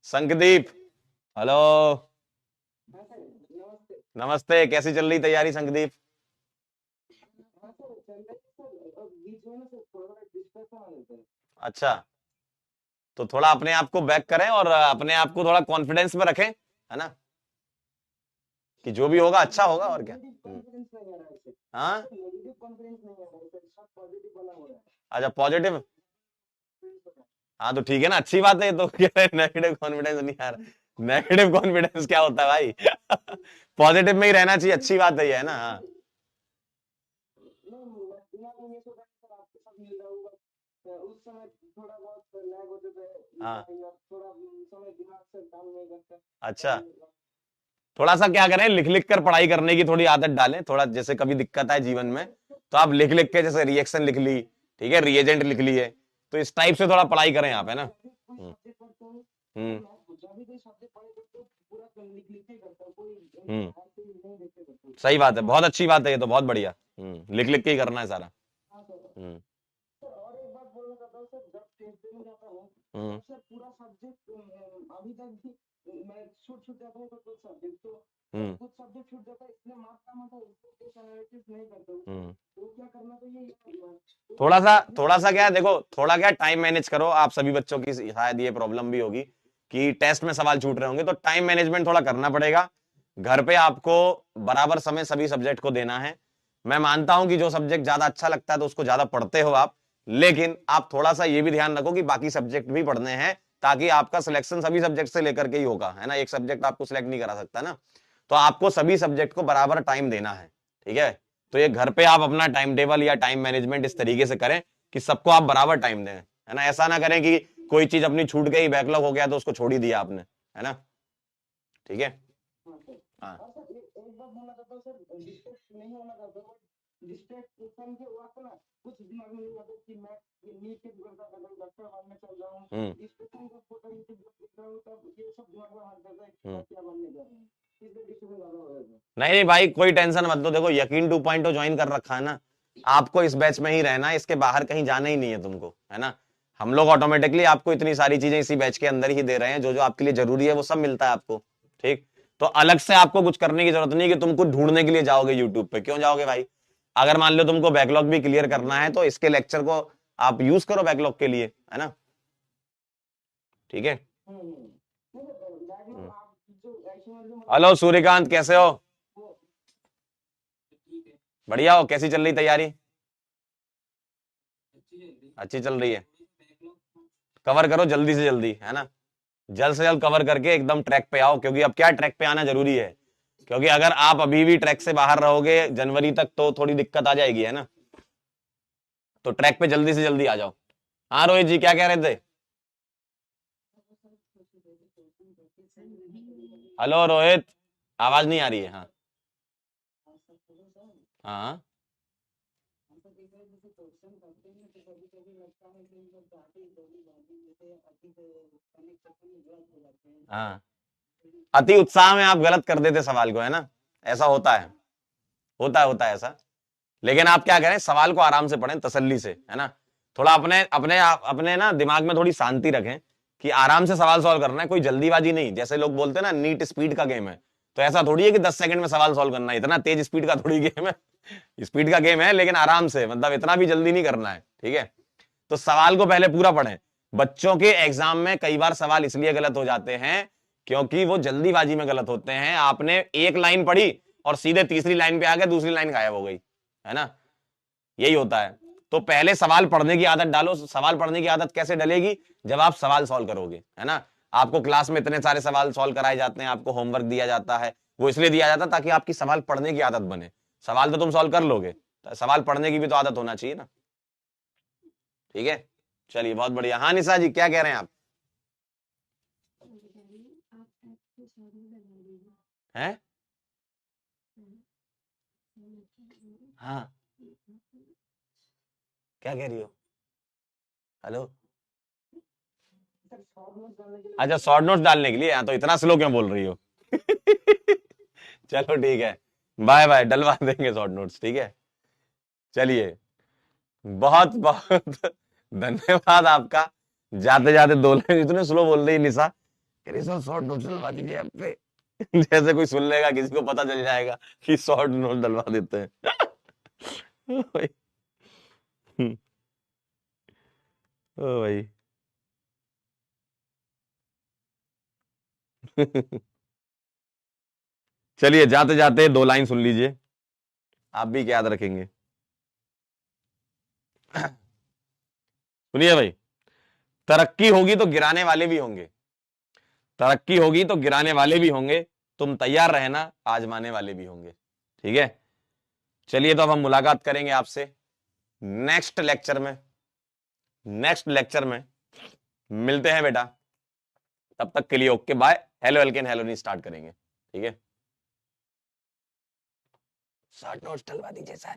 संकदीप, हेलो, नमस्ते। कैसी चल रही तैयारी संकदीप? अच्छा, तो थोड़ा अपने आप को बैक करें और अपने आप को थोड़ा कॉन्फिडेंस में रखें, है ना, कि जो भी होगा अच्छा होगा, और क्या। हाँ, अच्छा पॉजिटिव। हाँ तो ठीक है ना, अच्छी बात है ये तो। नेगेटिव कॉन्फिडेंस नहीं आ रहा। नेगेटिव कॉन्फिडेंस क्या होता है भाई? पॉजिटिव में ही रहना चाहिए, अच्छी बात है ये, है ना। हाँ। हाँ, अच्छा, थोड़ा सा क्या करें, लिख लिख कर पढ़ाई करने की थोड़ी आदत डालें। थोड़ा जैसे कभी दिक्कत आए जीवन में तो आप लिख लिख के, जैसे रिएक्शन लिख ली, ठीक है, रिएजेंट लिख लिए, तो इस टाइप से थोड़ा पढ़ाई करें आप, है ना। हम्म। हम्म। सही बात है, बहुत अच्छी बात है ये तो, बहुत बढ़िया। लिख लिख के ही करना है सारा। हम्म। हम्म। हम्म। हम्म। थोड़ा सा क्या है, देखो, थोड़ा क्या टाइम मैनेज करो। आप सभी बच्चों की शायद ये प्रॉब्लम भी होगी कि टेस्ट में सवाल छूट रहे होंगे, तो टाइम मैनेजमेंट थोड़ा करना पड़ेगा। घर पे आपको बराबर समय सभी सब्जेक्ट को देना है। मैं मानता हूं कि जो सब्जेक्ट ज्यादा अच्छा लगता है तो उसको ज्यादा पढ़ते हो आप, लेकिन आप थोड़ा सा ये भी ध्यान रखो कि बाकी सब्जेक्ट भी पढ़ने हैं, ताकि आपका सिलेक्शन सभी सब्जेक्ट से लेकर के ही होगा, है ना। एक सब्जेक्ट आपको सिलेक्ट नहीं करा सकता ना, तो आपको सभी सब्जेक्ट को बराबर टाइम देना है, ठीक है। तो ये घर पे आप अपना टाइम टेबल या टाइम मैनेजमेंट इस तरीके से करें कि सबको आप बराबर टाइम दें, है ना। ऐसा ना करें कि कोई चीज अपनी छूट गई, बैकलॉग हो गया तो उसको छोड़ ही दिया आपने, है ना। ठीक है। हाँ। हम्म। नहीं नहीं भाई, कोई टेंशन मत लो। देखो, यकीन 2.0 ज्वाइन कर रखा है ना, आपको इस बैच में ही रहना है, इसके बाहर कहीं जाना ही नहीं है तुमको, है ना। हम लोग ऑटोमेटिकली आपको इतनी सारी चीजें इसी बैच के अंदर ही दे रहे हैं, जो जो आपके लिए जरूरी है वो सब मिलता है आपको, ठीक। तो अलग से आपको कुछ करने की जरूरत नहीं कि तुम कुछ ढूंढने के लिए जाओगे यूट्यूब पे। क्यों जाओगे भाई? अगर मान लो तुमको बैकलॉग भी क्लियर करना है तो इसके लेक्चर को आप यूज करो बैकलॉग के लिए, है ना। ठीक है। हेलो सूर्यकांत, कैसे हो? बढ़िया हो? कैसी चल रही तैयारी? अच्छी चल रही है। कवर करो जल्दी से जल्दी, है ना। जल्द से जल्द कवर करके एकदम ट्रैक पे आओ, क्योंकि अब क्या, ट्रैक पे आना जरूरी है। क्योंकि अगर आप अभी भी ट्रैक से बाहर रहोगे जनवरी तक तो थोड़ी दिक्कत आ जाएगी, है ना। तो ट्रैक पे जल्दी से जल्दी आ जाओ। हाँ रोहित जी, क्या कह रहे थे? हेलो रोहित, आवाज नहीं आ रही है। हाँ। हाँ। हाँ, अति उत्साह में आप गलत कर देते सवाल को, है ना। ऐसा होता है, होता है ऐसा। लेकिन आप क्या करें, सवाल को आराम से पढ़ें, तसल्ली से, है ना। थोड़ा अपने अपने अपने ना दिमाग में थोड़ी शांति रखें कि आराम से सवाल सॉल्व करना है, कोई जल्दीबाजी नहीं। जैसे लोग बोलते हैं ना, नीट स्पीड का गेम है, तो ऐसा थोड़ी है कि 10 सेकंड में सवाल सॉल्व करना है। इतना तेज स्पीड का थोड़ी गेम है। स्पीड का गेम है, लेकिन आराम से, मतलब इतना भी जल्दी नहीं करना है, ठीक है। तो सवाल को पहले पूरा पढ़ें। बच्चों के एग्जाम में कई बार सवाल इसलिए गलत हो जाते हैं क्योंकि वो जल्दीबाजी में गलत होते हैं। आपने एक लाइन पढ़ी और सीधे तीसरी लाइन पे आ गए, दूसरी लाइन गायब हो गई, है ना, यही होता है। तो पहले सवाल पढ़ने की आदत डालो। सवाल पढ़ने की आदत कैसे डलेगी? जब आप सवाल सॉल्व करोगे, है ना। आपको क्लास में इतने सारे सवाल सॉल्व कराए जाते हैं, आपको होमवर्क दिया जाता है, वो इसलिए दिया जाता है ताकि आपकी सवाल पढ़ने की आदत बने। सवाल तो तुम सॉल्व कर लोगे, सवाल पढ़ने की भी तो आदत होना चाहिए ना। ठीक है, चलिए बहुत बढ़िया। हाँ निशा जी क्या कह रहे हैं आप? हैं? हाँ क्या कह रही हो? हेलो, अच्छा शॉर्ट नोट्स डालने के लिए? हाँ तो इतना स्लो क्यों बोल रही हो? चलो ठीक है, बाय बाय, डलवा देंगे शॉर्ट नोट्स, ठीक है। चलिए, बहुत बहुत धन्यवाद आपका। जाते जाते दो लाइन इतने स्लो बोल रही है निशा, कह रही सर शॉर्ट नोट्स डलवा दीजिए आप पे। जैसे कोई सुन लेगा, किसी को पता चल जाएगा कि शॉर्ट नोट डलवा देते हैं। भाई, ओ भाई। चलिए जाते जाते दो लाइन सुन लीजिए, आप भी क्या याद रखेंगे। सुनिए भाई, तरक्की होगी तो गिराने वाले भी होंगे, तरक्की होगी तो गिराने वाले भी होंगे, तुम तैयार रहना आजमाने वाले भी होंगे। ठीक है, चलिए तो अब हम मुलाकात करेंगे आपसे नेक्स्ट लेक्चर में। नेक्स्ट लेक्चर में मिलते हैं बेटा, तब तक के लिए okay bye. Haloalkane halo नहीं स्टार्ट करेंगे, ठीक है। शॉर्ट नोट्स डलवा दीजिए सर।